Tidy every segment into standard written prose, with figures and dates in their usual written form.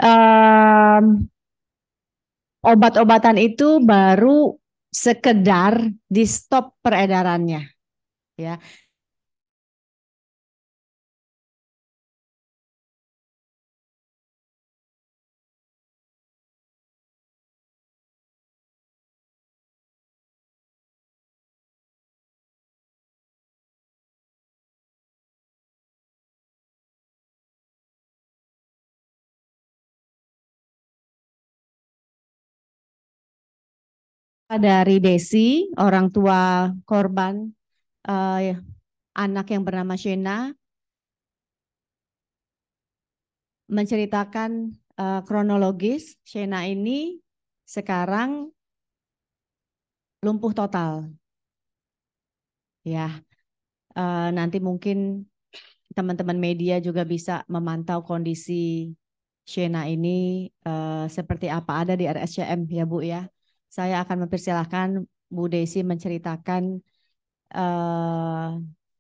em, obat-obatan itu baru sekedar di stop peredarannya, ya. Dari Desi, orang tua korban, eh, anak yang bernama Shena, menceritakan kronologis Shena ini sekarang lumpuh total. Ya, nanti mungkin teman-teman media juga bisa memantau kondisi Shena ini seperti apa ada di RSCM ya Bu ya. Saya akan mempersilahkan Bu Desi menceritakan, eh,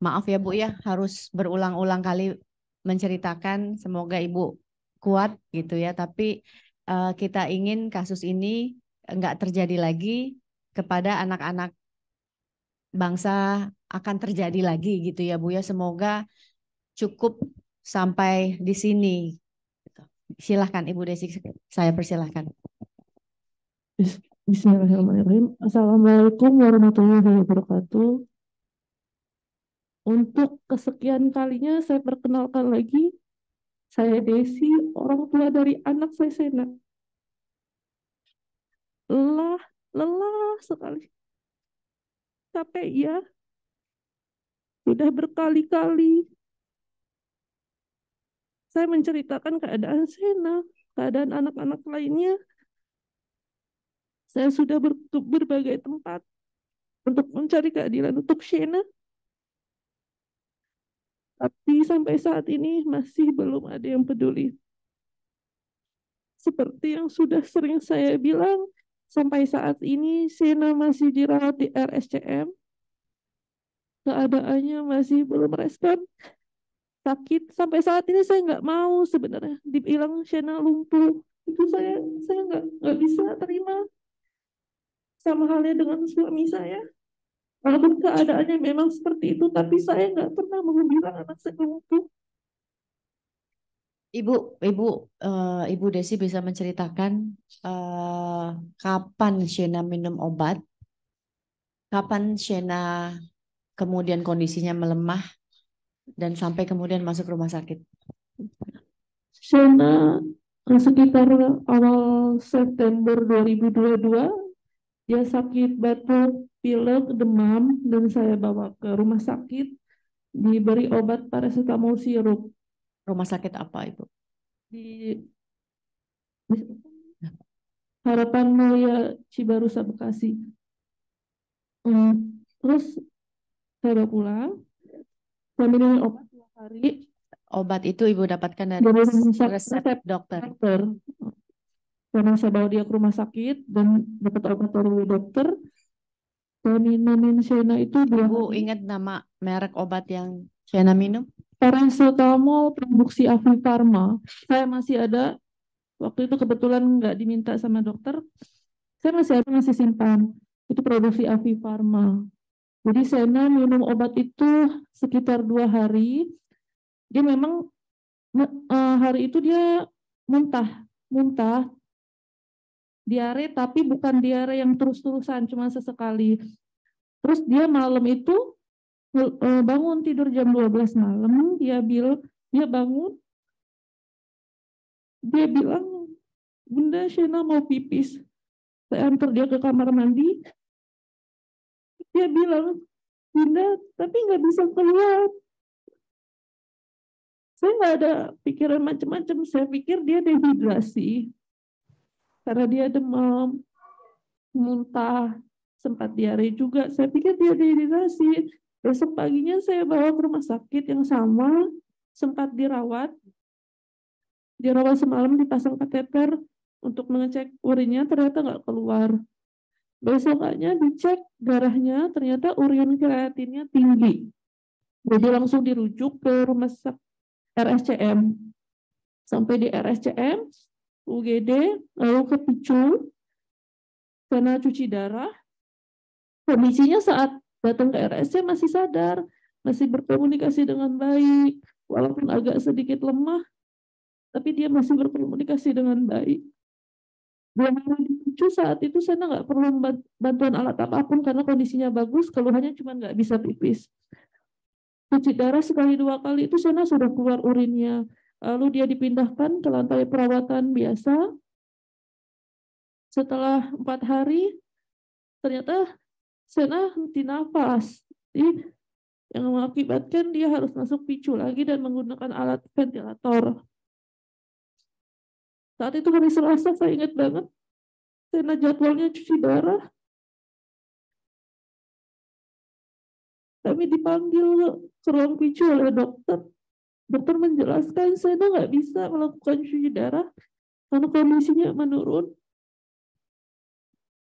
maaf ya Bu ya harus berulang-ulang kali menceritakan, semoga Ibu kuat gitu ya. Tapi kita ingin kasus ini enggak terjadi lagi kepada anak-anak bangsa, akan terjadi lagi gitu ya Bu ya. Semoga cukup sampai di sini. Silahkan Ibu Desi, saya persilahkan. Bismillahirrahmanirrahim. Assalamualaikum warahmatullahi wabarakatuh. Untuk kesekian kalinya saya perkenalkan lagi, saya Desi, orang tua dari anak saya Sena. Lelah, lelah sekali. Capek ya, sudah berkali-kali saya menceritakan keadaan Sena, keadaan anak-anak lainnya. Saya sudah berbagai tempat untuk mencari keadilan untuk Shena, tapi sampai saat ini masih belum ada yang peduli. Seperti yang sudah sering saya bilang, sampai saat ini Shena masih dirawat di RSCM. Keadaannya masih belum respon, sakit. Sampai saat ini saya nggak mau sebenarnya dibilang Shena lumpuh. Itu saya nggak bisa terima. Sama halnya dengan suami saya. Walaupun keadaannya memang seperti itu, tapi saya nggak pernah mau bilang anak saya lumpuh. Ibu, Ibu, Ibu Desi bisa menceritakan kapan Shena minum obat, kapan Shena kemudian kondisinya melemah dan sampai kemudian masuk rumah sakit. Shena sekitar awal September 2022 dia sakit batuk, pilek, demam, dan saya bawa ke rumah sakit, diberi obat paracetamol sirup Rumah sakit apa Ibu? di Harapan Mulia Cibarusa Bekasi. Terus saya bawa pulang, saya minum obat 2 hari. Obat itu Ibu dapatkan dari Dari resep dokter. dokter. Karena saya bawa dia ke rumah sakit dan dapat obat dari dokter, saya minumin Shena itu 2 Ibu hari. ingat nama merek obat yang Shena minum? Paracetamol produksi Avi Pharma. Saya masih ada, waktu itu kebetulan nggak diminta sama dokter, saya masih ada, masih simpan. Itu produksi Avi Pharma. Jadi Shena minum obat itu sekitar 2 hari. Dia memang hari itu dia muntah, muntah, diare, tapi bukan diare yang terus-terusan, cuma sesekali. Terus dia malam itu bangun tidur jam 12 malam, dia bangun, dia bilang, Bunda, Shena mau pipis. Saya antar dia ke kamar mandi, dia bilang, Bunda, tapi nggak bisa keluar. Saya nggak ada pikiran macam-macam, saya pikir dia dehidrasi. Karena dia demam, muntah, sempat diare juga. Saya pikir dia dehidrasi. Besok paginya saya bawa ke rumah sakit yang sama, sempat dirawat. Dirawat semalam, dipasang kateter untuk mengecek urinnya, ternyata nggak keluar. Besoknya dicek darahnya, ternyata urin kreatinnya tinggi. Jadi langsung dirujuk ke rumah sakit RSCM. Sampai di RSCM, UGD, lalu ke Picu, karena cuci darah. Kondisinya saat datang ke RSC masih sadar, masih berkomunikasi dengan baik, walaupun agak sedikit lemah, tapi dia masih berkomunikasi dengan baik. Belum di Picu saat itu saya nggak perlu bantuan alat apapun karena kondisinya bagus, keluhannya cuma nggak bisa pipis. Cuci darah sekali 2 kali itu Sena sudah keluar urinnya. Lalu dia dipindahkan ke lantai perawatan biasa. Setelah 4 hari, ternyata Sena henti nafas. Jadi, yang mengakibatkan dia harus masuk Picu lagi dan menggunakan alat ventilator. Saat itu hari Selasa, saya ingat banget. Sena jadwalnya cuci darah. Kami dipanggil ke ruang Picu oleh dokter. Dokter menjelaskan Sena nggak bisa melakukan cuci darah karena kondisinya menurun.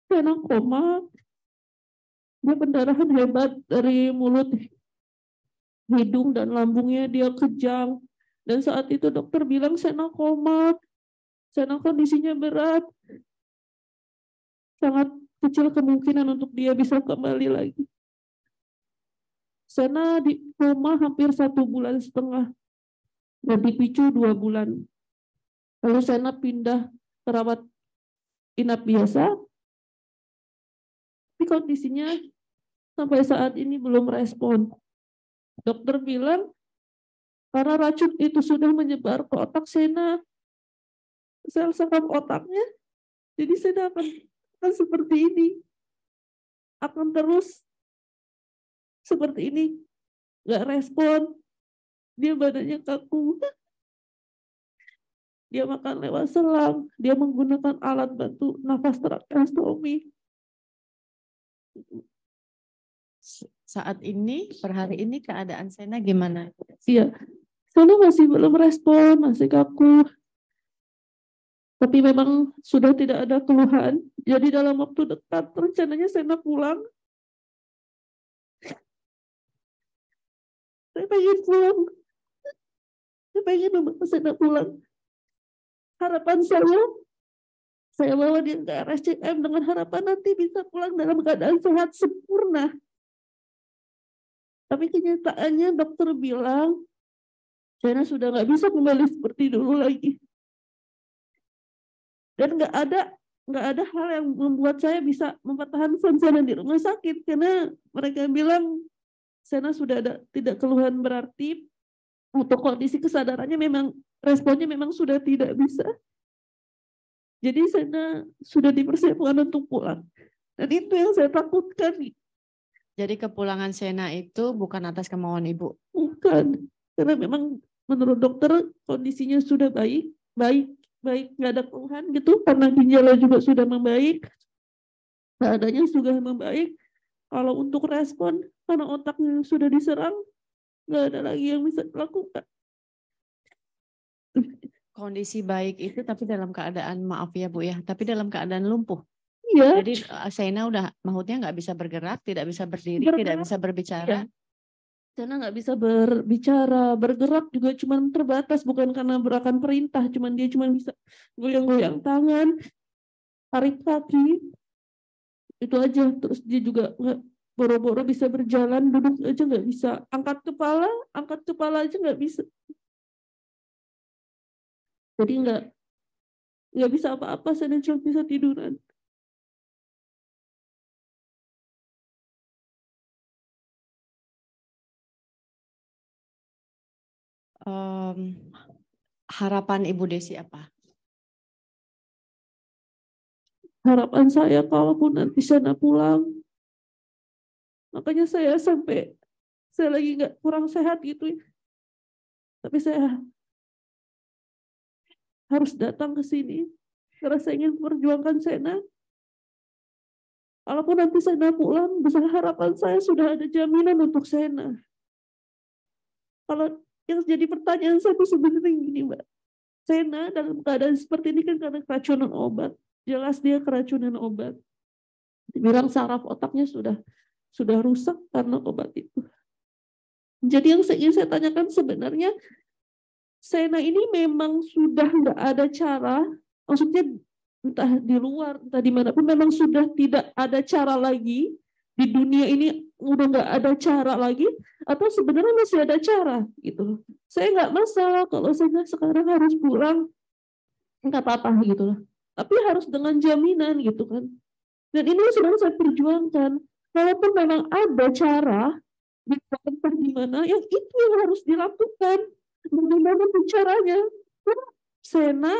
Sena koma. Dia pendarahan hebat dari mulut, hidung, dan lambungnya dia kejang. Dan saat itu dokter bilang Sena koma, Sena kondisinya berat. Sangat kecil kemungkinan untuk dia bisa kembali lagi. Sena di koma hampir 1,5 bulan dan dipicu 2 bulan. Lalu Sena pindah ke rawat inap biasa, tapi kondisinya sampai saat ini belum respon. Dokter bilang karena racun itu sudah menyebar ke otak Sena, sel saraf otaknya, jadi Sena akan seperti ini, akan terus seperti ini, nggak respon, dia badannya kaku, dia makan lewat selang, dia menggunakan alat bantu nafas tracheostomi. Saat ini, per hari ini keadaan Sena gimana? Iya, Sena masih belum respon, masih kaku. Tapi memang sudah tidak ada keluhan. Jadi dalam waktu dekat rencananya Sena pulang. Saya pengen pulang. Saya pengen membawa Sena pulang. Harapan saya bawa dia ke RSCM dengan harapan nanti bisa pulang dalam keadaan sehat sempurna. Tapi kenyataannya dokter bilang Sena sudah nggak bisa kembali seperti dulu lagi. Dan nggak ada hal yang membuat saya bisa mempertahankan Sena di rumah sakit karena mereka bilang Sena sudah tidak keluhan berarti, untuk kondisi kesadarannya memang responnya memang sudah tidak bisa. Jadi Sena sudah dipersiapkan untuk pulang. Dan itu yang saya takutkan. Jadi kepulangan Sena itu bukan atas kemauan Ibu? Bukan. Karena memang menurut dokter kondisinya sudah baik, nggak ada keluhan gitu. Karena ginjalnya juga sudah membaik, keadaannya sudah membaik. Kalau untuk respon, karena otaknya sudah diserang, nggak ada lagi yang bisa dilakukan. Kondisi baik itu tapi dalam keadaan, maaf ya Bu ya, tapi dalam keadaan lumpuh. Iya. Jadi Sena udah maksudnya nggak bisa bergerak, tidak bisa berdiri, tidak bisa berbicara. Iya. Sena nggak bisa berbicara, bergerak juga cuma terbatas, bukan karena berakan perintah, dia cuma bisa goyang-goyang tangan, tarik kaki, itu aja. Terus dia juga nggak boro-boro bisa berjalan, duduk aja nggak bisa, angkat kepala aja nggak bisa. Jadi nggak bisa apa-apa, Sena cuma bisa tiduran. Harapan Ibu Desi apa? Harapan saya kalaupun nanti Sena pulang, makanya saya lagi nggak kurang sehat gitu, tapi saya harus datang ke sini karena saya ingin memperjuangkan Sena. Walaupun nanti Sena pulang, besar harapan saya sudah ada jaminan untuk Sena. Kalau yang jadi pertanyaan saya itu sebenarnya gini, Mbak. Sena dalam keadaan seperti ini kan karena keracunan obat. Jelas dia keracunan obat. Dibilang saraf otaknya sudah rusak karena obat itu. Jadi yang ingin saya tanyakan sebenarnya, Sena ini memang sudah nggak ada cara Maksudnya entah di luar, entah di mana pun memang sudah tidak ada cara lagi di dunia ini, udah nggak ada cara lagi, atau sebenarnya masih ada cara gitu. Saya nggak masalah kalau saya sekarang harus pulang, nggak apa-apa gitu loh. Tapi harus dengan jaminan gitu kan. Dan ini sedang saya perjuangkan. Walaupun memang ada cara di mana yang itu yang harus dilakukan. Bagaimana caranya? Sena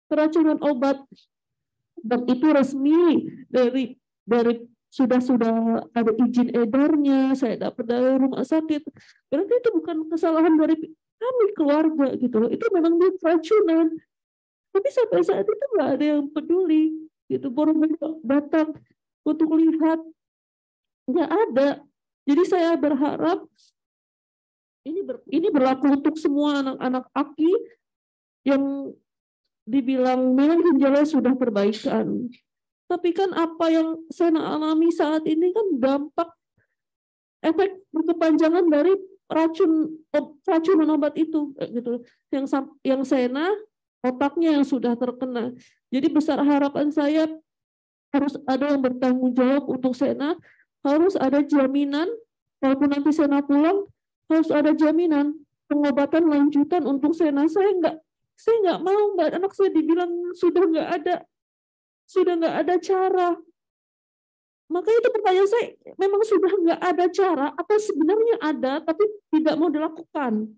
keracunan obat, dan itu resmi dari sudah ada izin edarnya, saya dapat dari rumah sakit. Berarti itu bukan kesalahan dari kami keluarga gitu loh. Itu memang dia keracunan. Tapi sampai saat itu nggak ada yang peduli gitu. Baru datang untuk lihat, nggak ada. Jadi saya berharap ini berlaku untuk semua anak-anak AKI yang dibilang memang ginjalnya sudah perbaikan. Tapi kan apa yang saya alami saat ini kan dampak efek berkepanjangan dari racunan obat itu gitu. Yang Sena otaknya yang sudah terkena. Jadi besar harapan saya harus ada yang bertanggung jawab untuk Sena, harus ada jaminan walaupun nanti Sena pulang, harus ada jaminan pengobatan lanjutan untuk Sena. Saya nggak mau Mbak, anak saya dibilang sudah nggak ada cara. Maka itu pertanyaan saya, memang sudah nggak ada cara atau sebenarnya ada tapi tidak mau dilakukan.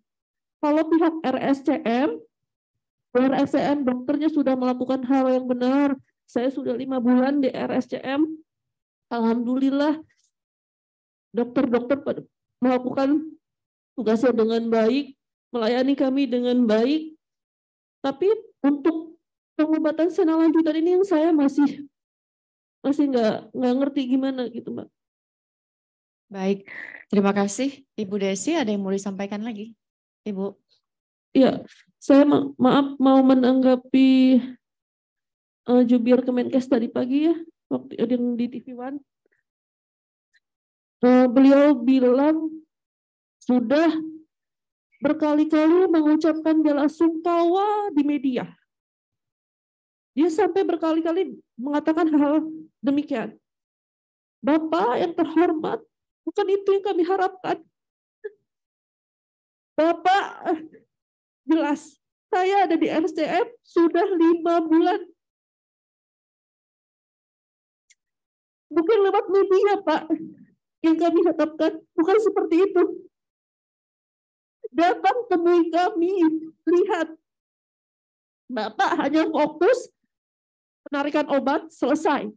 Kalau pihak RSCM dokternya sudah melakukan hal yang benar. Saya sudah 5 bulan di RSCM. Alhamdulillah dokter-dokter melakukan tugasnya dengan baik, melayani kami dengan baik. Tapi untuk pengobatan Sena lanjutan ini yang saya masih nggak ngerti gimana gitu, Mbak. Baik, terima kasih Ibu Desi. Ada yang mau disampaikan lagi, Ibu? Ya, saya maaf mau menanggapi jubir Kemenkes tadi pagi ya, waktu yang di TV One. Beliau bilang sudah berkali-kali mengucapkan bela sungkawa di media. Dia sampai berkali-kali mengatakan hal demikian. Bapak yang terhormat, bukan itu yang kami harapkan. Bapak, jelas, saya ada di RSCM sudah 5 bulan. Bukan lewat media, Pak, yang kami harapkan. Bukan seperti itu. Datang temui kami, lihat. Bapak hanya fokus penarikan obat, selesai.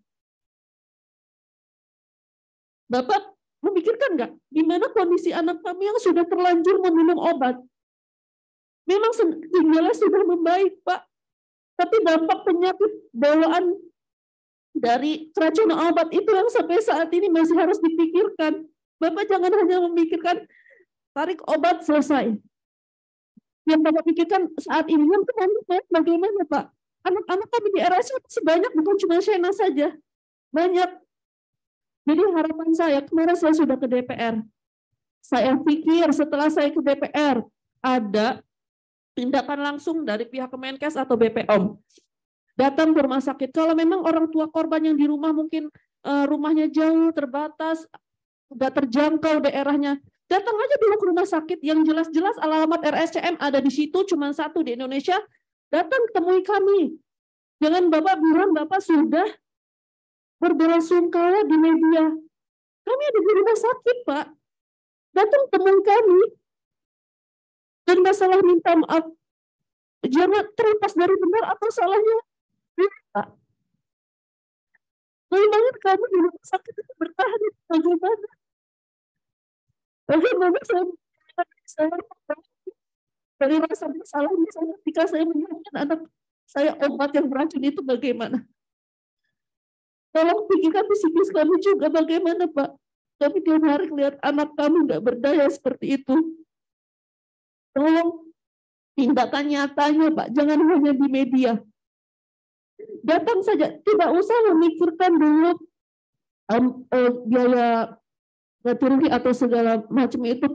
Bapak memikirkan nggak gimana kondisi anak kami yang sudah terlanjur meminum obat? Memang ginjalnya sudah membaik, Pak. Tapi dampak penyakit bawaan dari keracunan obat itu yang sampai saat ini masih harus dipikirkan. Bapak jangan hanya memikirkan tarik obat selesai. Yang Bapak pikirkan saat ini yang bagaimana, Pak? Anak-anak kami di RSU sebanyak, bukan cuma Sena saja. Banyak. Jadi harapan saya, kemarin saya sudah ke DPR. Saya pikir setelah saya ke DPR, ada tindakan langsung dari pihak Kemenkes atau BPOM. Datang ke rumah sakit. Kalau memang orang tua korban yang di rumah mungkin rumahnya jauh, terbatas, nggak terjangkau daerahnya, datang aja dulu ke rumah sakit yang jelas-jelas alamat RSCM ada di situ, cuma satu di Indonesia. Datang temui kami. Jangan Bapak bilang Bapak sudah berbelasungkawa di media. Kami ada di rumah sakit, Pak. Datang temui kami. Dan masalah minta maaf, jangan terlepas dari benar atau salahnya. Pak. Memangnya kami di rumah sakit itu bertahan bagaimana? Bagaimana saya dari rasa bersalah misalnya ketika saya menyiapkan anak saya obat yang beracun itu bagaimana? Tolong pikirkan psikis kami juga bagaimana, Pak. Kami tiap hari lihat anak kami nggak berdaya seperti itu. Tolong tindakan nyatanya, Pak. Jangan hanya di media. Datang saja, tidak usah memikirkan dulu biaya materi atau segala macam itu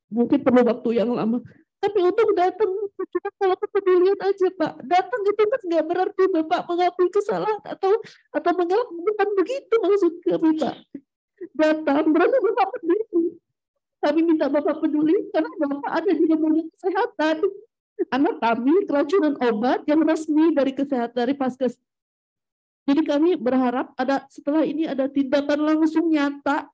mungkin perlu waktu yang lama. Tapi untuk datang, cuma kalau kepedulian aja Pak. Datang itu kan nggak berarti Bapak mengakui kesalahan atau mengaku, bukan begitu maksud kami Pak. Datang berarti Bapak peduli. Kami minta Bapak peduli karena Bapak ada di lembaga kesehatan. Anak kami keracunan obat yang resmi dari kesehatan, dari Faskes. Jadi kami berharap ada setelah ini ada tindakan langsung nyata,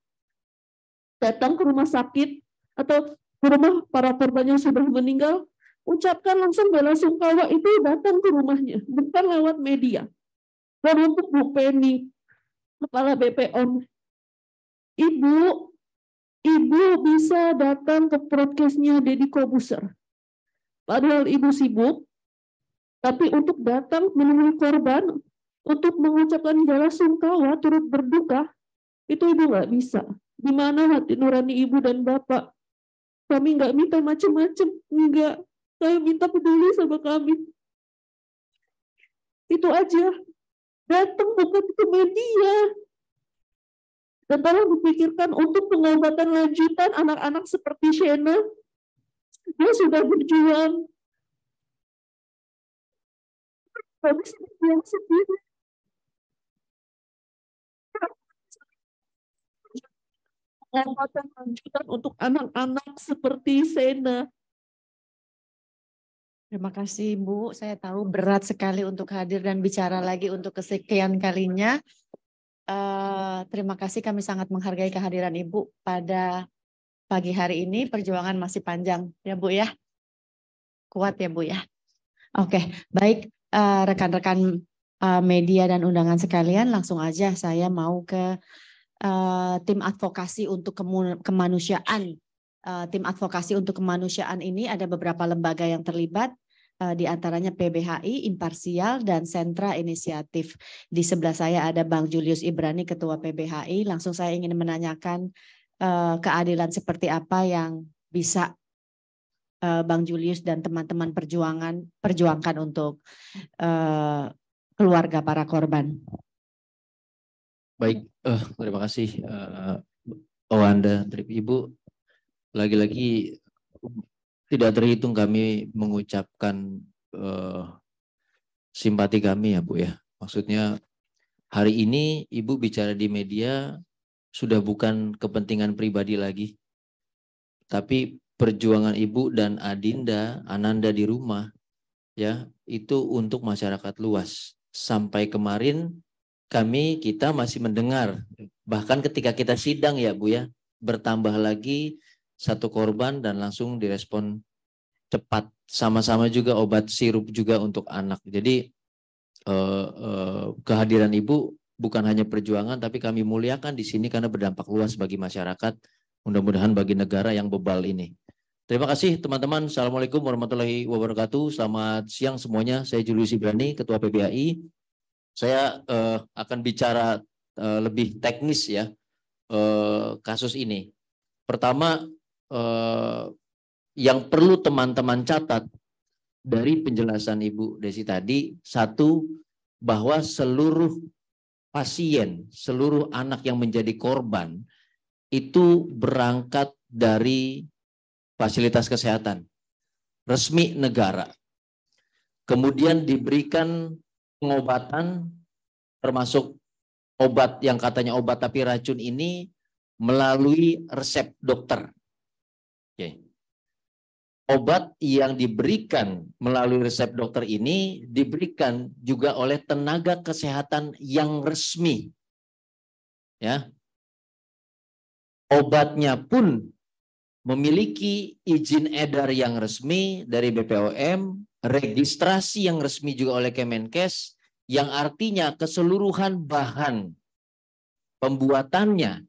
datang ke rumah sakit atau ke rumah para korban yang sudah meninggal, ucapkan langsung bela sungkawa itu datang ke rumahnya, bukan lewat media. Dan untuk Bu Penny, Kepala BPOM, Ibu bisa datang ke prokesnya Deddy Kobuser. Padahal Ibu sibuk, tapi untuk datang menemui korban, untuk mengucapkan bela sungkawa, turut berduka, itu Ibu nggak bisa. Di mana hati nurani Ibu dan Bapak? Kami nggak minta macam-macam, enggak. Saya minta peduli sama kami. Itu aja. Datang bukan ke media. Dan tolong dipikirkan untuk pengobatan lanjutan anak-anak seperti Shena. Dia sudah berjuang. Kami sudah berjuang sendiri. Pengobatan lanjutan untuk anak-anak seperti Shena. Terima kasih Bu, saya tahu berat sekali untuk hadir dan bicara lagi untuk kesekian kalinya. Terima kasih, kami sangat menghargai kehadiran Ibu pada pagi hari ini. Perjuangan masih panjang ya Bu ya, kuat ya Bu ya. Oke, baik rekan-rekan media dan undangan sekalian, langsung aja saya mau ke tim advokasi untuk kemanusiaan. Tim advokasi untuk kemanusiaan ini ada beberapa lembaga yang terlibat, di antaranya PBHI, Imparsial, dan Sentra Inisiatif. Di sebelah saya ada Bang Julius Ibrani, Ketua PBHI. Langsung saya ingin menanyakan keadilan seperti apa yang bisa Bang Julius dan teman-teman perjuangkan untuk keluarga para korban. Baik, terima kasih Owanda, Ibu. Lagi-lagi tidak terhitung kami mengucapkan simpati kami ya Bu ya. Maksudnya hari ini Ibu bicara di media sudah bukan kepentingan pribadi lagi, tapi perjuangan Ibu dan Adinda, Ananda di rumah ya, itu untuk masyarakat luas. Sampai kemarin kita masih mendengar, bahkan ketika kita sidang ya Bu ya, bertambah lagi satu korban dan langsung direspon cepat. Sama-sama juga obat sirup juga untuk anak. Jadi kehadiran Ibu bukan hanya perjuangan, tapi kami muliakan di sini karena berdampak luas bagi masyarakat. Mudah-mudahan bagi negara yang bebal ini. Terima kasih teman-teman. Assalamualaikum warahmatullahi wabarakatuh. Selamat siang semuanya. Saya Julius Ibrani, Ketua PBHI. Saya akan bicara lebih teknis ya kasus ini. Pertama, yang perlu teman-teman catat dari penjelasan Ibu Desi tadi, satu, bahwa seluruh pasien, seluruh anak yang menjadi korban itu berangkat dari fasilitas kesehatan resmi negara. Kemudian diberikan pengobatan, termasuk obat yang katanya obat tapi racun ini melalui resep dokter. Oke. Obat yang diberikan melalui resep dokter ini diberikan juga oleh tenaga kesehatan yang resmi. Ya. Obatnya pun memiliki izin edar yang resmi dari BPOM, registrasi yang resmi juga oleh Kemenkes, yang artinya keseluruhan bahan pembuatannya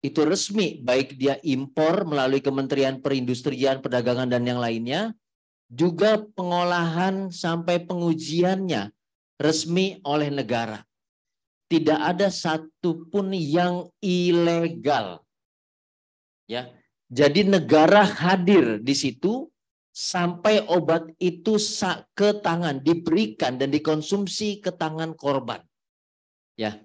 itu resmi, baik dia impor melalui Kementerian Perindustrian, Perdagangan, dan yang lainnya, juga pengolahan sampai pengujiannya resmi oleh negara. Tidak ada satupun yang ilegal. Ya, jadi negara hadir di situ sampai obat itu ke tangan, diberikan dan dikonsumsi ke tangan korban. Ya,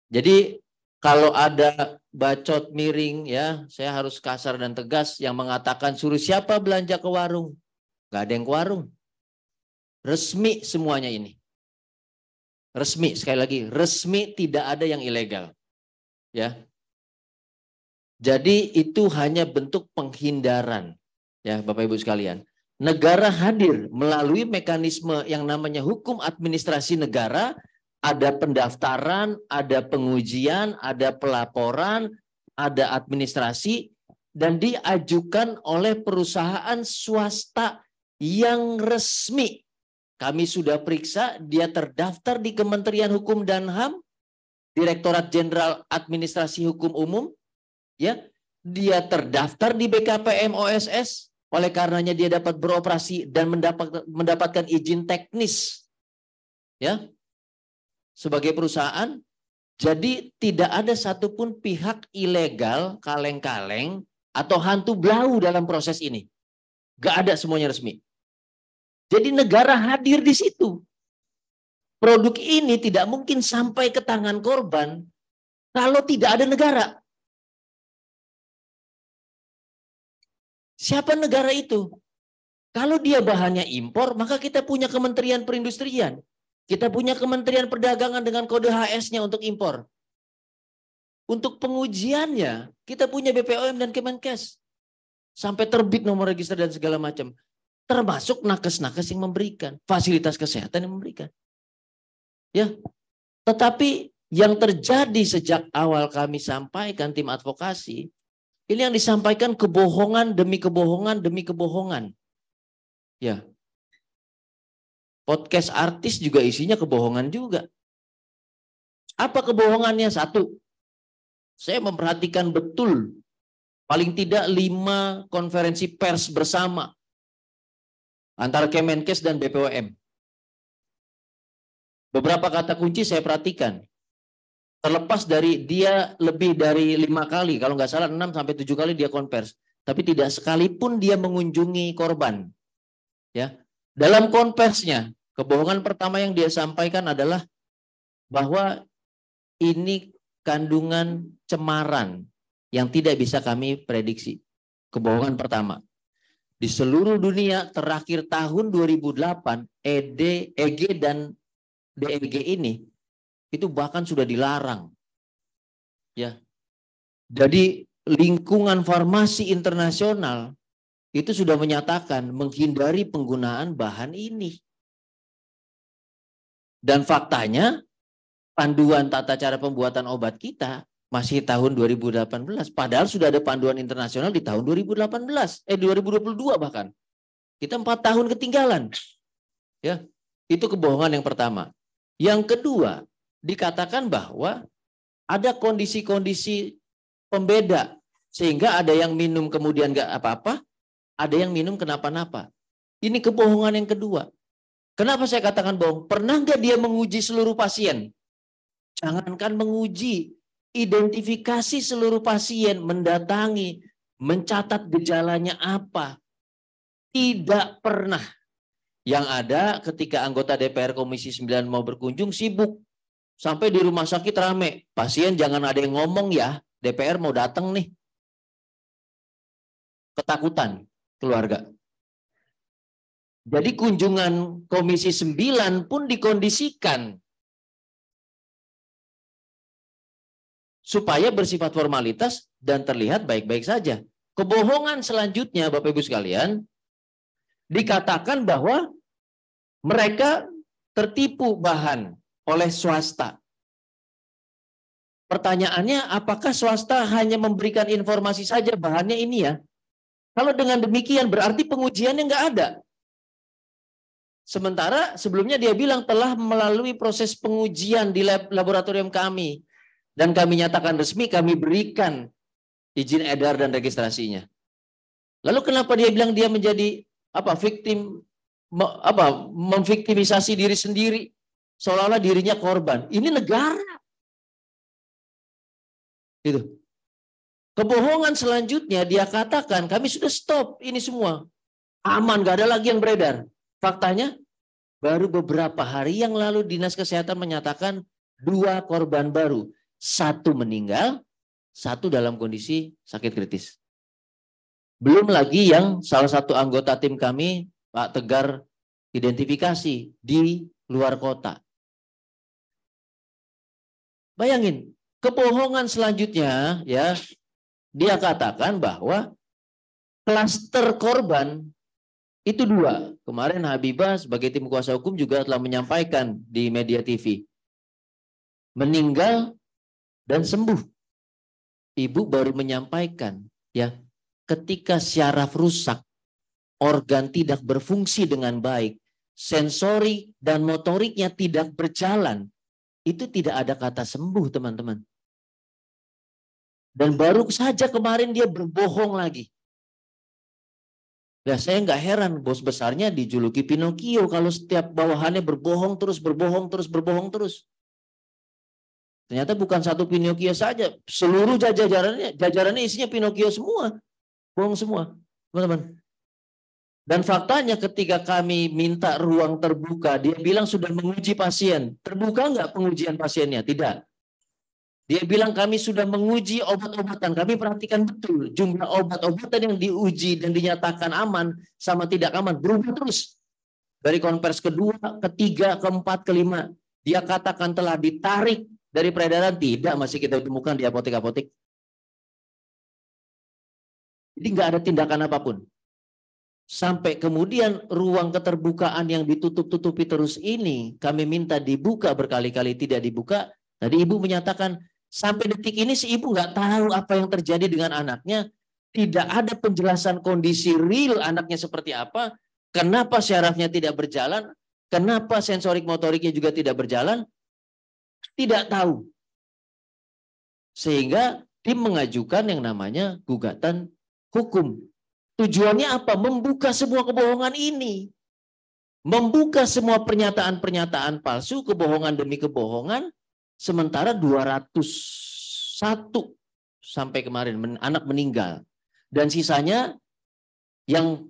jadi Kalau ada bacot miring ya, saya harus kasar dan tegas yang mengatakan suruh siapa belanja ke warung. Gak ada yang ke warung. Resmi semuanya ini. Resmi, sekali lagi, resmi, tidak ada yang ilegal. Ya. Jadi itu hanya bentuk penghindaran. Ya, Bapak Ibu sekalian. Negara hadir melalui mekanisme yang namanya hukum administrasi negara. Ada pendaftaran, ada pengujian, ada pelaporan, ada administrasi, dan diajukan oleh perusahaan swasta yang resmi. Kami sudah periksa, dia terdaftar di Kementerian Hukum dan HAM, Direktorat Jenderal Administrasi Hukum Umum, ya, dia terdaftar di BKPM OSS, oleh karenanya dia dapat beroperasi dan mendapatkan izin teknis, ya, sebagai perusahaan. Jadi tidak ada satupun pihak ilegal, kaleng-kaleng, atau hantu blau dalam proses ini. Gak ada, semuanya resmi. Jadi negara hadir di situ. Produk ini tidak mungkin sampai ke tangan korban kalau tidak ada negara. Siapa negara itu? Kalau dia bahannya impor, maka kita punya Kementerian Perindustrian. Kita punya Kementerian Perdagangan dengan kode HS-nya untuk impor. Untuk pengujiannya, kita punya BPOM dan Kemenkes. Sampai terbit nomor register dan segala macam. Termasuk nakes-nakes yang memberikan. Fasilitas kesehatan yang memberikan. Ya, tetapi yang terjadi sejak awal kami sampaikan tim advokasi, ini yang disampaikan kebohongan demi kebohongan demi kebohongan. Ya. Podcast artis juga isinya kebohongan juga. Apa kebohongannya? Satu, saya memperhatikan betul paling tidak 5 konferensi pers bersama antara Kemenkes dan BPOM. Beberapa kata kunci saya perhatikan. Terlepas dari dia lebih dari 5 kali, kalau nggak salah 6 sampai 7 kali dia konvers. Tapi tidak sekalipun dia mengunjungi korban. Ya. Dalam konversinya, kebohongan pertama yang dia sampaikan adalah bahwa ini kandungan cemaran yang tidak bisa kami prediksi. Kebohongan pertama. Di seluruh dunia terakhir tahun 2008, EG dan DEG ini itu bahkan sudah dilarang. Ya. Jadi lingkungan farmasi internasional itu sudah menyatakan menghindari penggunaan bahan ini. Dan faktanya panduan tata cara pembuatan obat kita masih tahun 2018. Padahal sudah ada panduan internasional di tahun 2022 bahkan. Kita 4 tahun ketinggalan. Ya, itu kebohongan yang pertama. Yang kedua, dikatakan bahwa ada kondisi-kondisi pembeda. Sehingga ada yang minum kemudian nggak apa-apa, ada yang minum kenapa-napa. Ini kebohongan yang kedua. Kenapa saya katakan bohong? Pernah nggak dia menguji seluruh pasien? Jangankan menguji, identifikasi seluruh pasien, mendatangi, mencatat gejalanya apa. Tidak pernah. Yang ada ketika anggota DPR Komisi 9 mau berkunjung sibuk. Sampai di rumah sakit rame. Pasien jangan ada yang ngomong ya, DPR mau datang nih. Ketakutan keluarga. Jadi kunjungan Komisi 9 pun dikondisikan supaya bersifat formalitas dan terlihat baik-baik saja. Kebohongan selanjutnya, Bapak Ibu sekalian, dikatakan bahwa mereka tertipu bahan oleh swasta. Pertanyaannya, apakah swasta hanya memberikan informasi saja bahannya ini ya? Kalau dengan demikian berarti pengujiannya nggak ada. Sementara sebelumnya dia bilang telah melalui proses pengujian di laboratorium kami. Dan kami nyatakan resmi, kami berikan izin edar dan registrasinya. Lalu kenapa dia bilang dia menjadi memviktimisasi diri sendiri seolah-olah dirinya korban? Ini negara. Itu. Kebohongan selanjutnya dia katakan kami sudah stop ini semua. Aman, gak ada lagi yang beredar. Faktanya baru beberapa hari yang lalu Dinas Kesehatan menyatakan 2 korban baru. 1 meninggal, 1 dalam kondisi sakit kritis. Belum lagi yang salah satu anggota tim kami, Pak Tegar, identifikasi di luar kota. Bayangin, kebohongan selanjutnya ya, dia katakan bahwa klaster korban itu 2. Kemarin Habibah sebagai tim kuasa hukum juga telah menyampaikan di media TV. Meninggal dan sembuh. Ibu baru menyampaikan ya, ketika syaraf rusak, organ tidak berfungsi dengan baik, sensori dan motoriknya tidak berjalan, itu tidak ada kata sembuh, teman-teman. Dan baru saja kemarin dia berbohong lagi. Nah, saya nggak heran bos besarnya dijuluki Pinocchio kalau setiap bawahannya berbohong terus, berbohong terus, berbohong terus. Ternyata bukan satu Pinocchio saja, seluruh jajarannya isinya Pinocchio semua, bohong semua, teman-teman. Dan faktanya ketika kami minta ruang terbuka, dia bilang sudah menguji pasien. Terbuka nggak pengujian pasiennya? Tidak. Dia bilang kami sudah menguji obat-obatan. Kami perhatikan betul jumlah obat-obatan yang diuji dan dinyatakan aman sama tidak aman berubah terus. Dari konversi kedua, ketiga, keempat, kelima, dia katakan telah ditarik dari peredaran, tidak, masih kita temukan di apotek-apotek. Jadi nggak ada tindakan apapun. Sampai kemudian ruang keterbukaan yang ditutup-tutupi terus ini, kami minta dibuka berkali-kali tidak dibuka. Tadi ibu menyatakan, sampai detik ini si ibu nggak tahu apa yang terjadi dengan anaknya. Tidak ada penjelasan kondisi real anaknya seperti apa. Kenapa syarafnya tidak berjalan. Kenapa sensorik motoriknya juga tidak berjalan. Tidak tahu. Sehingga tim mengajukan yang namanya gugatan hukum. Tujuannya apa? Membuka semua kebohongan ini. Membuka semua pernyataan-pernyataan palsu, kebohongan demi kebohongan. Sementara 201 sampai kemarin anak meninggal. Dan sisanya yang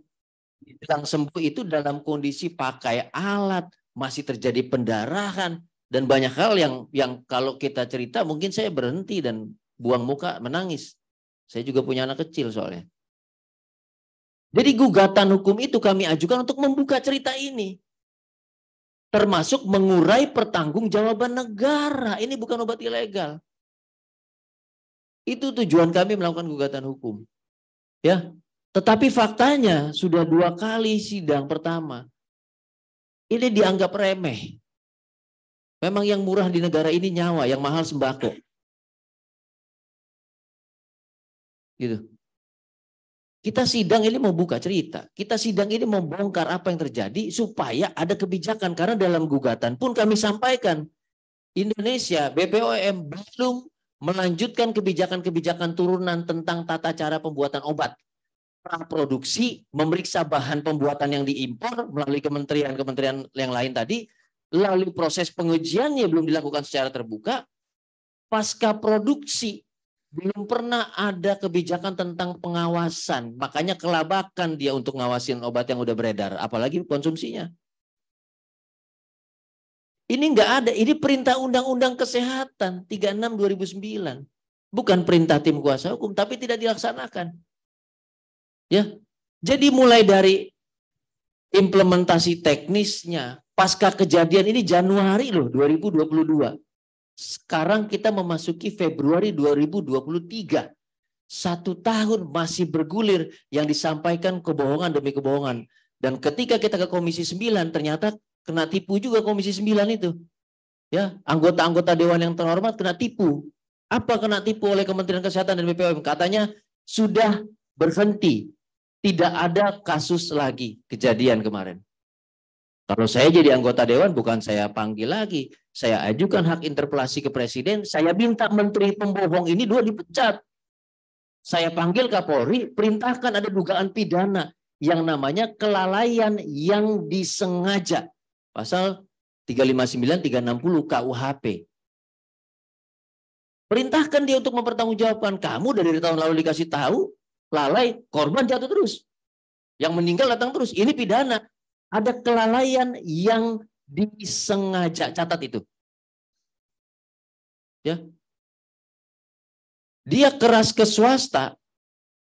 bilang sembuh itu dalam kondisi pakai alat, masih terjadi pendarahan. Dan banyak hal yang kalau kita cerita mungkin saya berhenti dan buang muka menangis. Saya juga punya anak kecil soalnya. Jadi gugatan hukum itu kami ajukan untuk membuka cerita ini. Termasuk mengurai pertanggungjawaban negara. Ini bukan obat ilegal. Itu tujuan kami melakukan gugatan hukum. Ya, tetapi faktanya sudah 2 kali sidang pertama. Ini dianggap remeh. Memang yang murah di negara ini nyawa, yang mahal sembako. Gitu. Kita sidang ini mau buka cerita. Kita sidang ini mau bongkar apa yang terjadi supaya ada kebijakan. Karena dalam gugatan pun kami sampaikan, Indonesia, BPOM belum melanjutkan kebijakan-kebijakan turunan tentang tata cara pembuatan obat. Praproduksi, memeriksa bahan pembuatan yang diimpor melalui kementerian-kementerian yang lain tadi, lalu proses pengujiannya belum dilakukan secara terbuka, pasca produksi belum pernah ada kebijakan tentang pengawasan. Makanya kelabakan dia untuk ngawasin obat yang udah beredar, apalagi konsumsinya. Ini nggak ada, ini perintah Undang-Undang Kesehatan 36/2009. Bukan perintah tim kuasa hukum, tapi tidak dilaksanakan. Ya, jadi mulai dari implementasi teknisnya, pasca kejadian ini Januari loh 2022. Sekarang kita memasuki Februari 2023. 1 tahun masih bergulir yang disampaikan kebohongan demi kebohongan. Dan ketika kita ke Komisi 9 ternyata kena tipu juga Komisi 9 itu. Ya, anggota-anggota dewan yang terhormat kena tipu. Apa kena tipu oleh Kementerian Kesehatan dan BPOM? Katanya sudah berhenti. Tidak ada kasus lagi kejadian kemarin. Kalau saya jadi anggota dewan, bukan saya panggil lagi. Saya ajukan hak interpelasi ke Presiden. Saya minta menteri pembohong ini 2 dipecat. Saya panggil Kapolri, perintahkan ada dugaan pidana yang namanya kelalaian yang disengaja. Pasal 359, 360 KUHP. Perintahkan dia untuk mempertanggungjawabkan. Kamu dari tahun lalu dikasih tahu, lalai, korban jatuh terus. Yang meninggal datang terus. Ini pidana. Ada kelalaian yang disengaja. Catat itu. Ya. Dia keras ke swasta,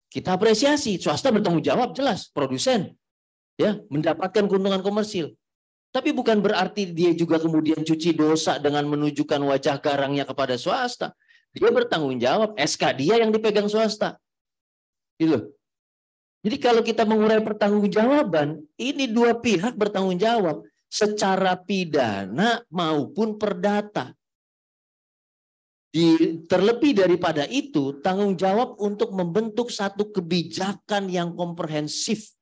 kita apresiasi. Swasta bertanggung jawab jelas, produsen, ya, mendapatkan keuntungan komersil. Tapi bukan berarti dia juga kemudian cuci dosa dengan menunjukkan wajah garangnya kepada swasta. Dia bertanggung jawab, SK dia yang dipegang swasta. Gitu. Jadi kalau kita mengurai pertanggungjawaban, ini dua pihak bertanggung jawab secara pidana maupun perdata. Terlebih daripada itu, tanggung jawab untuk membentuk satu kebijakan yang komprehensif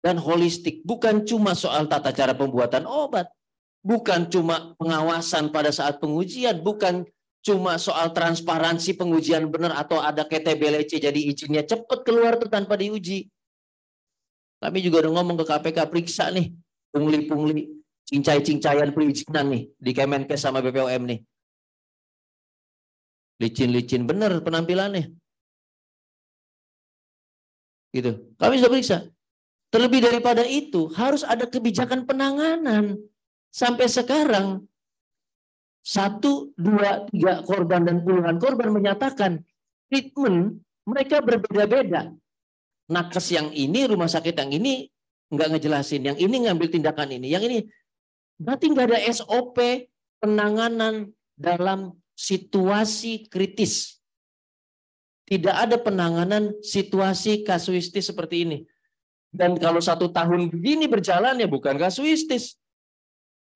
dan holistik. Bukan cuma soal tata cara pembuatan obat, bukan cuma pengawasan pada saat pengujian, bukan cuma soal transparansi pengujian benar atau ada KTBLC jadi izinnya cepat keluar tuh tanpa diuji. Kami juga udah ngomong ke KPK, periksa nih pungli-pungli, cincai-cincaian perizinan nih di Kemenkes sama BPOM nih. Licin-licin bener penampilannya. Gitu. Kami sudah periksa. Terlebih daripada itu, harus ada kebijakan penanganan. Sampai sekarang 1, 2, 3 korban dan puluhan korban menyatakan treatment mereka berbeda-beda. Nakes yang ini, rumah sakit yang ini nggak ngejelasin, yang ini ngambil tindakan ini, yang ini berarti nggak ada SOP penanganan dalam situasi kritis. Tidak ada penanganan situasi kasuistis seperti ini. Dan kalau 1 tahun begini berjalan ya bukan kasuistis.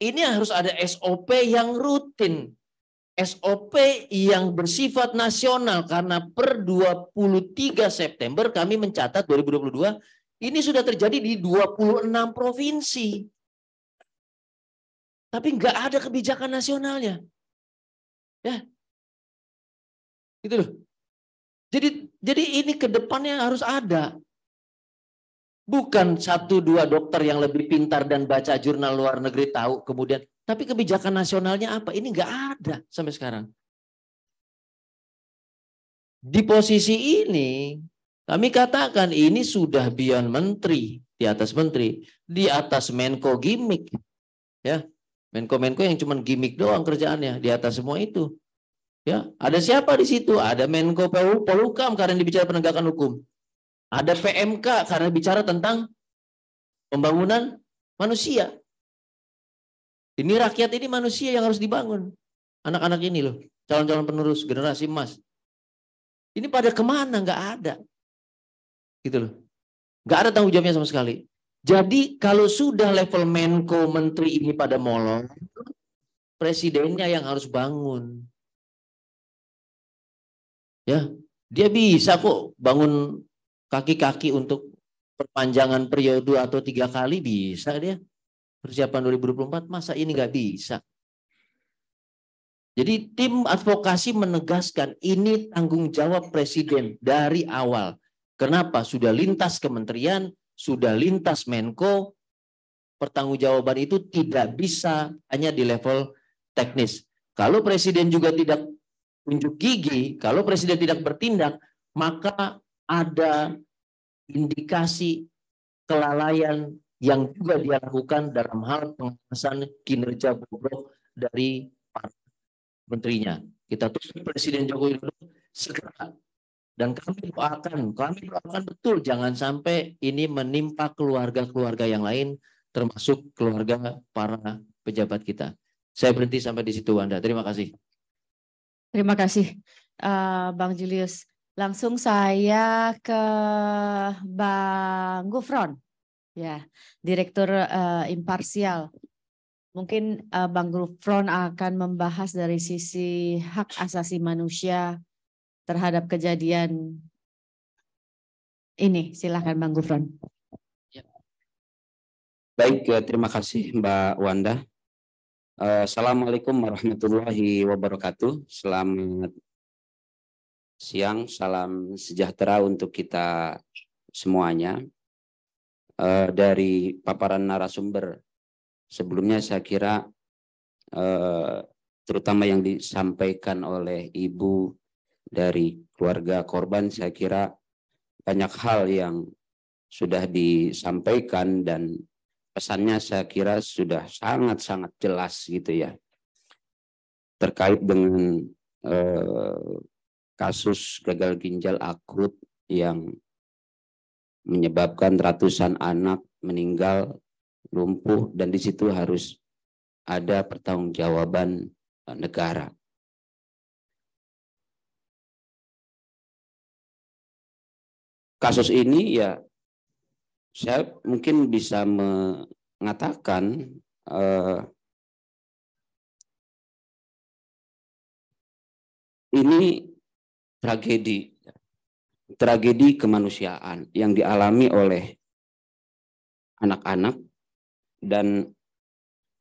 Ini harus ada SOP yang rutin. SOP yang bersifat nasional karena per 23 September kami mencatat 2022 ini sudah terjadi di 26 provinsi. Tapi nggak ada kebijakan nasionalnya. Ya. Gitu loh. Jadi ini ke depannya harus ada. Bukan 1, 2 dokter yang lebih pintar dan baca jurnal luar negeri tahu kemudian. Tapi kebijakan nasionalnya apa? Ini nggak ada sampai sekarang. Di posisi ini, kami katakan ini sudah beyond menteri. Di atas menteri. Di atas Menko gimmick. Ya, Menko-Menko yang cuma gimmick doang kerjaannya. Di atas semua itu. Ya, ada siapa di situ? Ada Menko Polhukam karena dibicara penegakan hukum. Ada PMK karena bicara tentang pembangunan manusia. Ini rakyat ini manusia yang harus dibangun. Anak-anak ini loh, calon-calon penerus generasi emas. Ini pada kemana? Nggak ada. Gitu loh. Nggak ada tanggung jawabnya sama sekali. Jadi kalau sudah level Menko Menteri ini pada molor, presidennya yang harus bangun. Ya, dia bisa kok bangun kaki-kaki untuk perpanjangan periode atau 3 kali bisa dia. Persiapan 2024 masa ini nggak bisa. Jadi tim advokasi menegaskan ini tanggung jawab presiden dari awal. Kenapa? Sudah lintas kementerian, sudah lintas Menko, pertanggungjawaban itu tidak bisa hanya di level teknis. Kalau presiden juga tidak unjuk gigi, kalau presiden tidak bertindak, maka ada indikasi kelalaian yang juga dia lakukan dalam hal pengawasan kinerja bobrok dari para menterinya. Kita tuntut Presiden Joko Widodo segera. Dan kami doakan betul jangan sampai ini menimpa keluarga-keluarga yang lain, termasuk keluarga para pejabat kita. Saya berhenti sampai di situ, Wanda. Terima kasih. Terima kasih, Bang Julius. Langsung saya ke Bang Gufron, ya, Direktur Imparsial. Mungkin Bang Gufron akan membahas dari sisi hak asasi manusia terhadap kejadian ini. Silakan Bang Gufron. Baik, terima kasih Mbak Wanda. Assalamualaikum warahmatullahi wabarakatuh. Selamat siang, salam sejahtera untuk kita semuanya. Dari paparan narasumber sebelumnya saya kira terutama yang disampaikan oleh Ibu dari keluarga korban, saya kira banyak hal yang sudah disampaikan dan pesannya saya kira sudah sangat-sangat jelas gitu ya. Terkait dengan kasus gagal ginjal akut yang menyebabkan ratusan anak meninggal, lumpuh, dan di situ harus ada pertanggungjawaban negara. Kasus ini ya saya mungkin bisa mengatakan ini tragedi kemanusiaan yang dialami oleh anak-anak, dan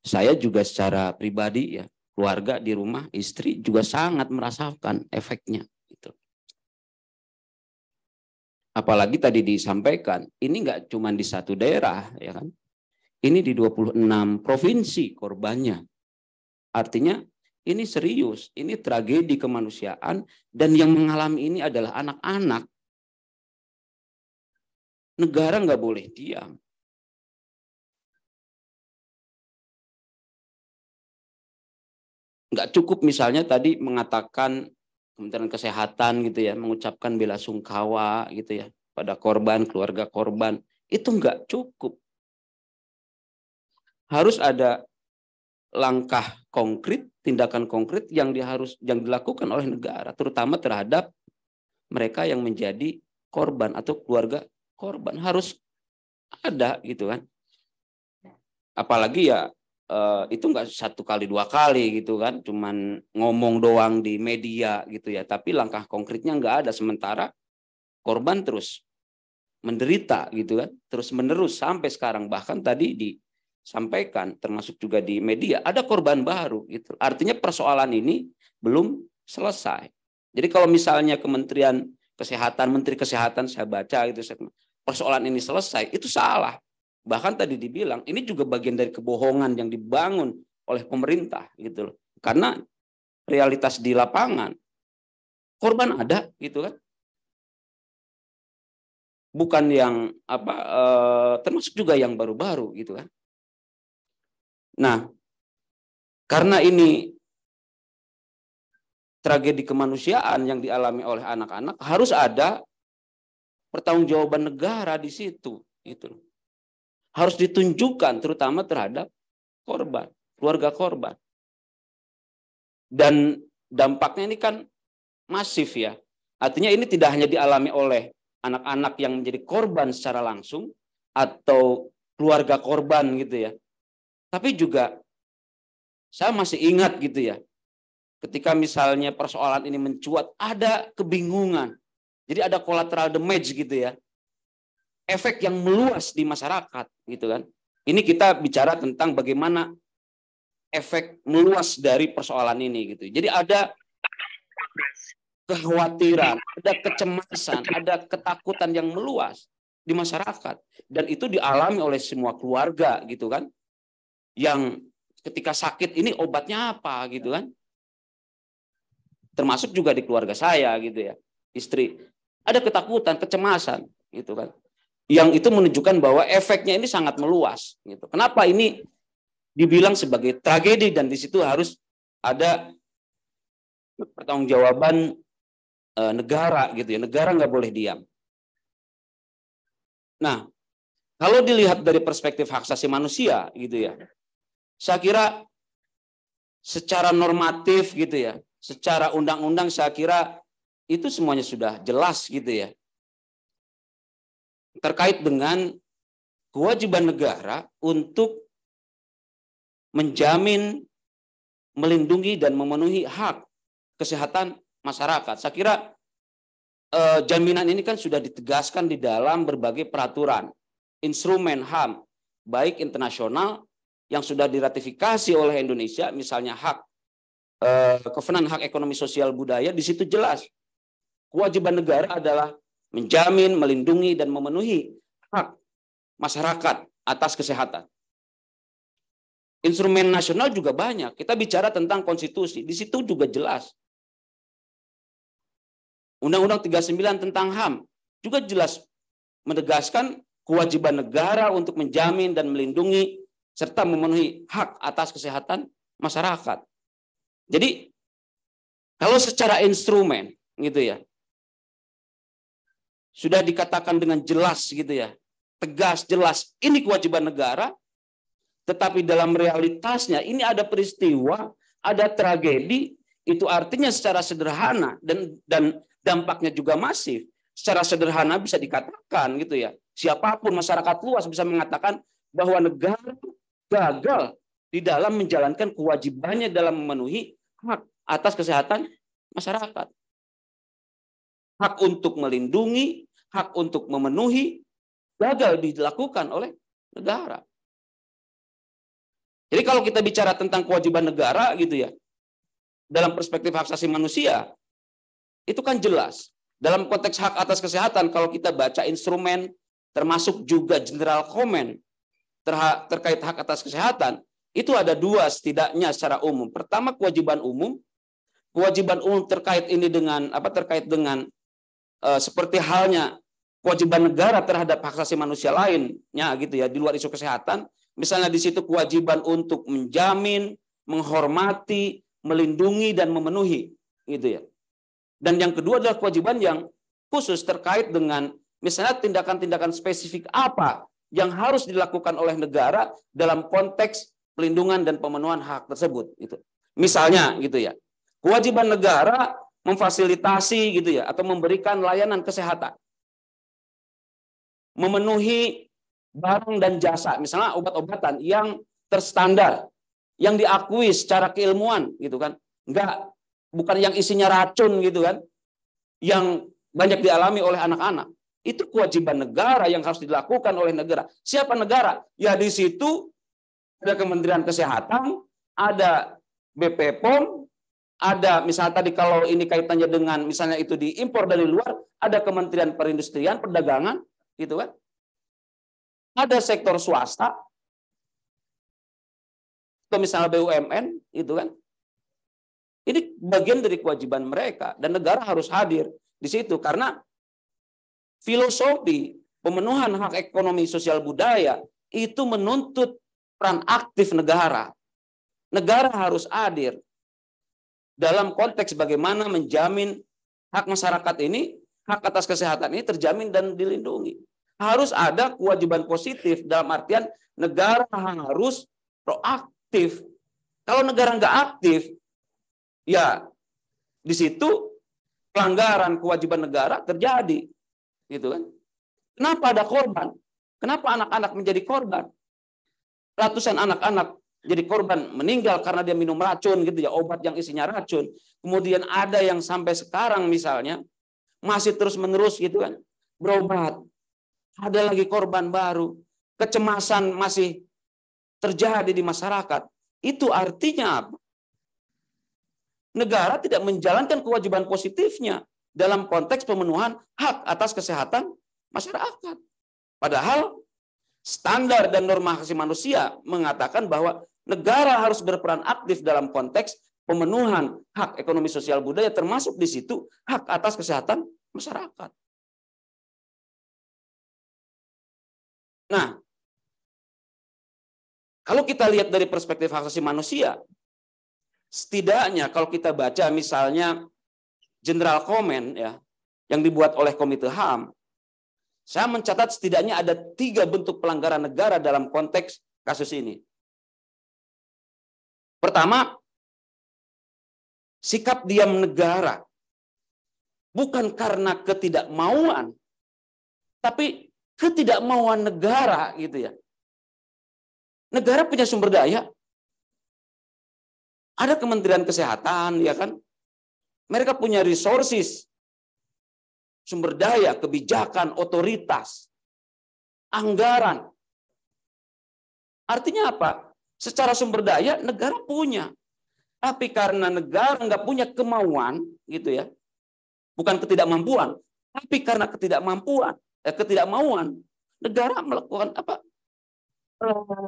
saya juga secara pribadi ya, keluarga di rumah, istri juga sangat merasakan efeknya. Gitu. Apalagi tadi disampaikan, ini nggak cuma di satu daerah, ya kan? Ini di 26 provinsi korbannya. Artinya ini serius, ini tragedi kemanusiaan, dan yang mengalami ini adalah anak-anak. Negara nggak boleh diam. Nggak cukup misalnya tadi mengatakan Kementerian Kesehatan gitu ya, mengucapkan bela sungkawa gitu ya pada korban, keluarga korban. Itu nggak cukup. Harus ada langkah konkret, tindakan konkret yang dilakukan oleh negara, terutama terhadap mereka yang menjadi korban atau keluarga korban. Harus ada gitu kan. Apalagi ya itu nggak satu kali dua kali gitu kan, cuman ngomong doang di media gitu ya, tapi langkah konkretnya nggak ada, sementara korban terus menderita gitu kan, terus menerus sampai sekarang. Bahkan tadi disampaikan termasuk juga di media ada korban baru gitu. Artinya persoalan ini belum selesai. Jadi kalau misalnya Kementerian Kesehatan, Menteri Kesehatan saya baca gitu, persoalan ini selesai, itu salah. Bahkan tadi dibilang ini juga bagian dari kebohongan yang dibangun oleh pemerintah gitu loh. Karena realitas di lapangan korban ada gitu kan. Bukan yang termasuk juga yang baru-baru gitu kan. Nah, karena ini tragedi kemanusiaan yang dialami oleh anak-anak, harus ada pertanggungjawaban negara di situ gitu loh. Harus ditunjukkan terutama terhadap korban, keluarga korban. Dan dampaknya ini kan masif ya. Artinya ini tidak hanya dialami oleh anak-anak yang menjadi korban secara langsung atau keluarga korban gitu ya. Tapi juga saya masih ingat gitu ya, ketika misalnya persoalan ini mencuat, ada kebingungan. Jadi ada collateral damage gitu ya. Efek yang meluas di masyarakat gitu kan. Ini kita bicara tentang bagaimana efek meluas dari persoalan ini gitu. Jadi ada kekhawatiran, ada kecemasan, ada ketakutan yang meluas di masyarakat, dan itu dialami oleh semua keluarga gitu kan. Yang ketika sakit ini obatnya apa gitu kan. Termasuk juga di keluarga saya gitu ya. Istri ada ketakutan, kecemasan gitu kan. Yang itu menunjukkan bahwa efeknya ini sangat meluas gitu. Kenapa ini dibilang sebagai tragedi, dan di situ harus ada pertanggungjawaban negara gitu ya. Negara nggak boleh diam. Nah, kalau dilihat dari perspektif hak asasi manusia gitu ya, saya kira secara normatif gitu ya, secara undang-undang saya kira itu semuanya sudah jelas gitu ya. Terkait dengan kewajiban negara untuk menjamin, melindungi dan memenuhi hak kesehatan masyarakat. Saya kira jaminan ini kan sudah ditegaskan di dalam berbagai peraturan, instrumen HAM, baik internasional yang sudah diratifikasi oleh Indonesia, misalnya Kovenan Hak Ekonomi Sosial Budaya, di situ jelas kewajiban negara adalah menjamin, melindungi dan memenuhi hak masyarakat atas kesehatan. Instrumen nasional juga banyak. Kita bicara tentang konstitusi, di situ juga jelas. Undang-Undang 39 tentang HAM juga jelas menegaskan kewajiban negara untuk menjamin dan melindungi serta memenuhi hak atas kesehatan masyarakat. Jadi Kalau secara instrumen gitu ya, sudah dikatakan dengan jelas gitu ya, tegas, jelas, ini kewajiban negara, tetapi dalam realitasnya ini ada peristiwa, ada tragedi, itu artinya secara sederhana dan dampaknya juga masif. Secara sederhana bisa dikatakan gitu ya, siapapun masyarakat luas bisa mengatakan bahwa negara gagal di dalam menjalankan kewajibannya dalam memenuhi hak atas kesehatan masyarakat. Hak untuk melindungi, hak untuk memenuhi, gagal dilakukan oleh negara. Jadi kalau kita bicara tentang kewajiban negara gitu ya, dalam perspektif hak asasi manusia, itu kan jelas. Dalam konteks hak atas kesehatan, kalau kita baca instrumen, termasuk juga general comment terkait hak atas kesehatan, itu ada dua setidaknya secara umum. Pertama, kewajiban umum terkait ini dengan terkait dengan seperti halnya kewajiban negara terhadap hak asasi manusia lainnya gitu ya, di luar isu kesehatan. Misalnya di situ kewajiban untuk menjamin, menghormati, melindungi dan memenuhi gitu ya. Dan yang kedua adalah kewajiban yang khusus terkait dengan misalnya tindakan-tindakan spesifik apa yang harus dilakukan oleh negara dalam konteks pelindungan dan pemenuhan hak tersebut gitu. Misalnya gitu ya, kewajiban negara memfasilitasi gitu ya atau memberikan layanan kesehatan, memenuhi barang dan jasa, misalnya obat-obatan yang terstandar, yang diakui secara keilmuan gitu kan, bukan yang isinya racun gitu kan, yang banyak dialami oleh anak-anak. Itu kewajiban negara yang harus dilakukan oleh negara. Siapa negara? Ya di situ ada Kementerian Kesehatan, ada BP POM, ada misalnya tadi kalau ini kaitannya dengan misalnya itu diimpor dari luar, ada Kementerian Perindustrian, Perdagangan, gitu kan. Ada sektor swasta, atau misalnya BUMN, itu kan. Ini bagian dari kewajiban mereka dan negara harus hadir di situ karena filosofi pemenuhan hak ekonomi sosial budaya itu menuntut peran aktif negara. Negara harus hadir dalam konteks bagaimana menjamin hak masyarakat ini, hak atas kesehatan ini terjamin dan dilindungi. Harus ada kewajiban positif dalam artian negara harus proaktif. Kalau negara nggak aktif, ya di situ pelanggaran kewajiban negara terjadi, gitu kan? Kenapa ada korban? Kenapa anak-anak menjadi korban? Ratusan anak-anak jadi korban meninggal karena dia minum racun, gitu ya, obat yang isinya racun. Kemudian ada yang sampai sekarang misalnya masih terus-menerus, gitu kan, berobat. Ada lagi korban baru, kecemasan masih terjadi di masyarakat. Itu artinya apa? Negara tidak menjalankan kewajiban positifnya dalam konteks pemenuhan hak atas kesehatan masyarakat. Padahal standar dan norma hak asasi manusia mengatakan bahwa negara harus berperan aktif dalam konteks pemenuhan hak ekonomi sosial budaya, termasuk di situ hak atas kesehatan masyarakat. Nah, kalau kita lihat dari perspektif hak asasi manusia, setidaknya kalau kita baca misalnya general comment ya yang dibuat oleh Komite HAM, saya mencatat setidaknya ada 3 bentuk pelanggaran negara dalam konteks kasus ini. Pertama, sikap diam negara bukan karena ketidakmauan, tapi ketidakmauan negara gitu ya. Negara punya sumber daya. Ada Kementerian Kesehatan, ya kan? Mereka punya resources, sumber daya, kebijakan, otoritas, anggaran. Artinya apa? Secara sumber daya negara punya. Tapi karena negara nggak punya kemauan, gitu ya. Bukan ketidakmampuan, tapi karena ketidakmauan, negara melakukan apa?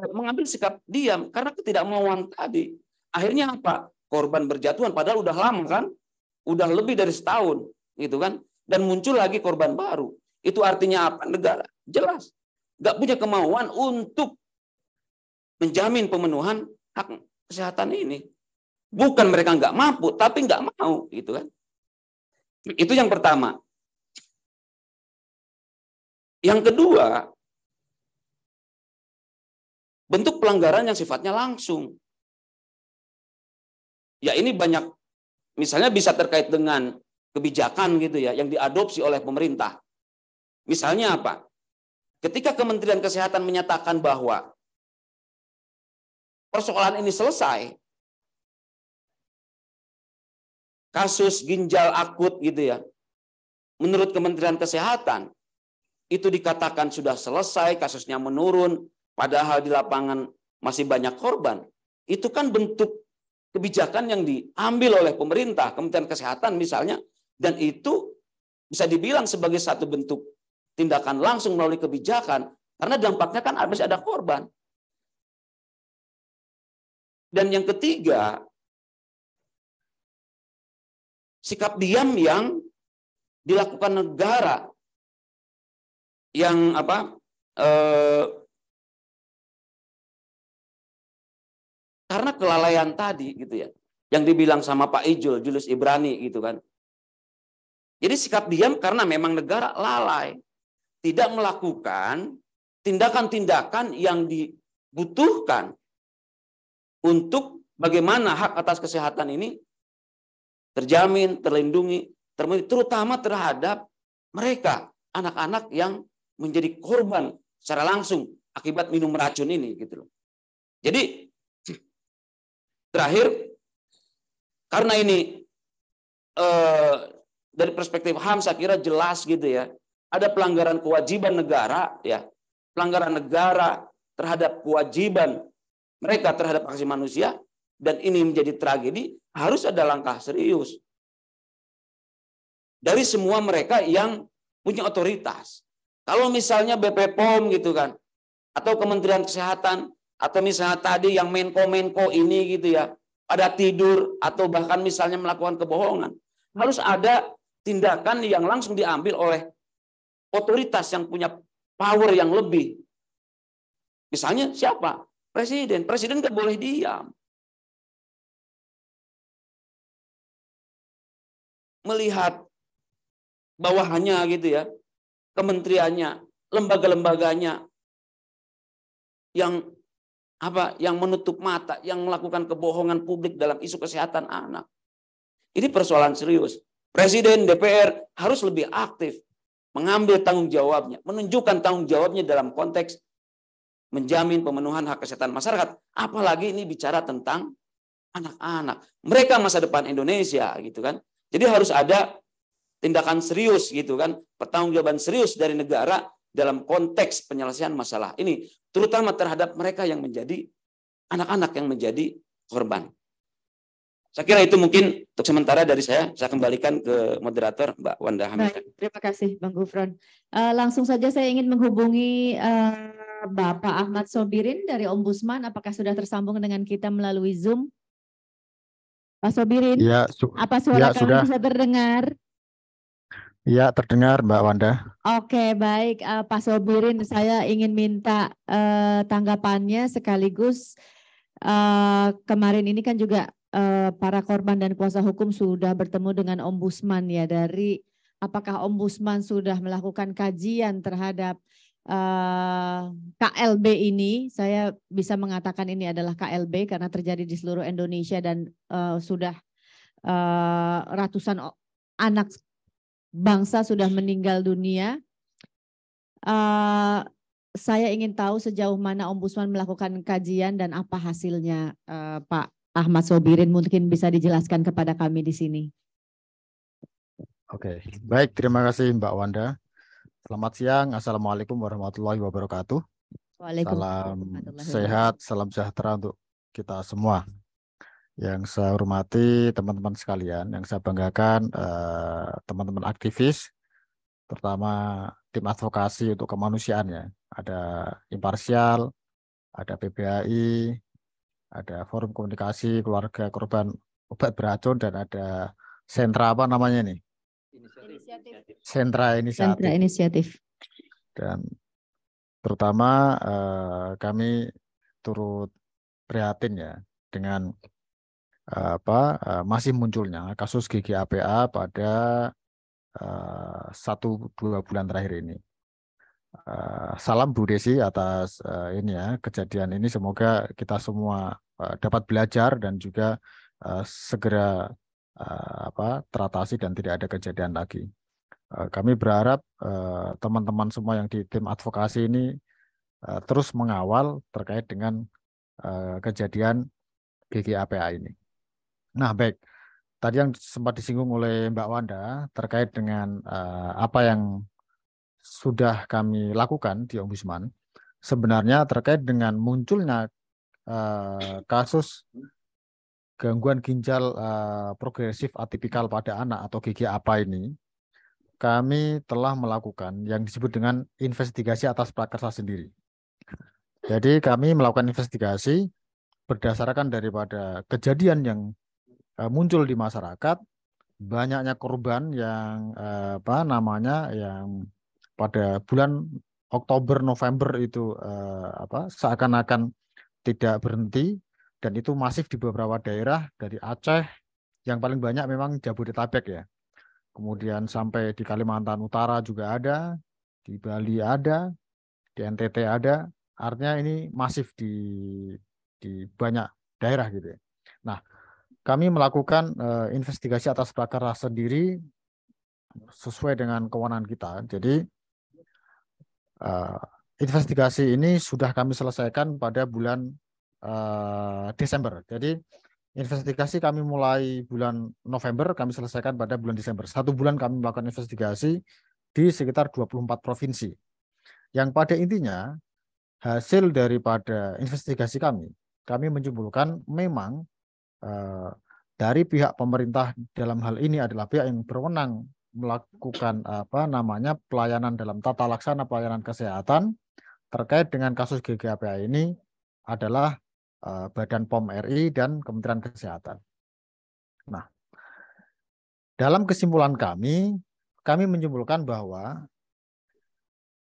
Mengambil sikap diam karena ketidakmauan tadi. Akhirnya apa? Korban berjatuhan padahal udah lama kan? Udah lebih dari setahun, gitu kan? Dan muncul lagi korban baru. Itu artinya apa? Negara jelas nggak punya kemauan untuk menjamin pemenuhan hak kesehatan ini. Bukan mereka nggak mampu, tapi nggak mau, gitu kan? Itu yang pertama. Yang kedua, bentuk pelanggaran yang sifatnya langsung. Ya ini banyak, misalnya bisa terkait dengan kebijakan gitu ya, yang diadopsi oleh pemerintah. Misalnya apa? Ketika Kementerian Kesehatan menyatakan bahwa persoalan ini selesai, kasus ginjal akut gitu ya, menurut Kementerian Kesehatan, itu dikatakan sudah selesai, kasusnya menurun, padahal di lapangan masih banyak korban. Itu kan bentuk kebijakan yang diambil oleh pemerintah, Kementerian Kesehatan misalnya, dan itu bisa dibilang sebagai satu bentuk tindakan langsung melalui kebijakan, karena dampaknya kan masih ada korban. Dan yang ketiga, sikap diam yang dilakukan negara yang karena kelalaian tadi gitu ya, yang dibilang sama Pak Ijul, Julius Ibrani gitu kan. Jadi sikap diam karena memang negara lalai, tidak melakukan tindakan-tindakan yang dibutuhkan untuk bagaimana hak atas kesehatan ini terjamin, terlindungi, terutama terhadap mereka, anak-anak yang menjadi korban secara langsung akibat minum racun ini gitu loh. Jadi terakhir, karena ini dari perspektif HAM saya kira jelas gitu ya, ada pelanggaran kewajiban negara ya, pelanggaran negara terhadap kewajiban mereka terhadap hak asasi manusia, dan ini menjadi tragedi, harus ada langkah serius dari semua mereka yang punya otoritas. Kalau misalnya BPOM gitu kan, atau Kementerian Kesehatan, atau misalnya tadi yang Menko ini gitu ya, pada tidur atau bahkan misalnya melakukan kebohongan, harus ada tindakan yang langsung diambil oleh otoritas yang punya power yang lebih. Misalnya siapa? Presiden. Presiden nggak boleh diam. Melihat bawahannya gitu ya, kementeriannya, lembaga-lembaganya yang yang menutup mata, yang melakukan kebohongan publik dalam isu kesehatan anak. Ini persoalan serius. Presiden, DPR harus lebih aktif mengambil tanggung jawabnya, menunjukkan tanggung jawabnya dalam konteks menjamin pemenuhan hak kesehatan masyarakat. Apalagi ini bicara tentang anak-anak. Mereka masa depan Indonesia gitu kan. Jadi harus ada tindakan serius gitu kan, pertanggungjawaban serius dari negara dalam konteks penyelesaian masalah ini, terutama terhadap mereka yang menjadi anak-anak yang menjadi korban. Saya kira itu mungkin untuk sementara dari saya kembalikan ke moderator Mbak Wanda Hamidah. Terima kasih Bang Gufron. Langsung saja saya ingin menghubungi Bapak Ahmad Sobirin dari Ombudsman. Apakah sudah tersambung dengan kita melalui Zoom? Pak Sobirin, ya, apa suara kami sudah bisa terdengar? Ya, terdengar Mbak Wanda. Oke, baik Pak Sobirin, saya ingin minta tanggapannya sekaligus kemarin ini kan juga para korban dan kuasa hukum sudah bertemu dengan Ombudsman ya, dari apakah Ombudsman sudah melakukan kajian terhadap KLB ini. Saya bisa mengatakan ini adalah KLB karena terjadi di seluruh Indonesia dan sudah ratusan anak bangsa sudah meninggal dunia. Saya ingin tahu sejauh mana Ombudsman melakukan kajian dan apa hasilnya, Pak Ahmad Sobirin, mungkin bisa dijelaskan kepada kami di sini. Oke, baik, terima kasih Mbak Wanda. Selamat siang, Assalamualaikum warahmatullahi wabarakatuh. Salam sehat, salam sejahtera untuk kita semua. Yang saya hormati teman-teman sekalian, yang saya banggakan teman-teman aktivis, terutama tim advokasi untuk kemanusiaan ya. Ada Imparsial, ada PBHI, ada Forum Komunikasi Keluarga Korban Obat Beracun, dan ada sentra apa namanya nih? Sentra Inisiatif. Dan terutama kami turut prihatin ya dengan masih munculnya kasus GGAPA pada 1-2 bulan terakhir ini. Salam Bu Desi atas ini ya, kejadian ini, semoga kita semua dapat belajar dan juga segera teratasi dan tidak ada kejadian lagi. Kami berharap teman-teman semua yang di tim advokasi ini terus mengawal terkait dengan kejadian GGAPA ini. Nah, baik. Tadi yang sempat disinggung oleh Mbak Wanda terkait dengan apa yang sudah kami lakukan di Ombudsman, sebenarnya terkait dengan munculnya kasus gangguan ginjal progresif atipikal pada anak atau GGAPA ini, kami telah melakukan yang disebut dengan investigasi atas prakarsa sendiri. Jadi kami melakukan investigasi berdasarkan daripada kejadian yang muncul di masyarakat, banyaknya korban yang yang pada bulan Oktober November itu seakan-akan tidak berhenti, dan itu masif di beberapa daerah, dari Aceh yang paling banyak memang Jabodetabek ya. Kemudian sampai di Kalimantan Utara juga ada, di Bali ada, di NTT ada. Artinya ini masif di banyak daerah gitu ya. Nah, kami melakukan investigasi atas prakarsa sendiri sesuai dengan kewenangan kita. Jadi investigasi ini sudah kami selesaikan pada bulan Desember. Jadi investigasi kami mulai bulan November, kami selesaikan pada bulan Desember. 1 bulan kami melakukan investigasi di sekitar 24 provinsi. Yang pada intinya hasil daripada investigasi kami menyimpulkan memang dari pihak pemerintah dalam hal ini adalah pihak yang berwenang melakukan pelayanan dalam tata laksana pelayanan kesehatan terkait dengan kasus GGAPA ini adalah Badan POM RI dan Kementerian Kesehatan. Nah, dalam kesimpulan kami menyimpulkan bahwa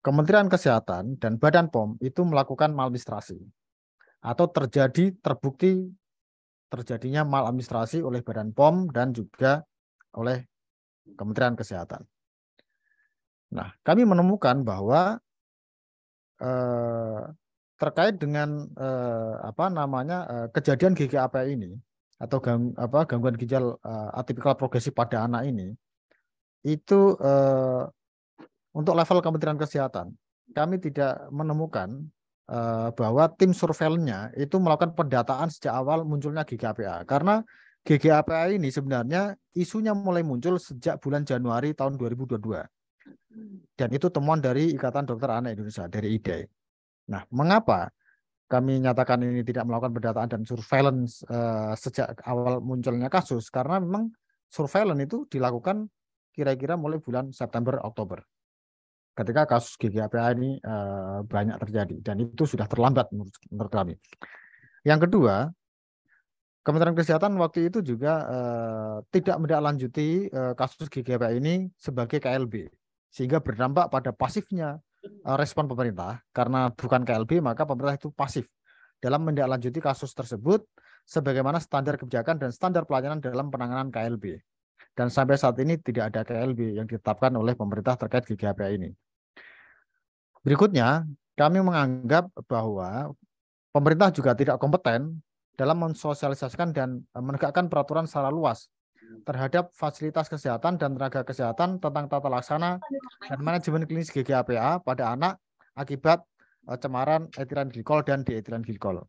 Kementerian Kesehatan dan Badan POM itu melakukan maladministrasi atau terbukti terjadinya maladministrasi oleh Badan POM dan juga oleh Kementerian Kesehatan. Nah, kami menemukan bahwa terkait dengan kejadian GGAPA ini atau gangguan ginjal atipikal progresif pada anak ini, itu untuk level Kementerian Kesehatan kami tidak menemukan bahwa tim surveillance-nya itu melakukan pendataan sejak awal munculnya GGAPA, karena GGAPA ini sebenarnya isunya mulai muncul sejak bulan Januari tahun 2022, dan itu temuan dari Ikatan Dokter Anak Indonesia, dari IDAI. Nah, mengapa kami nyatakan ini tidak melakukan pendataan dan surveillance sejak awal munculnya kasus? Karena memang surveillance itu dilakukan kira-kira mulai bulan September-Oktober, ketika kasus GGAPA ini banyak terjadi, dan itu sudah terlambat menurut kami. Yang kedua, Kementerian Kesehatan waktu itu juga tidak menindaklanjuti kasus GGAPA ini sebagai KLB, sehingga berdampak pada pasifnya respon pemerintah. Karena bukan KLB, maka pemerintah itu pasif dalam menindaklanjuti kasus tersebut sebagaimana standar kebijakan dan standar pelayanan dalam penanganan KLB. Dan sampai saat ini tidak ada KLB yang ditetapkan oleh pemerintah terkait GGAPA ini. Berikutnya, kami menganggap bahwa pemerintah juga tidak kompeten dalam mensosialisasikan dan menegakkan peraturan secara luas terhadap fasilitas kesehatan dan tenaga kesehatan tentang tata laksana dan manajemen klinis GGAPA pada anak akibat cemaran etilen glikol dan dietilen glikol.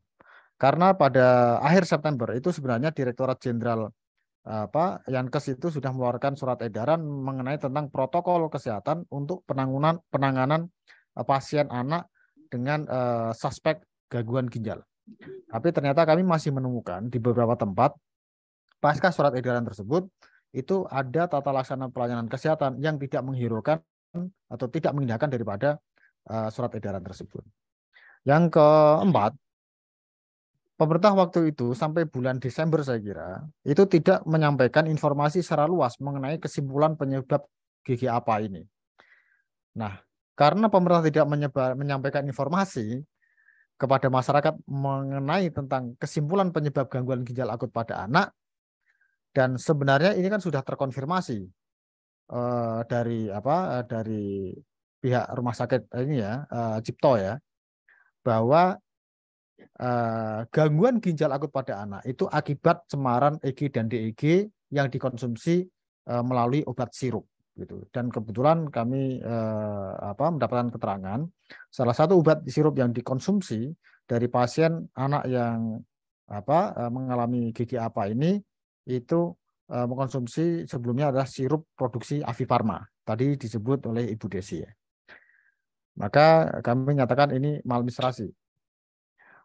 Karena pada akhir September itu sebenarnya Direktorat Jenderal Yankes itu sudah mengeluarkan surat edaran mengenai tentang protokol kesehatan untuk penanganan pasien anak dengan suspek gangguan ginjal. Tapi ternyata kami masih menemukan di beberapa tempat pasca surat edaran tersebut itu ada tata laksana pelayanan kesehatan yang tidak menghiraukan atau tidak mengindahkan daripada surat edaran tersebut. Yang keempat, pemerintah waktu itu sampai bulan Desember saya kira itu tidak menyampaikan informasi secara luas mengenai kesimpulan penyebab GGAPA ini. Nah, karena pemerintah tidak menyampaikan informasi kepada masyarakat mengenai tentang kesimpulan penyebab gangguan ginjal akut pada anak, Dan sebenarnya ini kan sudah terkonfirmasi dari pihak rumah sakit ini ya, Cipto ya, bahwa gangguan ginjal akut pada anak itu akibat cemaran EG dan DEG yang dikonsumsi melalui obat sirup gitu. Dan kebetulan kami mendapatkan keterangan salah satu obat sirup yang dikonsumsi dari pasien anak yang mengalami GG-APA ini itu mengkonsumsi sebelumnya adalah sirup produksi Avifarma. Tadi disebut oleh Ibu Desi ya. Maka kami menyatakan ini maladministrasi.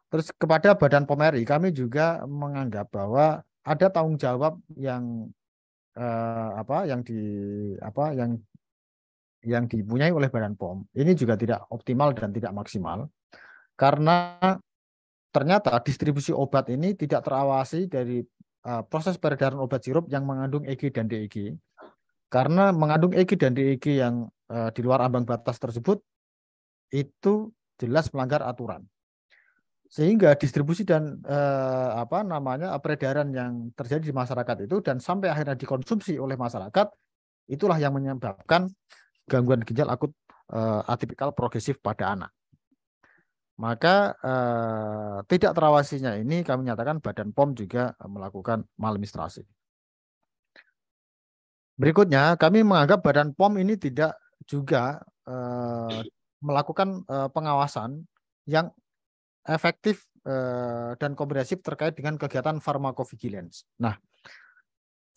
Terus kepada Badan POM RI kami juga menganggap bahwa ada tanggung jawab yang yang dipunyai oleh Badan POM. Ini juga tidak optimal dan tidak maksimal karena ternyata distribusi obat ini tidak terawasi dari proses peredaran obat sirup yang mengandung EG dan DEG. Karena mengandung EG dan DEG yang di luar ambang batas tersebut itu jelas melanggar aturan. Sehingga distribusi dan peredaran yang terjadi di masyarakat itu dan sampai akhirnya dikonsumsi oleh masyarakat itulah yang menyebabkan gangguan ginjal akut atipikal progresif pada anak. Maka tidak terawasinya ini kami nyatakan Badan POM juga melakukan maladministrasi. Berikutnya kami menganggap Badan POM ini tidak juga melakukan pengawasan yang efektif dan komprehensif terkait dengan kegiatan pharmacovigilance. Nah,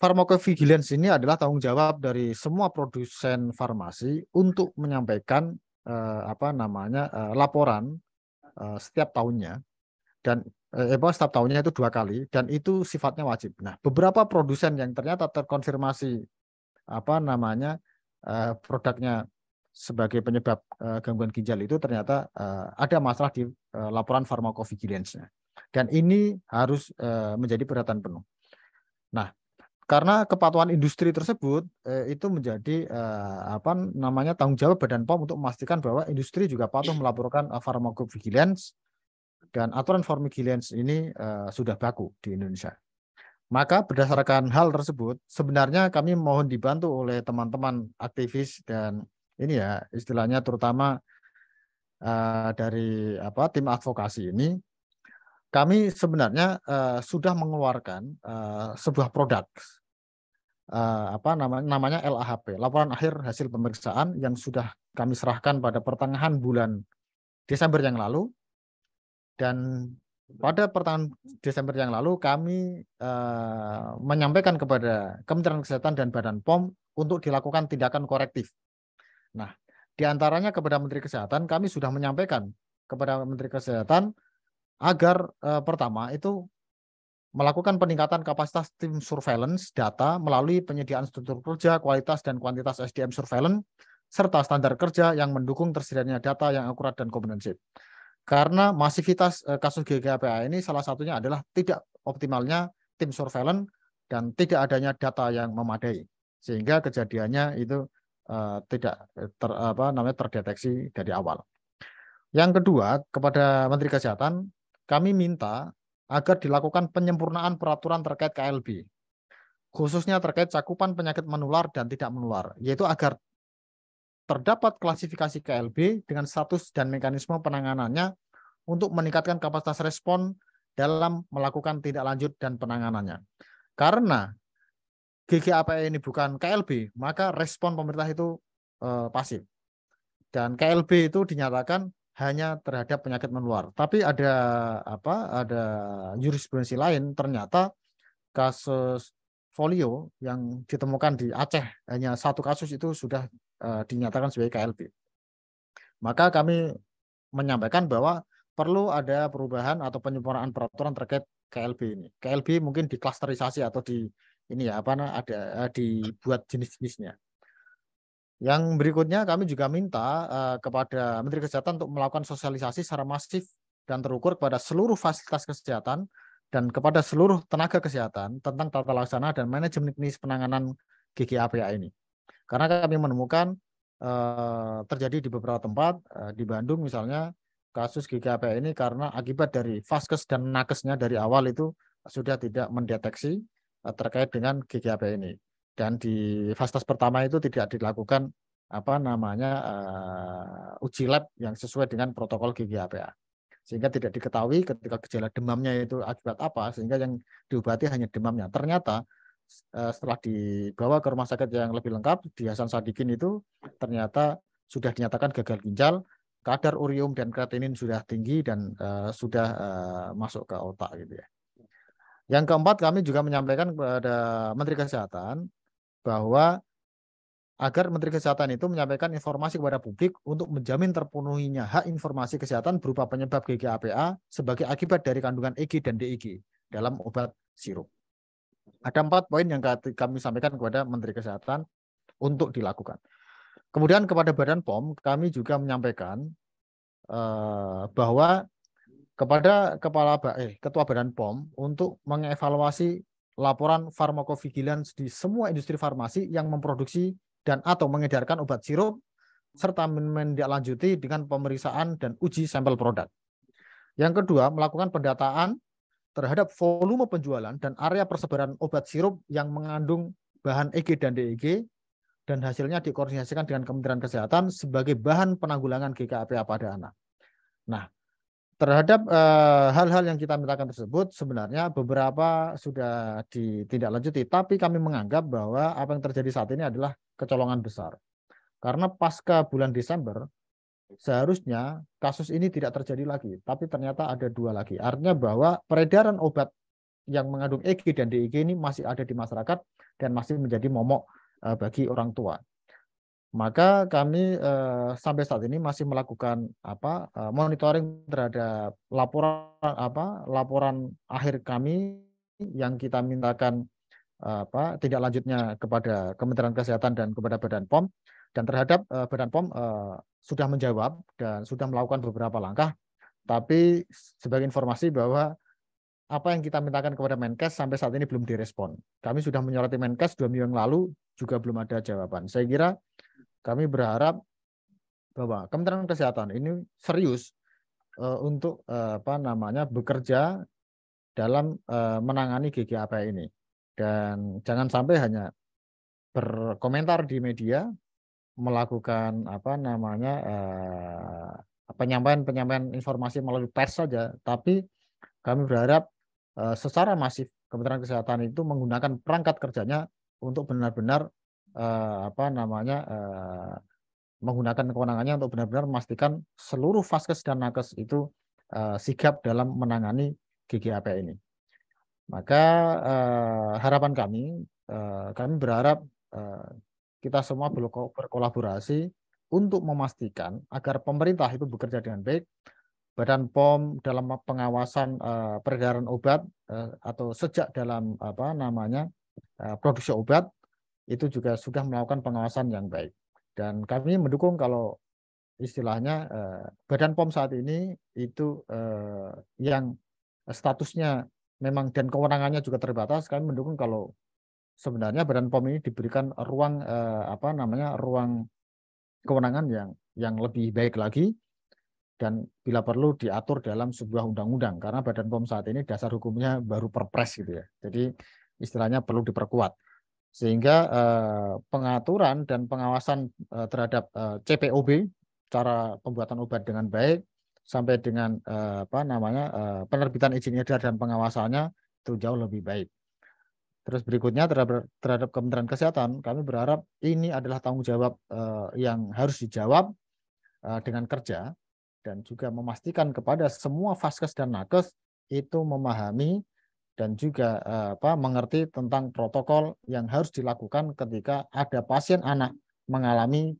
pharmacovigilance ini adalah tanggung jawab dari semua produsen farmasi untuk menyampaikan laporan setiap tahunnya dan setiap tahunnya itu 2 kali dan itu sifatnya wajib. Nah, beberapa produsen yang ternyata terkonfirmasi produknya sebagai penyebab gangguan ginjal itu ternyata ada masalah di laporan pharmacovigilance-nya dan ini harus menjadi perhatian penuh. Nah, karena kepatuhan industri tersebut itu menjadi tanggung jawab Badan POM untuk memastikan bahwa industri juga patuh melaporkan pharmacovigilance dan aturan pharmacovigilance ini sudah baku di Indonesia. Maka berdasarkan hal tersebut sebenarnya kami mohon dibantu oleh teman-teman aktivis dan ini ya istilahnya terutama dari tim advokasi ini. Kami sebenarnya sudah mengeluarkan sebuah produk namanya LAHP, laporan akhir hasil pemeriksaan yang sudah kami serahkan pada pertengahan bulan Desember yang lalu. Dan pada pertengahan Desember yang lalu kami menyampaikan kepada Kementerian Kesehatan dan Badan POM untuk dilakukan tindakan korektif. Nah, diantaranya kepada Menteri Kesehatan kami sudah menyampaikan kepada Menteri Kesehatan agar pertama itu melakukan peningkatan kapasitas tim surveillance data melalui penyediaan struktur kerja, kualitas dan kuantitas SDM surveillance, serta standar kerja yang mendukung tersedianya data yang akurat dan komprehensif. Karena masivitas kasus GG-APA ini salah satunya adalah tidak optimalnya tim surveillance dan tidak adanya data yang memadai, sehingga kejadiannya itu tidak terdeteksi dari awal. Yang kedua, kepada Menteri Kesehatan, kami minta agar dilakukan penyempurnaan peraturan terkait KLB, khususnya terkait cakupan penyakit menular dan tidak menular, yaitu agar terdapat klasifikasi KLB dengan status dan mekanisme penanganannya untuk meningkatkan kapasitas respon dalam melakukan tindak lanjut dan penanganannya. Karena GG-APA ini bukan KLB, maka respon pemerintah itu pasif. Dan KLB itu dinyatakan hanya terhadap penyakit menular. Tapi ada jurisprudensi lain, ternyata kasus polio yang ditemukan di Aceh hanya 1 kasus itu sudah dinyatakan sebagai KLB. Maka kami menyampaikan bahwa perlu ada perubahan atau penyempurnaan peraturan terkait KLB ini. KLB mungkin diklasterisasi atau dibuat jenis-jenisnya. Yang berikutnya kami juga minta kepada Menteri Kesehatan untuk melakukan sosialisasi secara masif dan terukur kepada seluruh fasilitas kesehatan dan kepada seluruh tenaga kesehatan tentang tata laksana dan manajemen klinis penanganan GG-APA ini. Karena kami menemukan terjadi di beberapa tempat, di Bandung misalnya, kasus GG-APA ini karena akibat dari vaskes dan nakesnya dari awal itu sudah tidak mendeteksi terkait dengan GGAP ini. Dan di fase pertama itu tidak dilakukan uji lab yang sesuai dengan protokol GGAPA. Sehingga tidak diketahui ketika gejala demamnya itu akibat apa, sehingga yang diobati hanya demamnya. Ternyata setelah dibawa ke rumah sakit yang lebih lengkap di Hasan Sadikin itu ternyata sudah dinyatakan gagal ginjal, kadar urium dan kreatinin sudah tinggi dan sudah masuk ke otak gitu ya. Yang keempat, kami juga menyampaikan kepada Menteri Kesehatan bahwa agar Menteri Kesehatan itu menyampaikan informasi kepada publik untuk menjamin terpenuhinya hak informasi kesehatan berupa penyebab GGAPA sebagai akibat dari kandungan EG dan DEG dalam obat sirup. Ada 4 poin yang kami sampaikan kepada Menteri Kesehatan untuk dilakukan. Kemudian kepada Badan POM kami juga menyampaikan bahwa kepada Ketua Badan POM untuk mengevaluasi laporan farmakovigilans di semua industri farmasi yang memproduksi dan atau mengedarkan obat sirup serta menindaklanjuti dengan pemeriksaan dan uji sampel produk. Yang kedua, melakukan pendataan terhadap volume penjualan dan area persebaran obat sirup yang mengandung bahan EG dan DEG dan hasilnya dikoordinasikan dengan Kementerian Kesehatan sebagai bahan penanggulangan GKAPA pada anak. Nah, terhadap hal-hal yang kita mintakan tersebut sebenarnya beberapa sudah ditindaklanjuti, tapi kami menganggap bahwa apa yang terjadi saat ini adalah kecolongan besar. Karena pasca bulan Desember seharusnya kasus ini tidak terjadi lagi, tapi ternyata ada 2 lagi. Artinya bahwa peredaran obat yang mengandung EG dan DEG ini masih ada di masyarakat dan masih menjadi momok bagi orang tua. Maka kami sampai saat ini masih melakukan monitoring terhadap laporan akhir kami yang kita mintakan tidak lanjutnya kepada Kementerian Kesehatan dan kepada Badan POM, dan terhadap Badan POM sudah menjawab dan sudah melakukan beberapa langkah, tapi sebagai informasi bahwa apa yang kita mintakan kepada Menkes sampai saat ini belum direspon. Kami sudah menyoroti Menkes 2 minggu yang lalu juga belum ada jawaban. Saya kira kami berharap bahwa Kementerian Kesehatan ini serius untuk bekerja dalam menangani GGAPA ini, dan jangan sampai hanya berkomentar di media, melakukan penyampaian informasi melalui pers saja, tapi kami berharap secara masif Kementerian Kesehatan itu menggunakan perangkat kerjanya untuk benar-benar menggunakan kewenangannya untuk benar-benar memastikan seluruh vaskes dan nakes itu sigap dalam menangani GGAPA ini. Maka harapan kami berharap kita semua berkolaborasi untuk memastikan agar pemerintah itu bekerja dengan baik, Badan POM dalam pengawasan peredaran obat atau sejak dalam produksi obat itu juga sudah melakukan pengawasan yang baik. Dan kami mendukung kalau istilahnya Badan POM saat ini itu yang statusnya memang dan kewenangannya juga terbatas, kami mendukung kalau sebenarnya Badan POM ini diberikan ruang ruang kewenangan yang lebih baik lagi, dan bila perlu diatur dalam sebuah undang-undang, karena Badan POM saat ini dasar hukumnya baru perpres gitu ya. Jadi istilahnya perlu diperkuat. Sehingga pengaturan dan pengawasan terhadap CPOB, cara pembuatan obat dengan baik, sampai dengan penerbitan izin edar dan pengawasannya itu jauh lebih baik. Terus berikutnya terhadap Kementerian Kesehatan, kami berharap ini adalah tanggung jawab yang harus dijawab dengan kerja, dan juga memastikan kepada semua vaskes dan nakes itu memahami dan juga mengerti tentang protokol yang harus dilakukan ketika ada pasien anak mengalami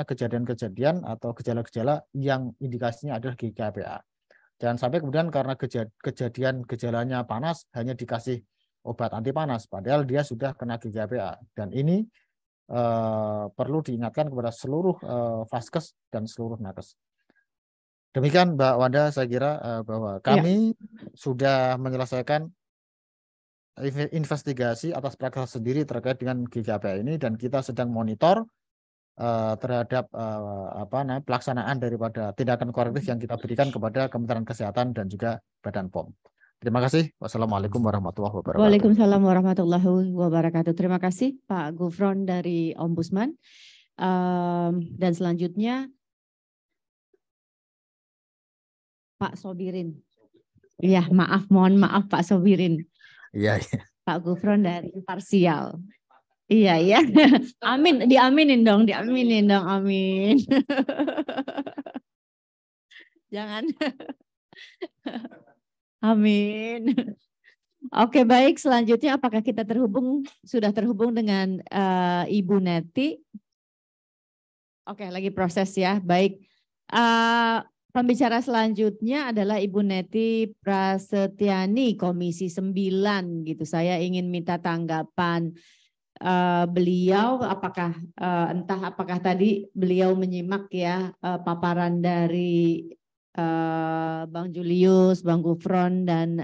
kejadian-kejadian atau gejala-gejala yang indikasinya adalah GKPA. Jangan sampai kemudian karena kejadian gejalanya panas hanya dikasih obat anti panas, padahal dia sudah kena GKPA. Dan ini perlu diingatkan kepada seluruh vaskes dan seluruh nakes. Demikian Mbak Wanda, saya kira bahwa kami sudah menyelesaikan investigasi atas praktek sendiri terkait dengan GKPA ini, dan kita sedang monitor terhadap pelaksanaan daripada tindakan korektif yang kita berikan kepada Kementerian Kesehatan dan juga Badan POM. Terima kasih. Wassalamualaikum warahmatullahi wabarakatuh. Waalaikumsalam warahmatullahi wabarakatuh. Terima kasih Pak Gufron dari Ombudsman. Dan selanjutnya Pak Sobirin. Iya, mohon maaf Pak Sobirin. Iya. Pak Gufron dari Imparsial. Iya, iya. Amin, diaminin dong, amin. Jangan. Amin. Oke, baik. Selanjutnya apakah kita sudah terhubung dengan Ibu Neti? Oke, lagi proses ya. Baik. Pembicara selanjutnya adalah Ibu Neti Prasetyani, Komisi 9 gitu. Saya ingin minta tanggapan beliau, apakah tadi beliau menyimak ya paparan dari Bang Julius, Bang Gufron dan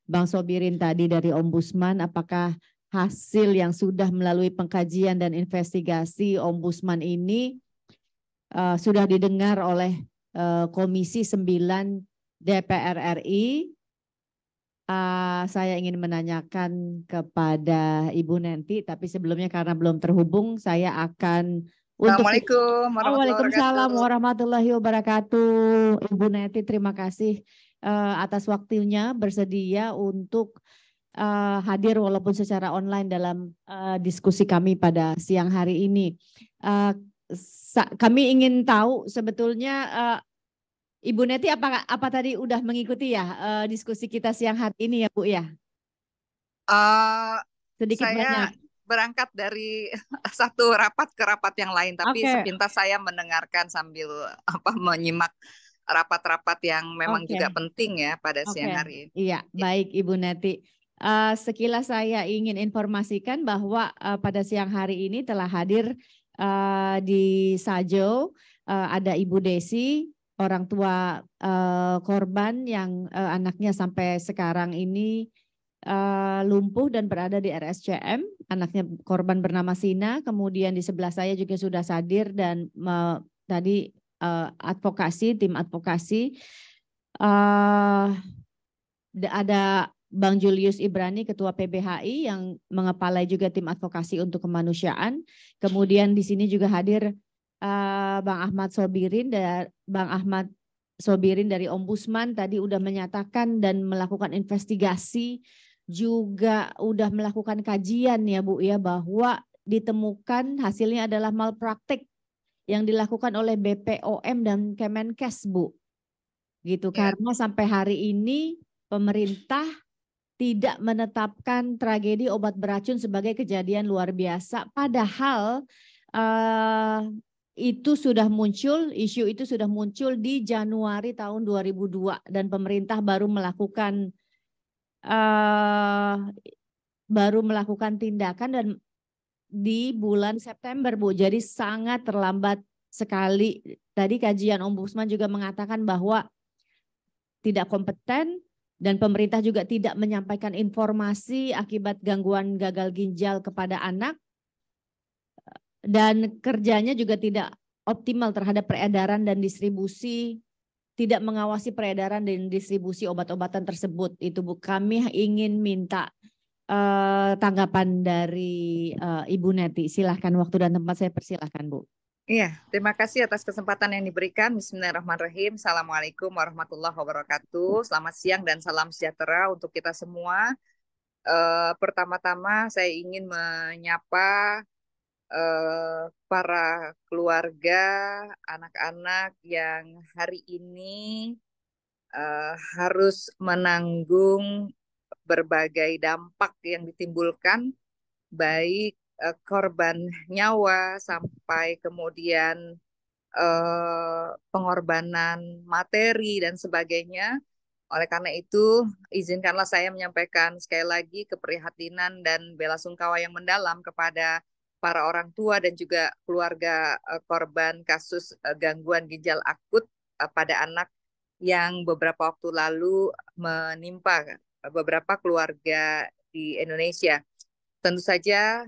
Bang Sobirin tadi dari Ombudsman, apakah hasil yang sudah melalui pengkajian dan investigasi Ombudsman ini sudah didengar oleh Komisi 9 DPR RI? Saya ingin menanyakan kepada Ibu Neti, tapi sebelumnya karena belum terhubung, saya akan Assalamualaikum Waalaikumsalam warahmatullahi wabarakatuh. Ibu Neti, terima kasih atas waktunya bersedia untuk hadir walaupun secara online dalam diskusi kami pada siang hari ini. Kami ingin tahu sebetulnya Ibu Neti apa tadi udah mengikuti ya diskusi kita siang hari ini ya Bu ya? Sedikit saya banyak. Berangkat dari satu rapat ke rapat yang lain, tapi sepintas saya mendengarkan sambil menyimak rapat-rapat yang memang juga penting ya pada siang hari ini. Iya, baik Ibu Neti. Sekilas saya ingin informasikan bahwa pada siang hari ini telah hadir di Sajo ada Ibu Desi, orang tua korban yang anaknya sampai sekarang ini lumpuh dan berada di RSCM. Anaknya korban bernama Sina. Kemudian di sebelah saya juga sudah hadir dan tadi tim advokasi. Ada Bang Julius Ibrani, Ketua PBHI yang mengepalai juga tim advokasi untuk kemanusiaan. Kemudian di sini juga hadir Bang Ahmad Sobirin dari Ombudsman tadi udah menyatakan dan melakukan investigasi, juga udah melakukan kajian ya Bu ya, bahwa ditemukan hasilnya adalah malpraktik yang dilakukan oleh BPOM dan Kemenkes Bu. Gitu karena sampai hari ini pemerintah tidak menetapkan tragedi obat beracun sebagai kejadian luar biasa, padahal isu itu sudah muncul di Januari tahun 2002 dan pemerintah baru melakukan tindakan dan di bulan September Bu. Jadi sangat terlambat sekali. Tadi kajian Ombudsman juga mengatakan bahwa tidak kompeten dan pemerintah juga tidak menyampaikan informasi akibat gangguan gagal ginjal kepada anak. Dan kerjanya juga tidak optimal terhadap peredaran dan distribusi, tidak mengawasi peredaran dan distribusi obat-obatan tersebut. Itu Bu, kami ingin minta tanggapan dari Ibu Neti. Silahkan, waktu dan tempat saya persilahkan Bu. Iya, terima kasih atas kesempatan yang diberikan. Bismillahirrahmanirrahim. Assalamualaikum warahmatullahi wabarakatuh. Selamat siang dan salam sejahtera untuk kita semua. Pertama-tama saya ingin menyapa para keluarga, anak-anak yang hari ini harus menanggung berbagai dampak yang ditimbulkan, baik korban nyawa sampai kemudian pengorbanan materi dan sebagainya. Oleh karena itu, izinkanlah saya menyampaikan sekali lagi keprihatinan dan belasungkawa yang mendalam kepada para orang tua dan juga keluarga korban kasus gangguan ginjal akut pada anak yang beberapa waktu lalu menimpa beberapa keluarga di Indonesia. Tentu saja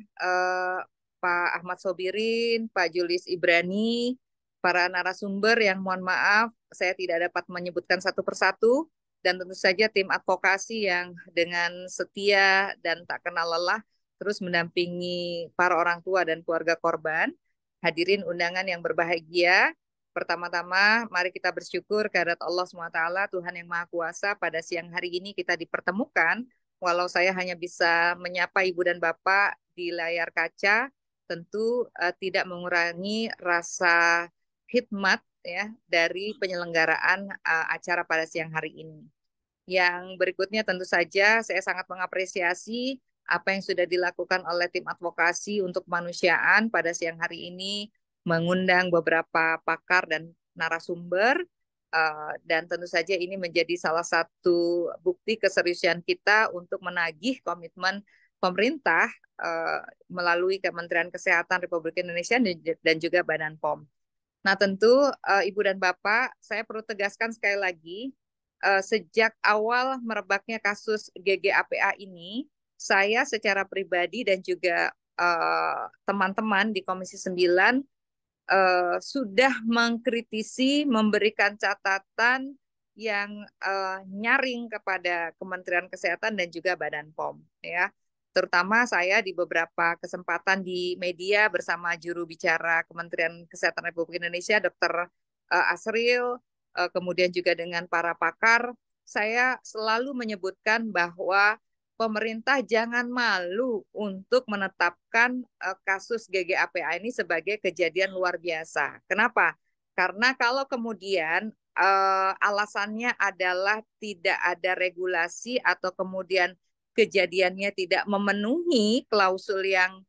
Pak Ahmad Sobirin, Pak Julius Ibrani, para narasumber yang mohon maaf saya tidak dapat menyebutkan satu persatu, dan tentu saja tim advokasi yang dengan setia dan tak kenal lelah terus mendampingi para orang tua dan keluarga korban. Hadirin undangan yang berbahagia, pertama-tama mari kita bersyukur kehadirat Allah SWT, Tuhan yang Maha Kuasa. Pada siang hari ini kita dipertemukan, walau saya hanya bisa menyapa Ibu dan Bapak di layar kaca, tentu tidak mengurangi rasa khidmat ya dari penyelenggaraan acara pada siang hari ini. Yang berikutnya tentu saja saya sangat mengapresiasi apa yang sudah dilakukan oleh tim advokasi untuk kemanusiaan pada siang hari ini, mengundang beberapa pakar dan narasumber, dan tentu saja ini menjadi salah satu bukti keseriusan kita untuk menagih komitmen pemerintah melalui Kementerian Kesehatan Republik Indonesia dan juga Badan POM. Nah tentu Ibu dan Bapak, saya perlu tegaskan sekali lagi, sejak awal merebaknya kasus GGAPA ini, saya secara pribadi dan juga teman-teman di Komisi 9 sudah mengkritisi, memberikan catatan yang nyaring kepada Kementerian Kesehatan dan juga Badan POM, ya. Terutama saya di beberapa kesempatan di media bersama juru bicara Kementerian Kesehatan Republik Indonesia, Dr. Asril, kemudian juga dengan para pakar, saya selalu menyebutkan bahwa pemerintah jangan malu untuk menetapkan kasus GGAPA ini sebagai kejadian luar biasa. Kenapa? Karena kalau kemudian alasannya adalah tidak ada regulasi atau kemudian kejadiannya tidak memenuhi klausul yang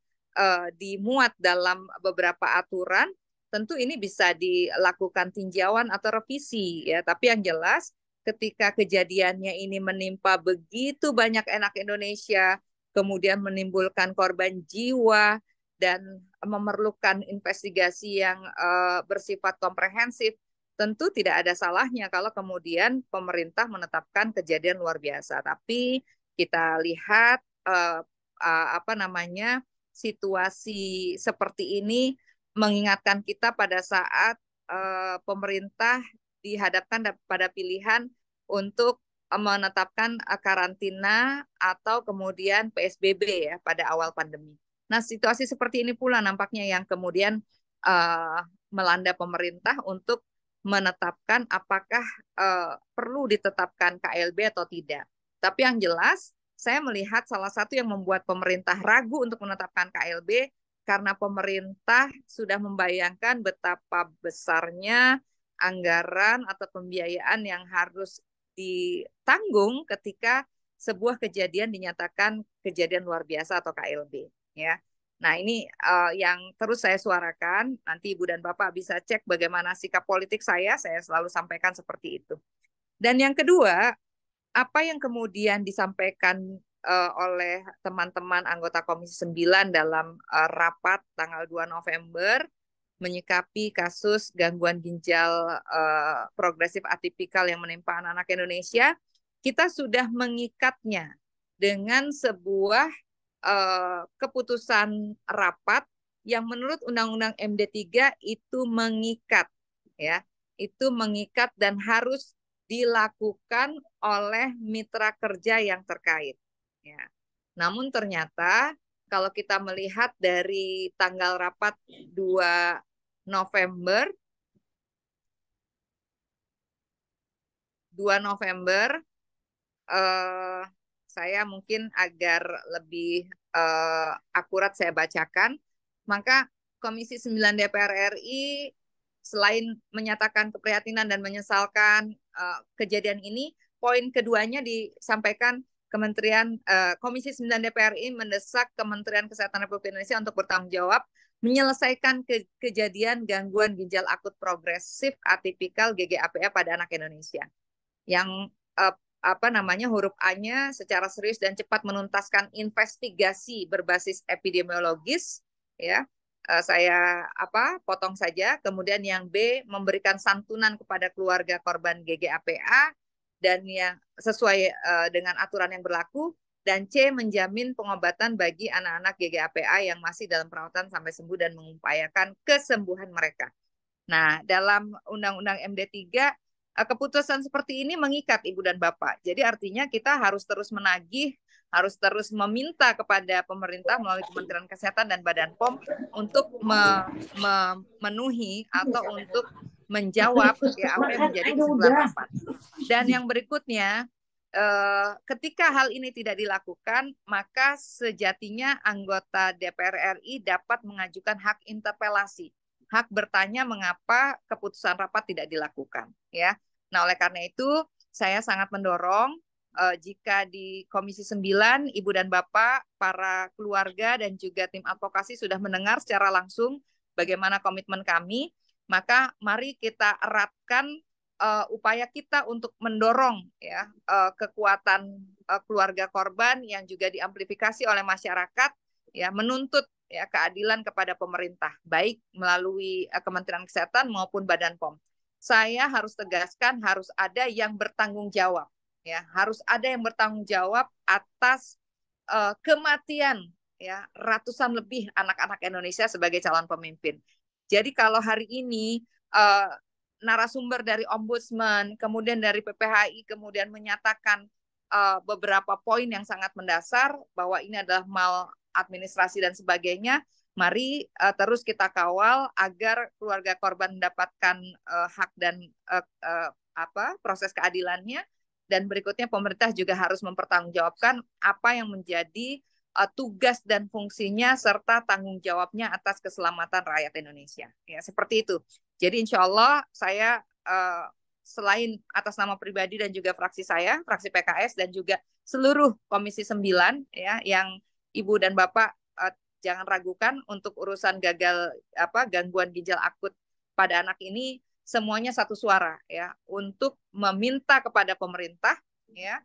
dimuat dalam beberapa aturan, tentu ini bisa dilakukan tinjauan atau revisi ya. Tapi yang jelas ketika kejadiannya ini menimpa begitu banyak anak Indonesia, kemudian menimbulkan korban jiwa dan memerlukan investigasi yang bersifat komprehensif, tentu tidak ada salahnya kalau kemudian pemerintah menetapkan kejadian luar biasa. Tapi kita lihat situasi seperti ini mengingatkan kita pada saat pemerintah dihadapkan pada pilihan untuk menetapkan karantina atau kemudian PSBB ya pada awal pandemi. Nah, situasi seperti ini pula nampaknya yang kemudian melanda pemerintah untuk menetapkan apakah perlu ditetapkan KLB atau tidak. Tapi yang jelas, saya melihat salah satu yang membuat pemerintah ragu untuk menetapkan KLB karena pemerintah sudah membayangkan betapa besarnya anggaran atau pembiayaan yang harus ditanggung ketika sebuah kejadian dinyatakan kejadian luar biasa atau KLB ya. Nah, ini yang terus saya suarakan. Nanti Ibu dan Bapak bisa cek bagaimana sikap politik saya selalu sampaikan seperti itu. Dan yang kedua, apa yang kemudian disampaikan oleh teman-teman anggota Komisi 9 dalam rapat tanggal 2 November menyikapi kasus gangguan ginjal progresif atipikal yang menimpa anak-anak Indonesia, kita sudah mengikatnya dengan sebuah keputusan rapat yang menurut Undang-Undang MD3 itu mengikat, ya, itu mengikat dan harus dilakukan oleh mitra kerja yang terkait. Ya. Namun ternyata kalau kita melihat dari tanggal rapat 2 November, saya mungkin agar lebih akurat saya bacakan, maka Komisi 9 DPR RI selain menyatakan keprihatinan dan menyesalkan kejadian ini, poin keduanya disampaikan Komisi 9 DPR RI mendesak Kementerian Kesehatan Republik Indonesia untuk bertanggung jawab menyelesaikan kejadian gangguan ginjal akut progresif atipikal GGAPA pada anak Indonesia. Yang huruf A-nya secara serius dan cepat menuntaskan investigasi berbasis epidemiologis, ya. Saya potong saja. Kemudian yang B, memberikan santunan kepada keluarga korban GGAPA dan yang sesuai dengan aturan yang berlaku, dan C, menjamin pengobatan bagi anak-anak GGAPA yang masih dalam perawatan sampai sembuh dan mengupayakan kesembuhan mereka. Nah, dalam Undang-Undang MD3 keputusan seperti ini mengikat Ibu dan Bapak. Jadi artinya kita harus terus menagih, harus terus meminta kepada pemerintah melalui Kementerian Kesehatan dan Badan POM untuk memenuhi atau untuk menjawab ya apa yang menjadi kesimpulan rapat. Dan yang berikutnya, ketika hal ini tidak dilakukan, maka sejatinya anggota DPR RI dapat mengajukan hak interpelasi, hak bertanya mengapa keputusan rapat tidak dilakukan, ya. Nah, oleh karena itu saya sangat mendorong jika di Komisi 9 Ibu dan Bapak, para keluarga dan juga tim advokasi sudah mendengar secara langsung bagaimana komitmen kami, maka mari kita eratkan upaya kita untuk mendorong ya kekuatan keluarga korban yang juga diamplifikasi oleh masyarakat ya, menuntut ya keadilan kepada pemerintah baik melalui Kementerian Kesehatan maupun Badan POM. Saya harus tegaskan harus ada yang bertanggung jawab ya, harus ada yang bertanggung jawab atas kematian ya ratusan lebih anak-anak Indonesia sebagai calon pemimpin. Jadi kalau hari ini narasumber dari Ombudsman, kemudian dari PPHI, kemudian menyatakan beberapa poin yang sangat mendasar bahwa ini adalah maladministrasi dan sebagainya, mari terus kita kawal agar keluarga korban mendapatkan hak dan proses keadilannya. Dan berikutnya pemerintah juga harus mempertanggungjawabkan apa yang menjadi tugas dan fungsinya serta tanggung jawabnya atas keselamatan rakyat Indonesia. Ya, seperti itu. Jadi insya Allah saya selain atas nama pribadi dan juga fraksi saya, fraksi PKS dan juga seluruh Komisi 9 ya yang Ibu dan Bapak jangan ragukan untuk urusan gangguan ginjal akut pada anak ini semuanya satu suara ya untuk meminta kepada pemerintah ya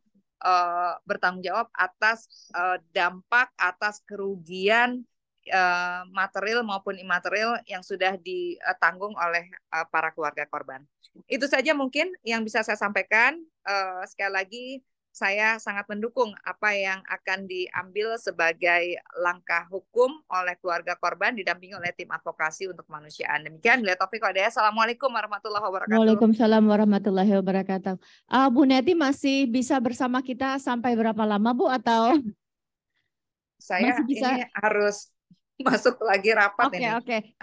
bertanggung jawab atas dampak atas kerugian material maupun imaterial yang sudah ditanggung oleh para keluarga korban. Itu saja mungkin yang bisa saya sampaikan. Sekali lagi saya sangat mendukung apa yang akan diambil sebagai langkah hukum oleh keluarga korban didampingi oleh tim advokasi untuk kemanusiaan. Demikian, bila taufik wal hidayah. Assalamualaikum warahmatullahi wabarakatuh. Waalaikumsalam warahmatullahi wabarakatuh. Bu Neti masih bisa bersama kita sampai berapa lama Bu atau saya masih bisa? Ini harus masuk lagi rapat ini. Oke.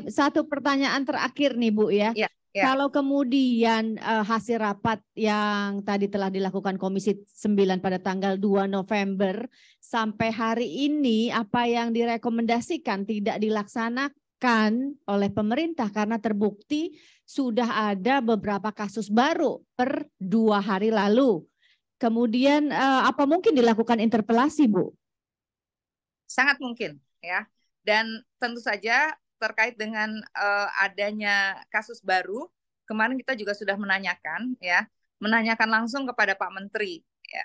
Satu pertanyaan terakhir nih Bu ya. Ya. Kalau kemudian hasil rapat yang tadi telah dilakukan Komisi 9 pada tanggal 2 November sampai hari ini apa yang direkomendasikan tidak dilaksanakan oleh pemerintah karena terbukti sudah ada beberapa kasus baru per 2 hari lalu. Kemudian apa mungkin dilakukan interpelasi Bu? Sangat mungkin ya. Dan tentu saja terkait dengan adanya kasus baru, kemarin kita juga sudah menanyakan langsung kepada Pak Menteri ya.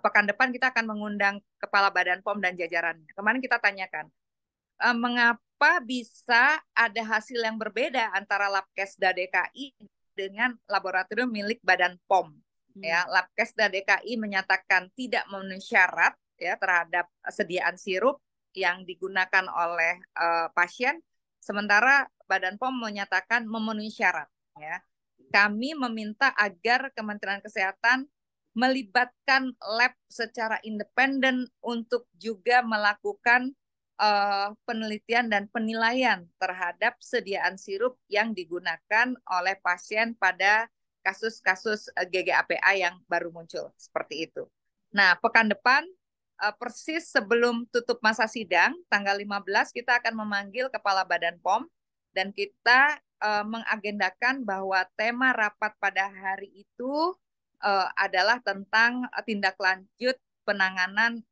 Pekan depan kita akan mengundang Kepala Badan POM dan jajarannya. Kemarin kita tanyakan mengapa bisa ada hasil yang berbeda antara Labkesda DKI dengan laboratorium milik Badan POM. Ya, Labkesda DKI menyatakan tidak memenuhi syarat ya terhadap sediaan sirup yang digunakan oleh pasien. Sementara Badan POM menyatakan memenuhi syarat. Ya. Kami meminta agar Kementerian Kesehatan melibatkan lab secara independen untuk juga melakukan penelitian dan penilaian terhadap sediaan sirup yang digunakan oleh pasien pada kasus-kasus GGAPA yang baru muncul. Seperti itu. Nah, pekan depan persis sebelum tutup masa sidang, tanggal 15 kita akan memanggil Kepala Badan POM dan kita mengagendakan bahwa tema rapat pada hari itu adalah tentang tindak lanjut penanganan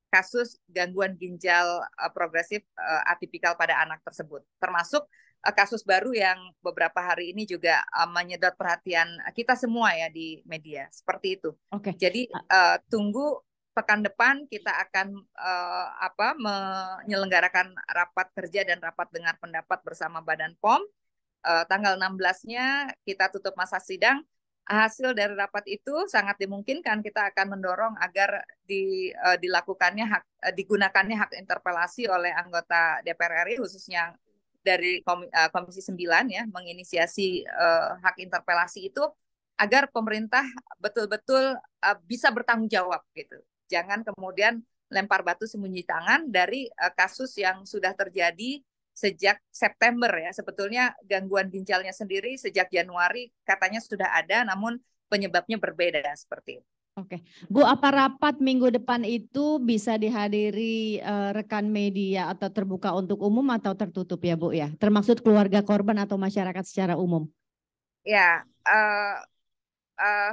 kasus gangguan ginjal progresif atipikal pada anak tersebut. Termasuk kasus baru yang beberapa hari ini juga menyedot perhatian kita semua ya di media. Seperti itu. Oke. Jadi tunggu pekan depan kita akan menyelenggarakan rapat kerja dan rapat dengar pendapat bersama Badan POM. Tanggal 16-nya kita tutup masa sidang. Hasil dari rapat itu sangat dimungkinkan kita akan mendorong agar digunakannya hak interpelasi oleh anggota DPR RI khususnya dari Komisi 9 ya menginisiasi hak interpelasi itu agar pemerintah betul-betul bisa bertanggung jawab gitu. Jangan kemudian lempar batu sembunyi tangan dari kasus yang sudah terjadi sejak September ya. Sebetulnya gangguan ginjalnya sendiri sejak Januari katanya sudah ada, namun penyebabnya berbeda seperti itu. Oke, Bu, apa rapat minggu depan itu bisa dihadiri rekan media atau terbuka untuk umum atau tertutup ya, Bu ya? Termaksud keluarga korban atau masyarakat secara umum? Ya,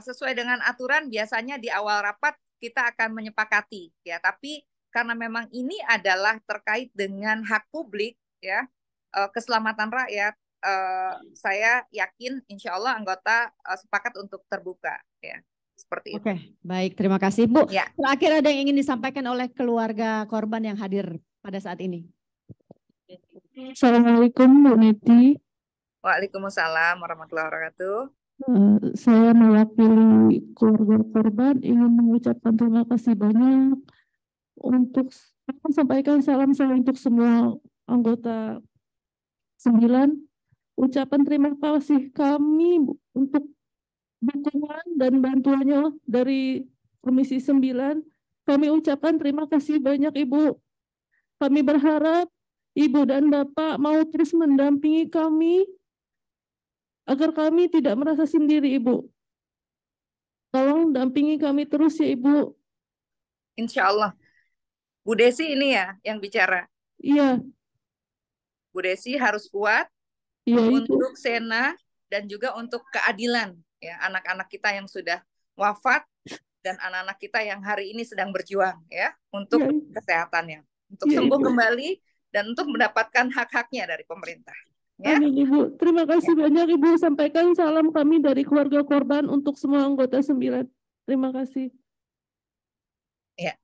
sesuai dengan aturan biasanya di awal rapat kita akan menyepakati ya, tapi karena memang ini adalah terkait dengan hak publik ya, keselamatan rakyat, saya yakin insya Allah anggota sepakat untuk terbuka ya. Seperti itu. Oke, baik. Terima kasih, Bu. Ya. Terakhir ada yang ingin disampaikan oleh keluarga korban yang hadir pada saat ini. Assalamualaikum Bu Neti. Waalaikumsalam warahmatullahi wabarakatuh. Saya mewakili keluarga korban ingin mengucapkan terima kasih banyak untuk sampaikan salam saya untuk semua anggota 9. Ucapan terima kasih kami untuk dukungan dan bantuannya dari Komisi 9. Kami ucapkan terima kasih banyak Ibu. Kami berharap Ibu dan Bapak mau terus mendampingi kami agar kami tidak merasa sendiri Ibu. Tolong dampingi kami terus ya Ibu. Insya Allah. Bu Desi ini ya yang bicara. Iya. Bu Desi harus kuat Iya, untuk Sena dan juga untuk keadilan ya anak-anak kita yang sudah wafat dan anak-anak kita yang hari ini sedang berjuang ya untuk kesehatannya, untuk sembuh kembali dan untuk mendapatkan hak-haknya dari pemerintah. Ya. Amin Ibu. Terima kasih banyak Ibu. Sampaikan salam kami dari keluarga korban untuk semua anggota 9. Terima kasih. Ya.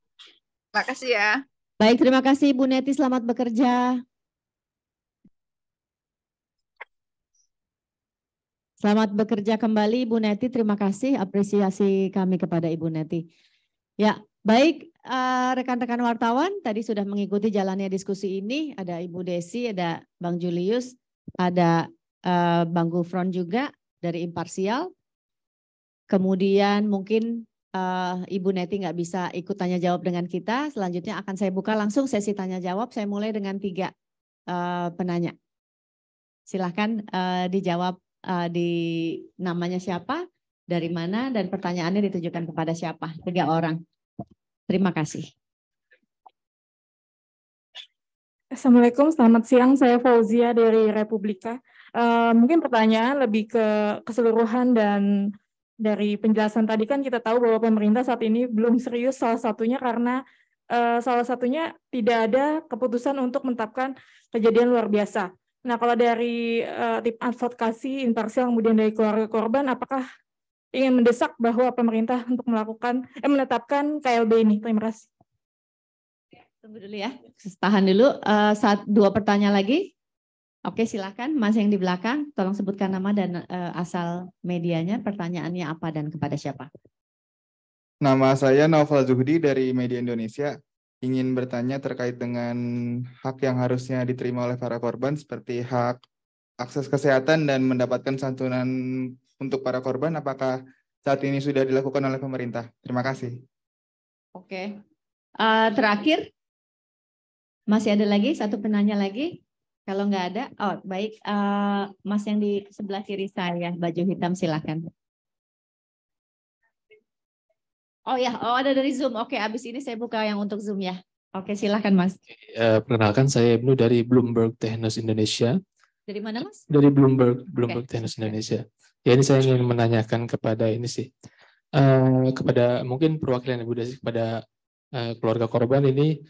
Terima kasih ya. Baik, terima kasih Bu Neti. Selamat bekerja. Selamat bekerja kembali Ibu Neti, terima kasih apresiasi kami kepada Ibu Neti. Ya, baik rekan-rekan wartawan tadi sudah mengikuti jalannya diskusi ini, ada Ibu Desi, ada Bang Julius, ada Bang Gufron juga dari Imparsial. Kemudian mungkin Ibu Neti nggak bisa ikut tanya jawab dengan kita, selanjutnya akan saya buka langsung sesi tanya jawab, saya mulai dengan 3 penanya. Silahkan dijawab. Di namanya siapa, dari mana, dan pertanyaannya ditujukan kepada siapa. 3 orang. Terima kasih. Assalamualaikum, selamat siang. Saya Fauzia dari Republika. Mungkin pertanyaan lebih ke keseluruhan dan dari penjelasan tadi kan kita tahu bahwa pemerintah saat ini belum serius, salah satunya karena tidak ada keputusan untuk menetapkan kejadian luar biasa. Nah, kalau dari tim advokasi Imparsial kemudian dari keluarga korban, apakah ingin mendesak bahwa pemerintah untuk menetapkan KLB ini? Terima kasih. Tunggu dulu ya, tahan dulu. 2 pertanyaan lagi. Oke, silakan Mas yang di belakang, tolong sebutkan nama dan asal medianya, pertanyaannya apa dan kepada siapa. Nama saya Naufal Zuhdi dari Media Indonesia. Ingin bertanya terkait dengan hak yang harusnya diterima oleh para korban seperti hak akses kesehatan dan mendapatkan santunan untuk para korban. Apakah saat ini sudah dilakukan oleh pemerintah? Terima kasih. Oke. Terakhir, masih ada lagi 1 penanya lagi? Kalau nggak ada, oh baik. Mas yang di sebelah kiri saya, baju hitam silakan. Oh ya, ada dari Zoom. Oke, abis ini saya buka yang untuk Zoom ya. Oke, silakan Mas. Perkenalkan, saya Ibnu dari Bloomberg Technews Indonesia. Dari mana Mas? Dari Bloomberg Technews Indonesia. Ya, ini saya ingin menanyakan kepada ini sih, kepada mungkin perwakilan Ibu Desi kepada keluarga korban ini,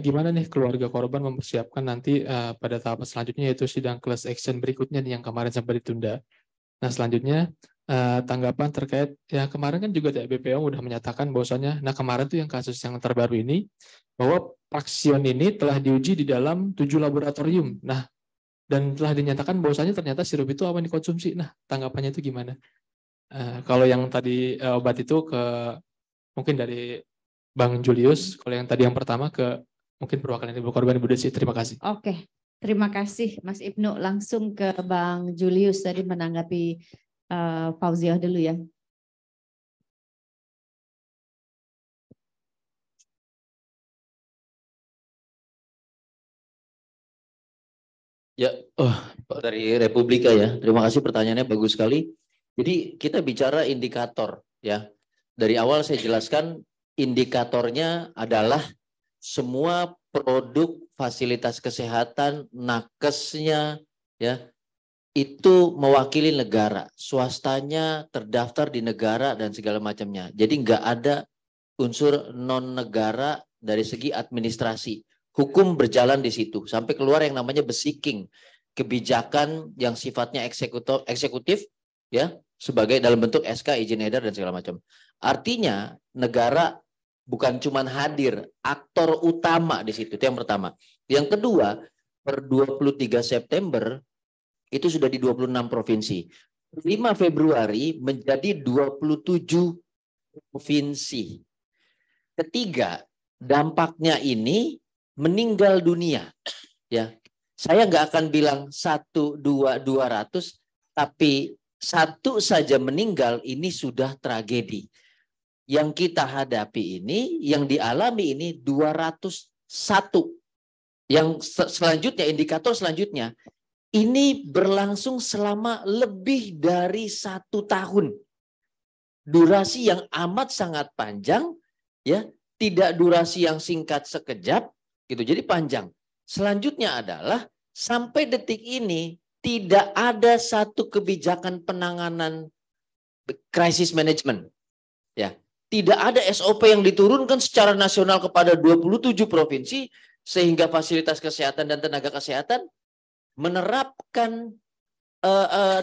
gimana nih keluarga korban mempersiapkan nanti pada tahap selanjutnya yaitu sidang class action berikutnya nih yang kemarin sampai ditunda. Nah, selanjutnya tanggapan terkait ya kemarin kan juga BPOM udah menyatakan bahwasannya, nah kemarin tuh yang kasus yang terbaru ini bahwa Praksion ini telah diuji di dalam 7 laboratorium. Nah, dan telah dinyatakan bahwasannya ternyata sirup itu aman dikonsumsi. Nah, tanggapannya itu gimana? Kalau yang tadi obat itu mungkin dari Bang Julius, kalau yang tadi yang pertama ke mungkin perwakilan Ibu korban Ibu Desi. Terima kasih. Oke. Terima kasih Mas Ibnu. Langsung ke Bang Julius tadi menanggapi Fauziah dulu ya. Ya, dari Republika ya. Terima kasih pertanyaannya bagus sekali. Jadi kita bicara indikator ya. Dari awal saya jelaskan indikatornya adalah semua produk fasilitas kesehatan, nakesnya ya, itu mewakili negara. Swastanya terdaftar di negara dan segala macamnya. Jadi nggak ada unsur non negara dari segi administrasi. Hukum berjalan di situ sampai keluar yang namanya besiking, kebijakan yang sifatnya eksekutif ya, sebagai dalam bentuk SK, izin edar dan segala macam. Artinya negara bukan cuma hadir, aktor utama di situ. Itu yang pertama. Yang kedua, per 23 September itu sudah di 26 provinsi. 5 Februari menjadi 27 provinsi. Ketiga, dampaknya ini meninggal dunia. Ya, saya nggak akan bilang 1, 2, 200, tapi satu saja meninggal ini sudah tragedi. Yang kita hadapi ini, yang dialami ini 201. Yang selanjutnya, indikator selanjutnya, ini berlangsung selama lebih dari 1 tahun. Durasi yang amat sangat panjang, ya, tidak durasi yang singkat sekejap, gitu. Jadi panjang. Selanjutnya adalah sampai detik ini tidak ada satu kebijakan penanganan crisis management, ya. Tidak ada SOP yang diturunkan secara nasional kepada 27 provinsi sehingga fasilitas kesehatan dan tenaga kesehatan menerapkan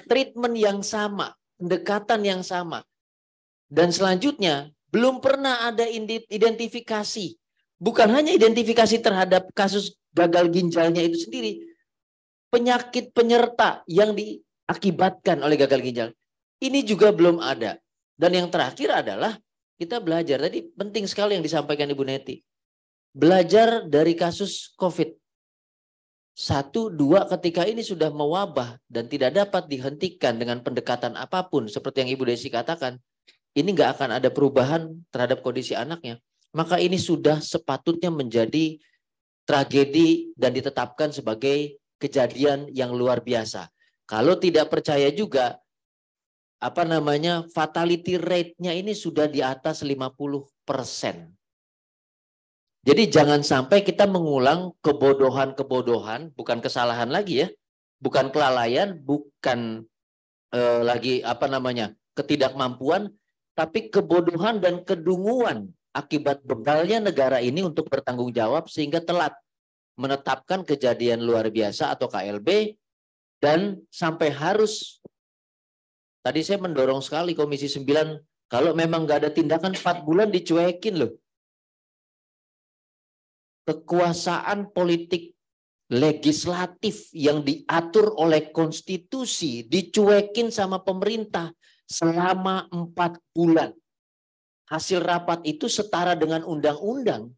treatment yang sama, pendekatan yang sama. Dan selanjutnya belum pernah ada identifikasi. Bukan hanya identifikasi terhadap kasus gagal ginjalnya itu sendiri, penyakit penyerta yang diakibatkan oleh gagal ginjal ini juga belum ada. Dan yang terakhir adalah kita belajar, tadi penting sekali yang disampaikan Ibu Neti, belajar dari kasus COVID. 1, 2 ketika ini sudah mewabah dan tidak dapat dihentikan dengan pendekatan apapun seperti yang Ibu Desi katakan, ini nggak akan ada perubahan terhadap kondisi anaknya. Maka ini sudah sepatutnya menjadi tragedi dan ditetapkan sebagai kejadian yang luar biasa. Kalau tidak percaya juga, fatality rate-nya ini sudah di atas 50%. Jadi jangan sampai kita mengulang kebodohan-kebodohan, bukan kesalahan lagi ya, bukan kelalaian, bukan ketidakmampuan, tapi kebodohan dan kedunguan akibat begalnya negara ini untuk bertanggung jawab sehingga telat menetapkan kejadian luar biasa atau KLB dan sampai harus, tadi saya mendorong sekali Komisi 9, kalau memang nggak ada tindakan 4 bulan dicuekin loh. Kekuasaan politik legislatif yang diatur oleh konstitusi dicuekin sama pemerintah selama 4 bulan. Hasil rapat itu setara dengan undang-undang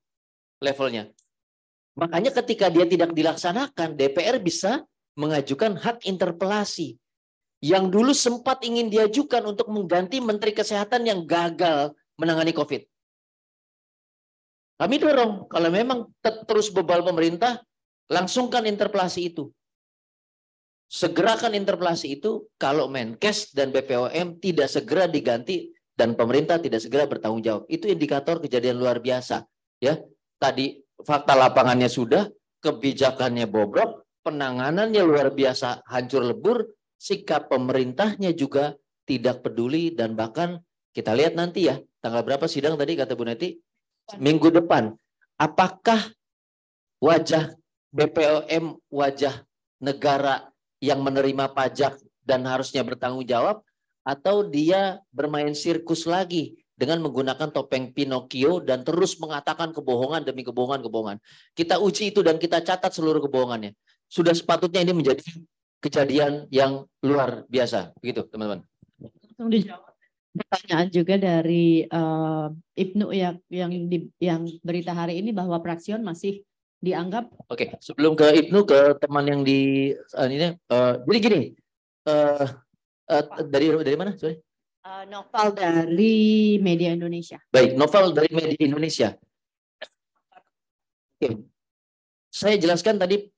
levelnya. Makanya ketika dia tidak dilaksanakan, DPR bisa mengajukan hak interpelasi. Yang dulu sempat ingin diajukan untuk mengganti Menteri Kesehatan yang gagal menangani COVID. Kami dorong, kalau memang terus bebal pemerintah, langsungkan interpelasi itu. Segerakan interpelasi itu kalau Menkes dan BPOM tidak segera diganti dan pemerintah tidak segera bertanggung jawab. Itu indikator kejadian luar biasa. Ya, tadi fakta lapangannya sudah, kebijakannya bobrok, penanganannya luar biasa hancur lebur, sikap pemerintahnya juga tidak peduli dan bahkan kita lihat nanti ya, tanggal berapa sidang tadi kata Bu Neti? Minggu depan. Apakah wajah BPOM, wajah negara yang menerima pajak dan harusnya bertanggung jawab, atau dia bermain sirkus lagi dengan menggunakan topeng Pinocchio dan terus mengatakan kebohongan demi kebohongan. Kita uji itu dan kita catat seluruh kebohongannya. Sudah sepatutnya ini menjadi kejadian yang luar biasa. Begitu teman-teman. Langsung dijawab. Pertanyaan juga dari Ibnu yang berita hari ini bahwa Praksion masih dianggap. Oke, sebelum ke Ibnu, ke teman yang di ini, jadi gini, dari mana? Sorry. Novel dari Media Indonesia. Baik, novel dari Media Indonesia. Oke. Saya jelaskan tadi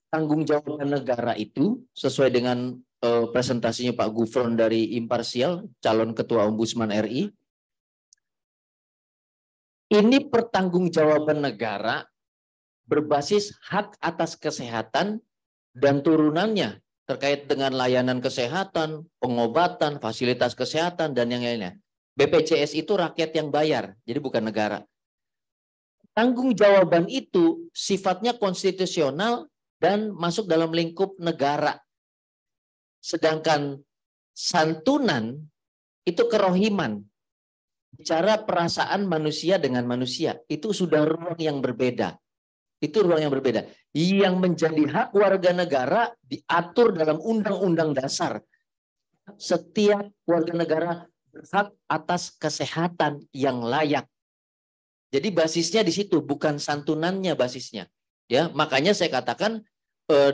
tanggung jawab negara itu sesuai dengan presentasinya Pak Gufron dari Imparsial, calon Ketua Ombudsman RI. Ini pertanggungjawaban negara berbasis hak atas kesehatan dan turunannya terkait dengan layanan kesehatan, pengobatan, fasilitas kesehatan, dan yang lainnya. BPJS itu rakyat yang bayar, jadi bukan negara. Tanggung jawaban itu sifatnya konstitusional dan masuk dalam lingkup negara. Sedangkan santunan itu kerohiman. Bicara perasaan manusia dengan manusia, itu sudah ruang yang berbeda. Itu ruang yang berbeda. Yang menjadi hak warga negara diatur dalam Undang-Undang Dasar. Setiap warga negara berhak atas kesehatan yang layak. Jadi basisnya di situ, bukan santunannya basisnya. Ya, makanya saya katakan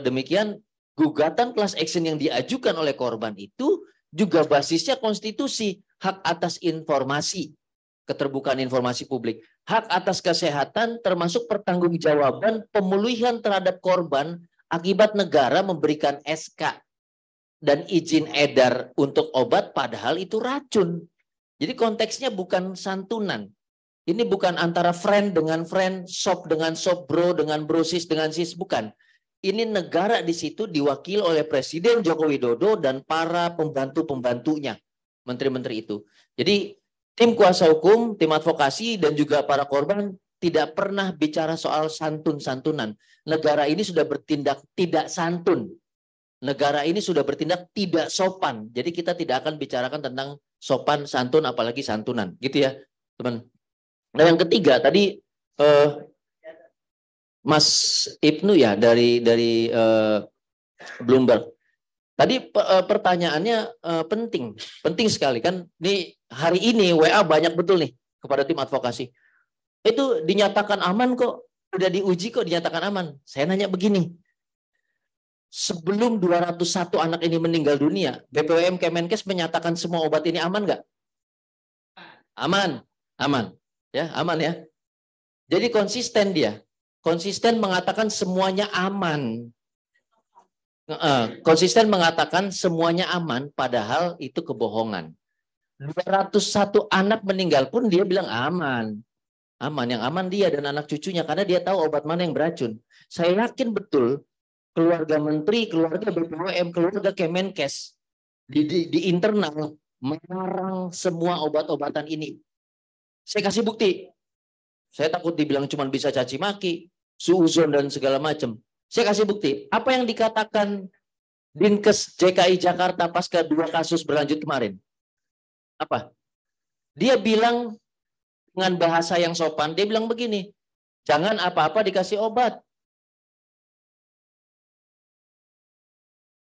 demikian, gugatan class action yang diajukan oleh korban itu juga basisnya konstitusi, hak atas informasi, keterbukaan informasi publik, hak atas kesehatan termasuk pertanggungjawaban pemulihan terhadap korban akibat negara memberikan SK dan izin edar untuk obat padahal itu racun. Jadi konteksnya bukan santunan. Ini bukan antara friend dengan friend, shop dengan shop, bro dengan brosis dengan sis, bukan. Ini negara di situ diwakili oleh Presiden Joko Widodo dan para pembantu-pembantunya, menteri-menteri itu. Jadi tim kuasa hukum, tim advokasi, dan juga para korban tidak pernah bicara soal santun-santunan. Negara ini sudah bertindak tidak santun. Negara ini sudah bertindak tidak sopan. Jadi kita tidak akan bicarakan tentang sopan, santun, apalagi santunan. Gitu ya, teman. Nah, yang ketiga tadi Mas Ibnu ya dari Bloomberg. Tadi pertanyaannya penting sekali kan. Nih hari ini WA banyak betul nih kepada tim advokasi. Itu dinyatakan aman kok, udah diuji kok dinyatakan aman. Saya nanya begini. Sebelum 201 anak ini meninggal dunia, BPOM Kemenkes menyatakan semua obat ini aman nggak? Aman, aman. Ya, aman ya. Jadi konsisten dia. Konsisten mengatakan semuanya aman. Konsisten mengatakan semuanya aman, padahal itu kebohongan. 201 anak meninggal pun dia bilang aman. Aman, yang aman dia dan anak cucunya, karena dia tahu obat mana yang beracun. Saya yakin betul keluarga menteri, keluarga BPOM, keluarga Kemenkes di internal melarang semua obat-obatan ini. Saya kasih bukti. Saya takut dibilang cuma bisa caci maki, suuzon dan segala macam. Saya kasih bukti. Apa yang dikatakan Dinkes DKI Jakarta pasca 2 kasus berlanjut kemarin? Apa? Dia bilang dengan bahasa yang sopan, dia bilang begini, jangan apa-apa dikasih obat.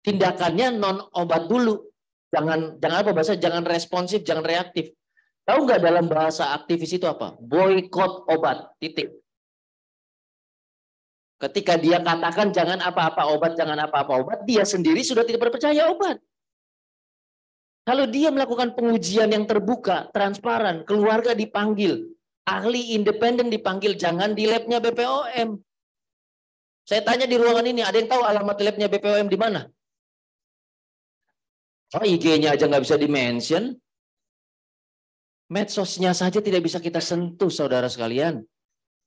Tindakannya non obat dulu. Jangan apa bahasa, jangan responsif, jangan reaktif. Tahu nggak dalam bahasa aktivis itu apa? Boykot obat, titik. Ketika dia katakan jangan apa-apa obat, jangan apa-apa obat, dia sendiri sudah tidak percaya obat. Kalau dia melakukan pengujian yang terbuka, transparan, keluarga dipanggil, ahli independen dipanggil, jangan di labnya BPOM. Saya tanya di ruangan ini, ada yang tahu alamat labnya BPOM di mana? Oh, IG-nya aja nggak bisa di-mention. Medsosnya saja tidak bisa kita sentuh, saudara sekalian.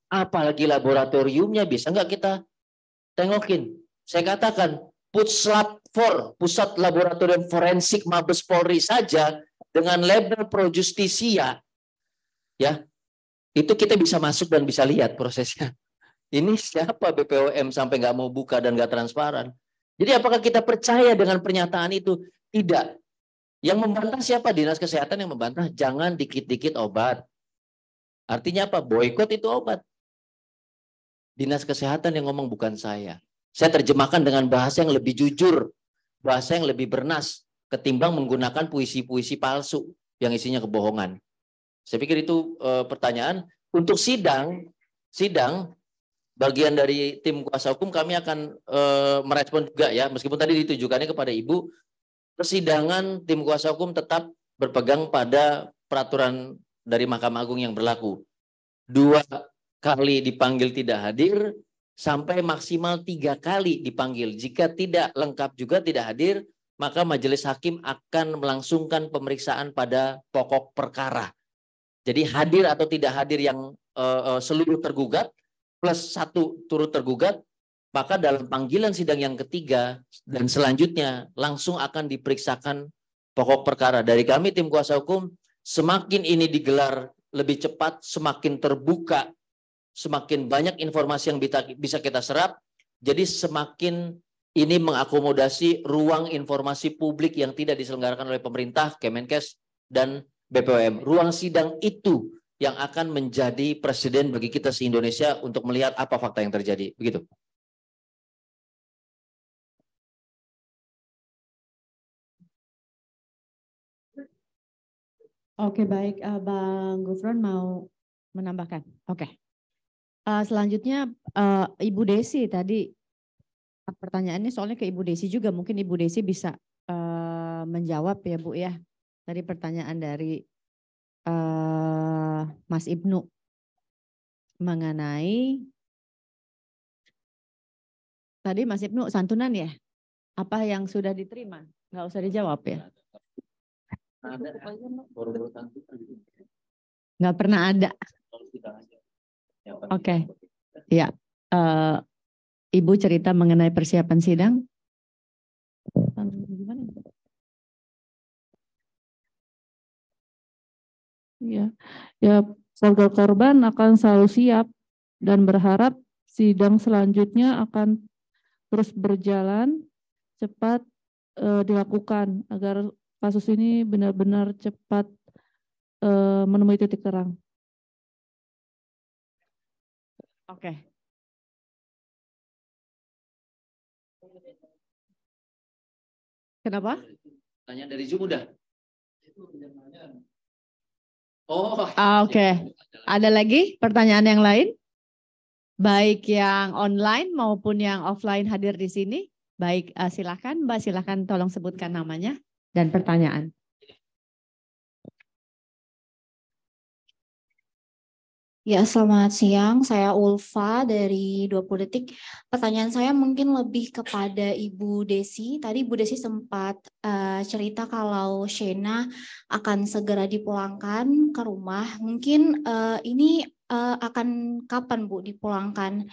Apalagi laboratoriumnya bisa nggak kita tengokin. Saya katakan, Puslab 4, Pusat Laboratorium Forensik Mabes Polri saja dengan label Pro Justisia, ya, itu kita bisa masuk dan bisa lihat prosesnya. Ini siapa BPOM sampai nggak mau buka dan nggak transparan. Jadi apakah kita percaya dengan pernyataan itu? Tidak. Yang membantah siapa? Dinas Kesehatan yang membantah, jangan dikit-dikit obat. Artinya apa? Boykot itu obat. Dinas Kesehatan yang ngomong, bukan saya. Saya terjemahkan dengan bahasa yang lebih jujur, bahasa yang lebih bernas, ketimbang menggunakan puisi-puisi palsu yang isinya kebohongan. Saya pikir itu pertanyaan. Untuk sidang bagian dari tim kuasa hukum kami akan merespon juga ya, meskipun tadi ditujukannya kepada Ibu, persidangan tim kuasa hukum tetap berpegang pada peraturan dari Mahkamah Agung yang berlaku. 2 kali dipanggil tidak hadir, sampai maksimal 3 kali dipanggil. Jika tidak lengkap juga tidak hadir, maka majelis hakim akan melangsungkan pemeriksaan pada pokok perkara. Jadi hadir atau tidak hadir yang seluruh tergugat plus 1 turut tergugat, maka dalam panggilan sidang yang ketiga dan selanjutnya langsung akan diperiksakan pokok perkara. Dari kami tim kuasa hukum, semakin ini digelar lebih cepat, semakin terbuka, semakin banyak informasi yang bisa kita serap, jadi semakin ini mengakomodasi ruang informasi publik yang tidak diselenggarakan oleh pemerintah, Kemenkes, dan BPOM. Ruang sidang itu yang akan menjadi presiden bagi kita se-Indonesia untuk melihat apa fakta yang terjadi. Begitu. Oke, baik. Bang Gufron mau menambahkan? Oke. Selanjutnya Ibu Desi tadi pertanyaannya soalnya ke Ibu Desi juga, mungkin Ibu Desi bisa menjawab ya Bu ya, dari pertanyaan dari Mas Ibnu mengenai tadi Mas Ibnu santunan ya, apa yang sudah diterima, nggak usah dijawab ya. Nggak pernah ada. Oke, ya. Ibu cerita mengenai persiapan sidang. Gimana? Ya, keluarga korban akan selalu siap dan berharap sidang selanjutnya akan terus berjalan cepat dilakukan agar kasus ini benar-benar cepat menemui titik terang. Oke. Kenapa? Tanya dari Zoom udah. Oke. Ada lagi pertanyaan yang lain? Baik yang online maupun yang offline hadir di sini. Baik, silakan Mbak, silakan tolong sebutkan namanya dan pertanyaan. Ya, selamat siang. Saya Ulfa dari 20 Detik. Pertanyaan saya mungkin lebih kepada Ibu Desi. Tadi Ibu Desi sempat cerita kalau Shena akan segera dipulangkan ke rumah. Mungkin ini akan kapan Bu dipulangkan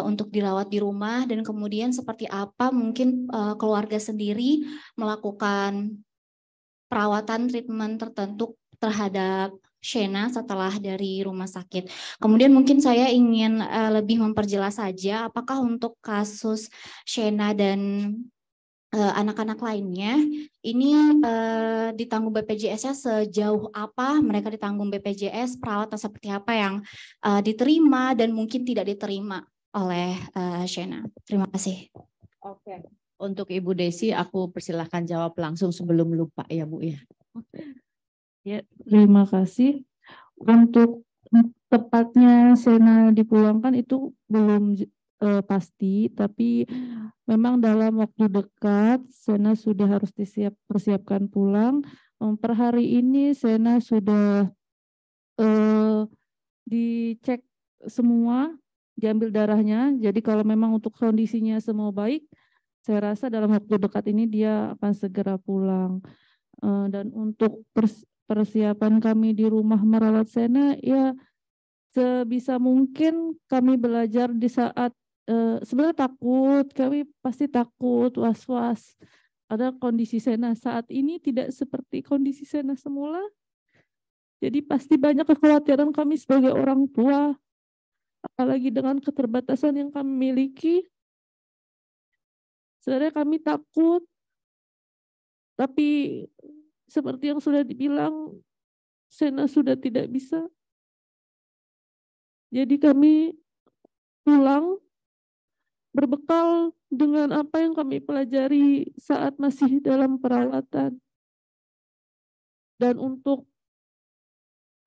untuk dirawat di rumah, dan kemudian seperti apa mungkin keluarga sendiri melakukan perawatan treatment tertentu terhadap Shena setelah dari rumah sakit. Kemudian mungkin saya ingin lebih memperjelas saja apakah untuk kasus Shena dan anak-anak lainnya ini ditanggung BPJS-nya sejauh apa, mereka ditanggung BPJS, perawatan seperti apa yang diterima dan mungkin tidak diterima oleh Shena. Terima kasih. Oke. Untuk Ibu Desi, aku persilahkan jawab langsung sebelum lupa ya Bu ya. Ya, terima kasih. Untuk tepatnya Shena dipulangkan itu belum pasti, tapi memang dalam waktu dekat Shena sudah harus persiapkan pulang. Per hari ini Shena sudah dicek semua, diambil darahnya. Jadi kalau memang untuk kondisinya semua baik, saya rasa dalam waktu dekat ini dia akan segera pulang. Dan untuk persiapan kami di rumah merawat Shena, ya sebisa mungkin kami belajar di saat sebenarnya takut, kami pasti takut, was-was. Ada kondisi Shena saat ini tidak seperti kondisi Shena semula. Jadi pasti banyak kekhawatiran kami sebagai orang tua, apalagi dengan keterbatasan yang kami miliki. Sebenarnya kami takut, tapi seperti yang sudah dibilang, Shena sudah tidak bisa. Jadi kami pulang berbekal dengan apa yang kami pelajari saat masih dalam perawatan. Dan untuk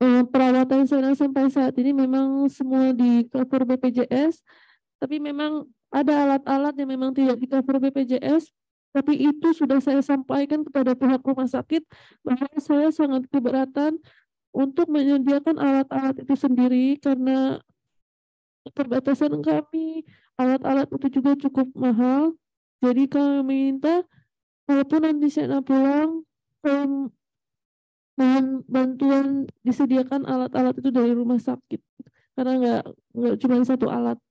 Perawatan saya sampai saat ini memang semua di cover BPJS, tapi memang ada alat-alat yang memang tidak di cover BPJS, tapi itu sudah saya sampaikan kepada pihak rumah sakit bahwa saya sangat keberatan untuk menyediakan alat-alat itu sendiri karena keterbatasan kami, alat-alat itu juga cukup mahal. Jadi kami minta, walaupun nanti saya pulang, mohon bantuan disediakan alat-alat itu dari rumah sakit. Karena nggak cuma satu alat.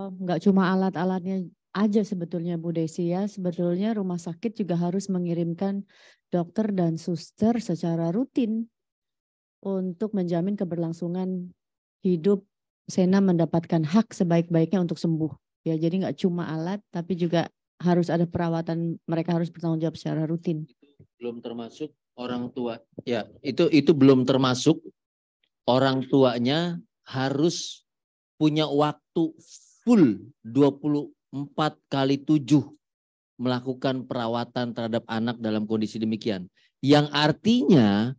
Nggak cuma alat-alatnya aja sebetulnya Bu Desi ya, sebetulnya rumah sakit juga harus mengirimkan dokter dan suster secara rutin untuk menjamin keberlangsungan hidup Sena mendapatkan hak sebaik-baiknya untuk sembuh. Ya, jadi nggak cuma alat, tapi juga harus ada perawatan, mereka harus bertanggung jawab secara rutin. Belum termasuk orang tua. Ya, itu belum termasuk orang tuanya harus punya waktu full 24/7 melakukan perawatan terhadap anak dalam kondisi demikian. Yang artinya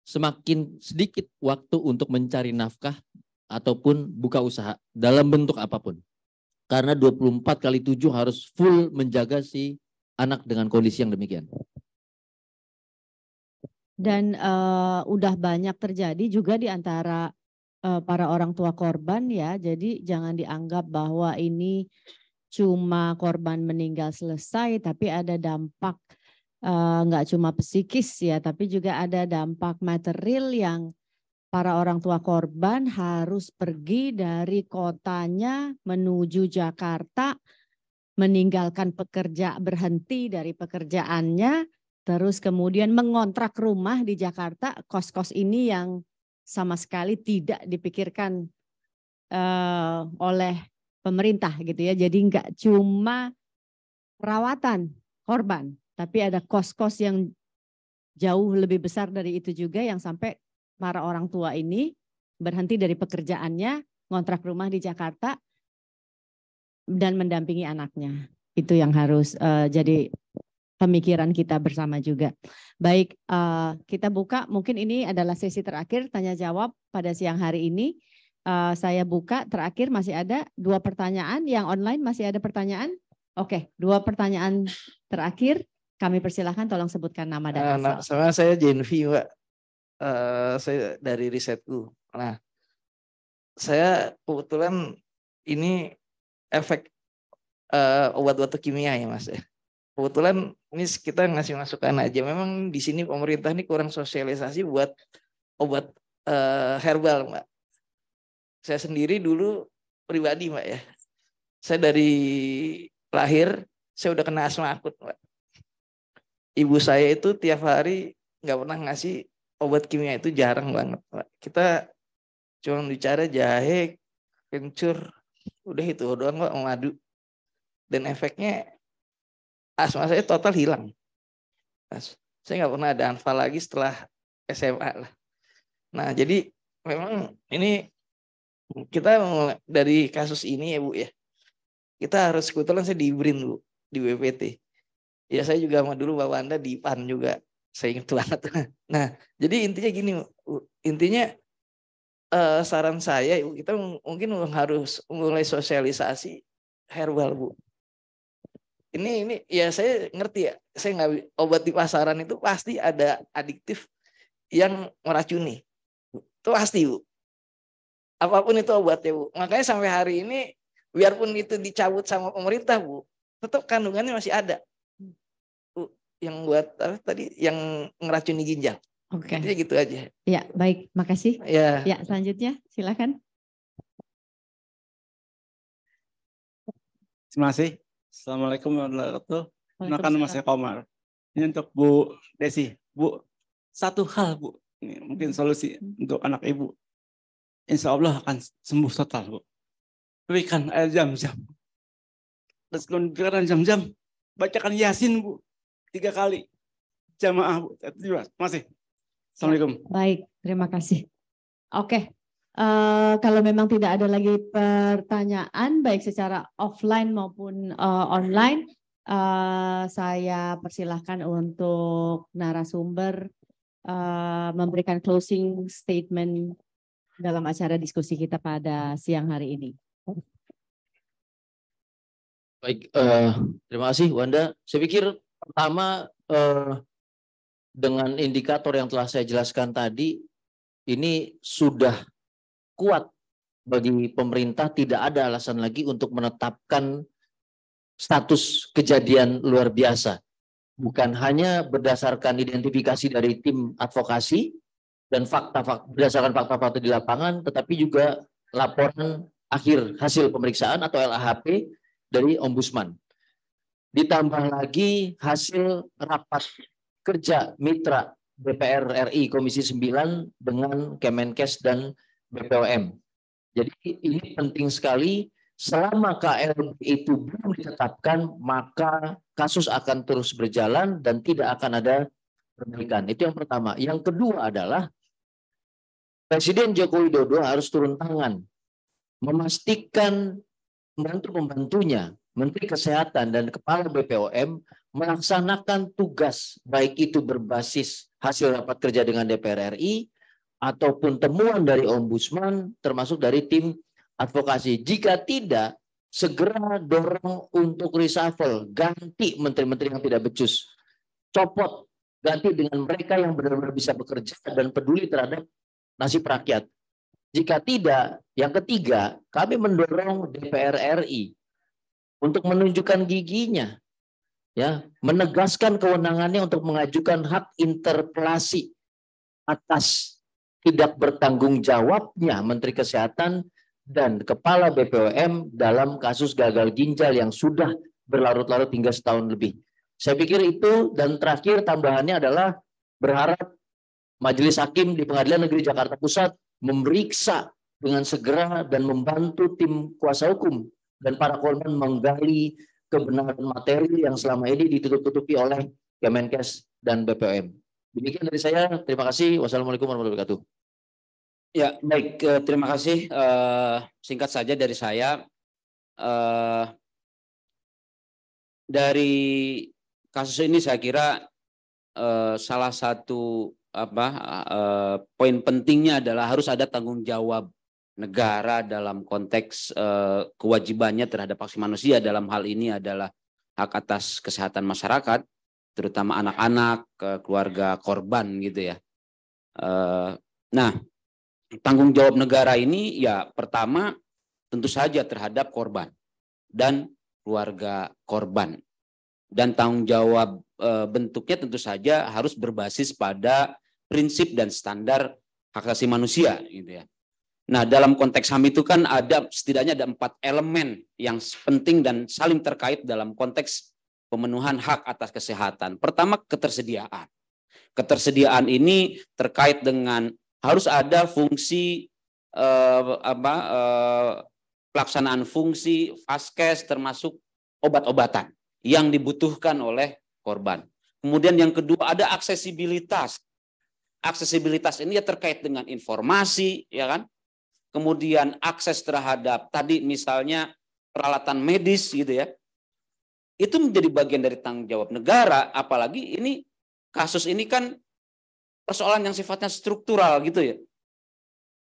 semakin sedikit waktu untuk mencari nafkah ataupun buka usaha dalam bentuk apapun. Karena 24/7 harus full menjaga si anak dengan kondisi yang demikian. Dan udah banyak terjadi juga di antara para orang tua korban ya, jadi jangan dianggap bahwa ini cuma korban meninggal selesai, tapi ada dampak nggak cuma psikis ya, tapi juga ada dampak material yang para orang tua korban harus pergi dari kotanya menuju Jakarta, meninggalkan berhenti dari pekerjaannya, terus kemudian mengontrak rumah di Jakarta, kos-kos ini yang sama sekali tidak dipikirkan oleh pemerintah gitu ya. Jadi enggak cuma perawatan korban, tapi ada kos-kos yang jauh lebih besar dari itu juga yang sampai para orang tua ini berhenti dari pekerjaannya, ngontrak rumah di Jakarta dan mendampingi anaknya. Itu yang harus jadi pemikiran kita bersama juga. Baik, kita buka, mungkin ini adalah sesi terakhir tanya jawab pada siang hari ini. Saya buka terakhir, masih ada 2 pertanyaan. Yang online masih ada pertanyaan? Oke, 2 pertanyaan terakhir. Kami persilahkan, tolong sebutkan nama dan asal. Sama saya Jenvi, Mbak. Saya dari risetku. Nah, saya kebetulan ini efek obat-obat kimia ya Mas. Kebetulan ini kita ngasih masukan aja. Memang di sini pemerintah ini kurang sosialisasi buat obat herbal, Mbak. Saya sendiri dulu pribadi, Mbak ya. Saya dari lahir saya udah kena asma akut, Mbak. Ibu saya itu tiap hari nggak pernah ngasih obat kimia, itu jarang banget, Mbak. Kita cuma bicara jahe, kencur, udah itu doang, Mbak, madu. Dan efeknya asma saya total hilang. Saya nggak pernah ada anfal lagi setelah SMA lah. Nah, jadi memang ini kita dari kasus ini ya Bu ya, kita harus, kebetulan saya di BRIN Bu, di BPT. Ya saya juga sama dulu Mbak Wanda di PAN juga, saya ingat banget. Nah, jadi intinya gini Bu, intinya saran saya Ibu, kita mungkin harus mulai sosialisasi herbal Bu. Ini ya saya ngerti ya, saya nggak, obat di pasaran itu pasti ada adiktif yang meracuni, itu pasti Bu. Apapun itu obatnya Bu. Makanya sampai hari ini biarpun itu dicabut sama pemerintah Bu, tetap kandungannya masih ada Bu, yang buat apa tadi, yang ngeracuni ginjal. Oke. Intinya gitu aja. Ya baik, makasih. Ya. Ya selanjutnya silakan. Terima kasih. Assalamualaikum warahmatullahi wabarakatuh. Perkenalkan nama saya Komar. Ini untuk Bu Desi. Bu, satu hal Bu, ini mungkin solusi untuk anak Ibu. Insya Allah akan sembuh total Bu. Berikan air Zam-Zam. Dan sebelum diberikan air Zam-Zam, bacakan Yasin Bu 3 kali. Jamaah Bu. Terima kasih. Assalamualaikum. Baik, terima kasih. Oke. Kalau memang tidak ada lagi pertanyaan baik secara offline maupun online, Saya persilahkan untuk narasumber memberikan closing statement dalam acara diskusi kita pada siang hari ini. Baik, terima kasih Wanda. Saya pikir pertama dengan indikator yang telah saya jelaskan tadi, ini sudah kuat bagi pemerintah, tidak ada alasan lagi untuk menetapkan status kejadian luar biasa. Bukan hanya berdasarkan identifikasi dari tim advokasi dan berdasarkan fakta-fakta di lapangan, tetapi juga laporan akhir hasil pemeriksaan atau LAHP dari Ombudsman. Ditambah lagi hasil rapat kerja mitra DPR RI Komisi 9 dengan Kemenkes dan BPOM. Jadi ini penting sekali, selama KLB itu belum ditetapkan, maka kasus akan terus berjalan dan tidak akan ada perbaikan. Itu yang pertama. Yang kedua adalah Presiden Joko Widodo harus turun tangan, memastikan pembantu-pembantunya, Menteri Kesehatan dan Kepala BPOM melaksanakan tugas, baik itu berbasis hasil rapat kerja dengan DPR RI ataupun temuan dari Ombudsman, termasuk dari tim advokasi. Jika tidak, segera dorong untuk reshuffle, ganti menteri-menteri yang tidak becus, copot, ganti dengan mereka yang benar-benar bisa bekerja dan peduli terhadap nasib rakyat. Jika tidak, yang ketiga, kami mendorong DPR RI untuk menunjukkan giginya, ya, menegaskan kewenangannya untuk mengajukan hak interpelasi atas tidak bertanggung jawabnya Menteri Kesehatan dan Kepala BPOM dalam kasus gagal ginjal yang sudah berlarut-larut hingga setahun lebih. Saya pikir itu, dan terakhir tambahannya adalah berharap Majelis Hakim di Pengadilan Negeri Jakarta Pusat memeriksa dengan segera dan membantu tim kuasa hukum dan para korban menggali kebenaran materi yang selama ini ditutup-tutupi oleh Kemenkes dan BPOM. Demikian dari saya. Terima kasih. Wassalamualaikum warahmatullahi wabarakatuh. Ya, baik. Terima kasih. Singkat saja dari saya. Dari kasus ini saya kira salah satu poin pentingnya adalah harus ada tanggung jawab negara dalam konteks kewajibannya terhadap hak asasi manusia. Dalam hal ini adalah hak atas kesehatan masyarakat, terutama anak-anak, keluarga korban gitu ya. Nah, tanggung jawab negara ini ya pertama tentu saja terhadap korban dan keluarga korban. Dan tanggung jawab bentuknya tentu saja harus berbasis pada prinsip dan standar hak asasi manusia gitu ya. Nah, dalam konteks HAM itu kan setidaknya ada 4 elemen yang penting dan saling terkait dalam konteks pemenuhan hak atas kesehatan. Pertama, ketersediaan. Ketersediaan ini terkait dengan harus ada fungsi pelaksanaan fungsi vaskes termasuk obat-obatan yang dibutuhkan oleh korban. Kemudian yang kedua ada aksesibilitas. Aksesibilitas ini ya terkait dengan informasi, ya kan? Kemudian akses terhadap tadi misalnya peralatan medis gitu ya. Itu menjadi bagian dari tanggung jawab negara, apalagi ini kasus ini kan persoalan yang sifatnya struktural gitu ya.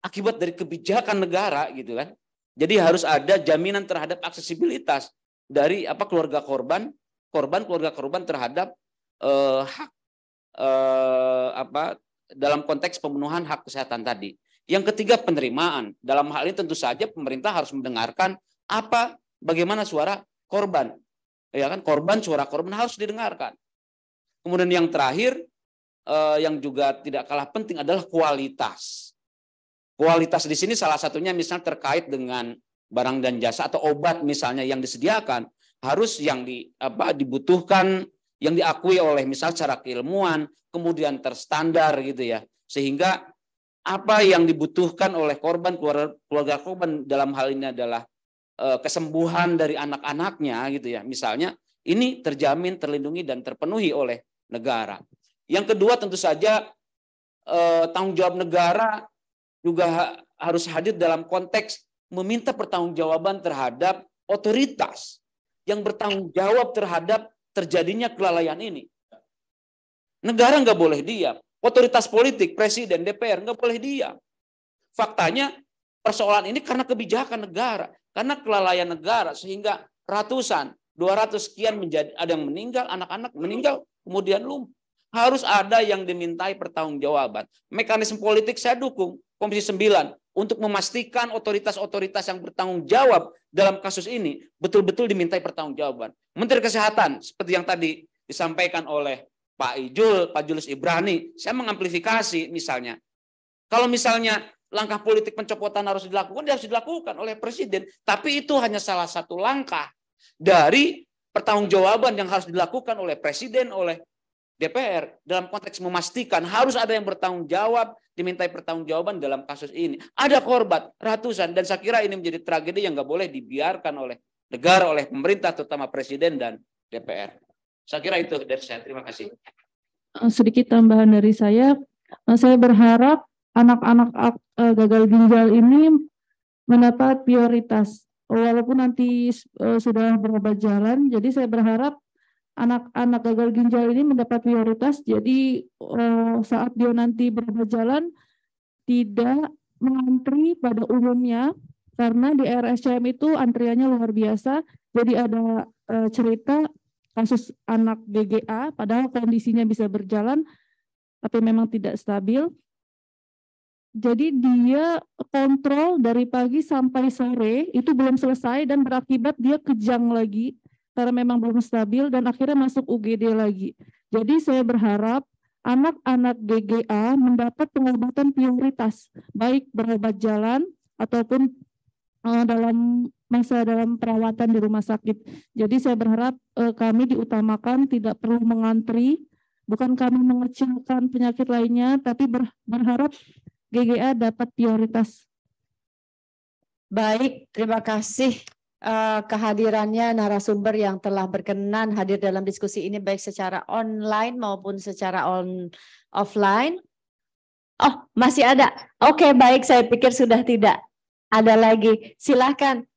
Akibat dari kebijakan negara gitu kan. Jadi harus ada jaminan terhadap aksesibilitas dari keluarga korban terhadap hak dalam konteks pemenuhan hak kesehatan tadi. Yang ketiga, penerimaan. Dalam hal ini tentu saja pemerintah harus mendengarkan bagaimana suara korban. Ya kan, suara korban harus didengarkan. Kemudian yang terakhir yang juga tidak kalah penting adalah kualitas. Kualitas di sini salah satunya misalnya terkait dengan barang dan jasa atau obat misalnya yang disediakan harus yang dibutuhkan, yang diakui oleh misal secara keilmuan, kemudian terstandar gitu ya. Sehingga apa yang dibutuhkan oleh korban, keluarga korban dalam hal ini adalah kesembuhan dari anak-anaknya gitu ya. Misalnya ini terjamin, terlindungi dan terpenuhi oleh negara. Yang kedua tentu saja tanggung jawab negara juga harus hadir dalam konteks meminta pertanggungjawaban terhadap otoritas yang bertanggung jawab terhadap terjadinya kelalaian ini. Negara nggak boleh diam. Otoritas politik, presiden, DPR nggak boleh diam. Faktanya persoalan ini karena kebijakan negara, karena kelalaian negara sehingga ratusan, 200 sekian menjadi ada yang meninggal, anak-anak meninggal, kemudian lumpuh. Harus ada yang dimintai pertanggungjawaban. Mekanisme politik saya dukung Komisi 9 untuk memastikan otoritas-otoritas yang bertanggung jawab dalam kasus ini betul-betul dimintai pertanggungjawaban. Menteri Kesehatan seperti yang tadi disampaikan oleh Pak Ijul, Pak Julius Ibrani, saya mengamplifikasi misalnya. Kalau misalnya langkah politik pencopotan harus dilakukan, dia harus dilakukan oleh Presiden. Tapi itu hanya salah satu langkah dari pertanggungjawaban yang harus dilakukan oleh Presiden, oleh DPR. Dalam konteks memastikan harus ada yang bertanggung jawab, dimintai pertanggungjawaban dalam kasus ini. Ada korban ratusan, dan saya kira ini menjadi tragedi yang nggak boleh dibiarkan oleh negara, oleh pemerintah, terutama Presiden dan DPR. Saya kira itu dari saya. Terima kasih. Sedikit tambahan dari saya berharap anak-anak gagal ginjal ini mendapat prioritas. Walaupun nanti sudah berobat jalan, jadi saya berharap anak-anak gagal ginjal ini mendapat prioritas. Jadi saat dia nanti berobat jalan tidak mengantri pada umumnya, karena di RSCM itu antriannya luar biasa. Jadi ada cerita kasus anak GGA, padahal kondisinya bisa berjalan, tapi memang tidak stabil. Jadi dia kontrol dari pagi sampai sore, itu belum selesai dan berakibat dia kejang lagi, karena memang belum stabil dan akhirnya masuk UGD lagi. Jadi saya berharap anak-anak GGA mendapat pengobatan prioritas, baik berobat jalan ataupun dalam perawatan di rumah sakit. Jadi saya berharap kami diutamakan, tidak perlu mengantri, bukan kami mengecilkan penyakit lainnya, tapi berharap GGA dapat prioritas. Baik, terima kasih kehadirannya narasumber yang telah berkenan hadir dalam diskusi ini baik secara online maupun secara offline. Oh, masih ada. Oke, baik, saya pikir sudah tidak ada lagi. Silahkan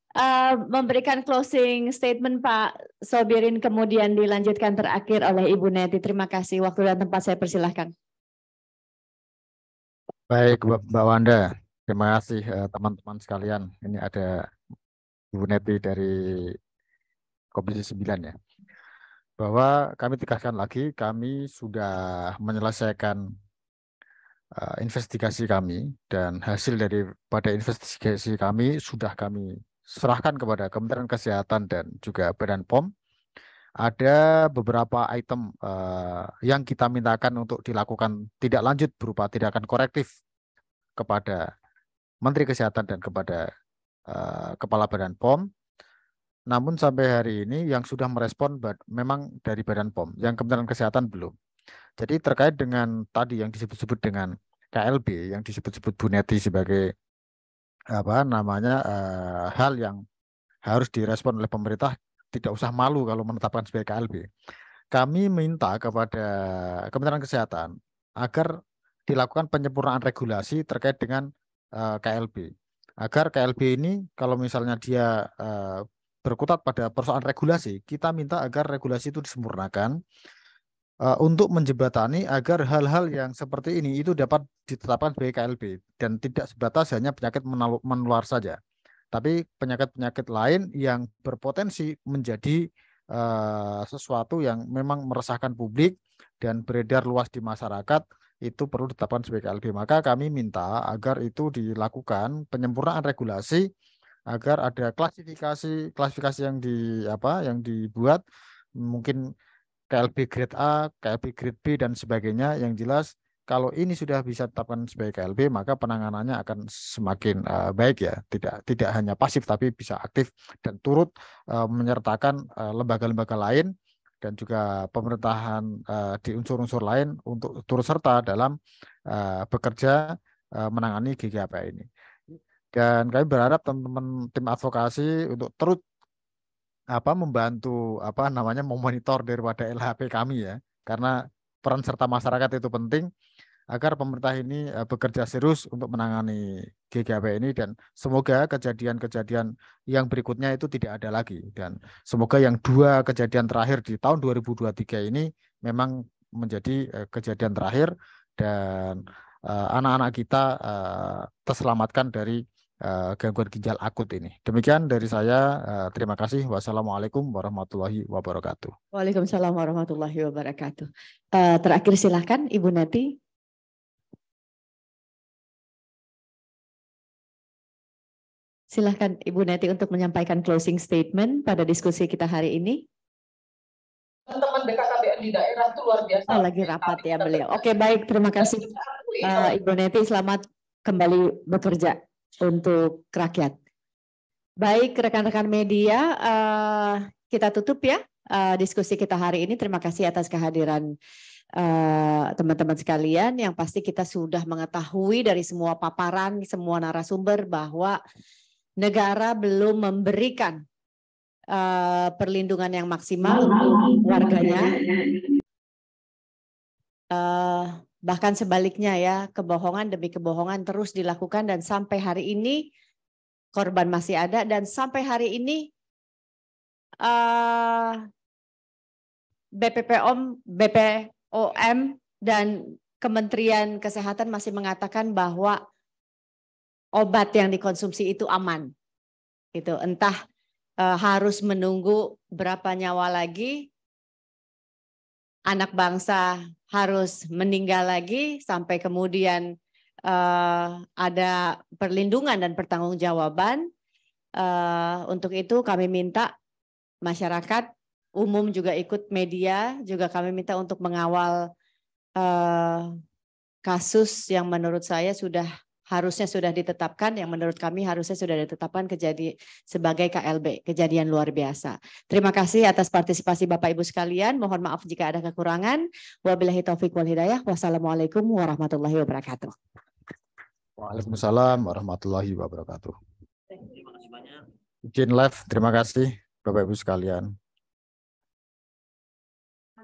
memberikan closing statement Pak Sobirin, kemudian dilanjutkan terakhir oleh Ibu Neti. Terima kasih. Waktu dan tempat saya persilahkan. Baik, Mbak Wanda. Terima kasih teman-teman sekalian. Ini ada Ibu Neti dari Komisi 9 ya. Bahwa kami tegaskan lagi, kami sudah menyelesaikan investigasi kami, dan hasil daripada investigasi kami sudah kami serahkan kepada Kementerian Kesehatan dan juga Badan POM. Ada beberapa item yang kita mintakan untuk dilakukan tidak lanjut berupa tindakan korektif kepada Menteri Kesehatan dan kepada Kepala Badan POM. Namun sampai hari ini yang sudah merespon memang dari Badan POM, yang Kementerian Kesehatan belum. Jadi terkait dengan tadi yang disebut-sebut dengan KLB, yang disebut-sebut Bu Neti sebagai hal yang harus direspon oleh pemerintah, tidak usah malu kalau menetapkan sebagai KLB. Kami minta kepada Kementerian Kesehatan agar dilakukan penyempurnaan regulasi terkait dengan KLB. Agar KLB ini kalau misalnya dia berkutat pada persoalan regulasi, kita minta agar regulasi itu disempurnakan untuk menjembatani agar hal-hal yang seperti ini itu dapat ditetapkan sebagai KLB dan tidak sebatas hanya penyakit menular saja, tapi penyakit-penyakit lain yang berpotensi menjadi sesuatu yang memang meresahkan publik dan beredar luas di masyarakat, itu perlu ditetapkan sebagai KLB. Maka kami minta agar itu dilakukan penyempurnaan regulasi agar ada klasifikasi yang dibuat, mungkin KLB grade A, KLB grade B dan sebagainya. Yang jelas kalau ini sudah bisa ditetapkan sebagai KLB, maka penanganannya akan semakin baik ya, tidak hanya pasif tapi bisa aktif dan turut menyertakan lembaga-lembaga lain dan juga pemerintahan di unsur-unsur lain untuk turut serta dalam bekerja menangani GGAP ini. Dan kami berharap teman-teman tim advokasi untuk terus membantu memonitor daripada LHP kami ya, karena peran serta masyarakat itu penting agar pemerintah ini bekerja serius untuk menangani GGAP ini, dan semoga kejadian-kejadian yang berikutnya itu tidak ada lagi, dan semoga yang 2 kejadian terakhir di tahun 2023 ini memang menjadi kejadian terakhir, dan anak-anak kita terselamatkan dari gangguan ginjal akut ini. Demikian dari saya. Terima kasih. Wassalamualaikum warahmatullahi wabarakatuh. Waalaikumsalam warahmatullahi wabarakatuh. Terakhir silakan Ibu Neti. Silakan Ibu Neti untuk menyampaikan closing statement pada diskusi kita hari ini. Teman-teman BKKBN di daerah itu luar biasa. Oh, lagi rapat ya beliau. Oke, baik, terima kasih Ibu Neti, selamat kembali bekerja untuk rakyat. Baik, rekan-rekan media, kita tutup ya diskusi kita hari ini. Terima kasih atas kehadiran teman-teman sekalian. Yang pasti kita sudah mengetahui dari semua paparan, semua narasumber bahwa negara belum memberikan perlindungan yang maksimal untuk warganya. Bahkan sebaliknya ya, kebohongan demi kebohongan terus dilakukan, dan sampai hari ini korban masih ada, dan sampai hari ini BPOM dan Kementerian Kesehatan masih mengatakan bahwa obat yang dikonsumsi itu aman. Gitu. Entah harus menunggu berapa nyawa lagi, anak bangsa harus meninggal lagi sampai kemudian ada perlindungan dan pertanggungjawaban. Untuk itu kami minta masyarakat umum juga ikut, media juga kami minta untuk mengawal kasus yang menurut saya harusnya sudah ditetapkan, yang menurut kami harusnya sudah ditetapkan sebagai KLB, kejadian luar biasa. Terima kasih atas partisipasi Bapak Ibu sekalian. Mohon maaf jika ada kekurangan. Wabillahi taufiq wal hidayah. Wassalamualaikum warahmatullahi wabarakatuh. Waalaikumsalam warahmatullahi wabarakatuh. Izin live, terima kasih Bapak Ibu sekalian.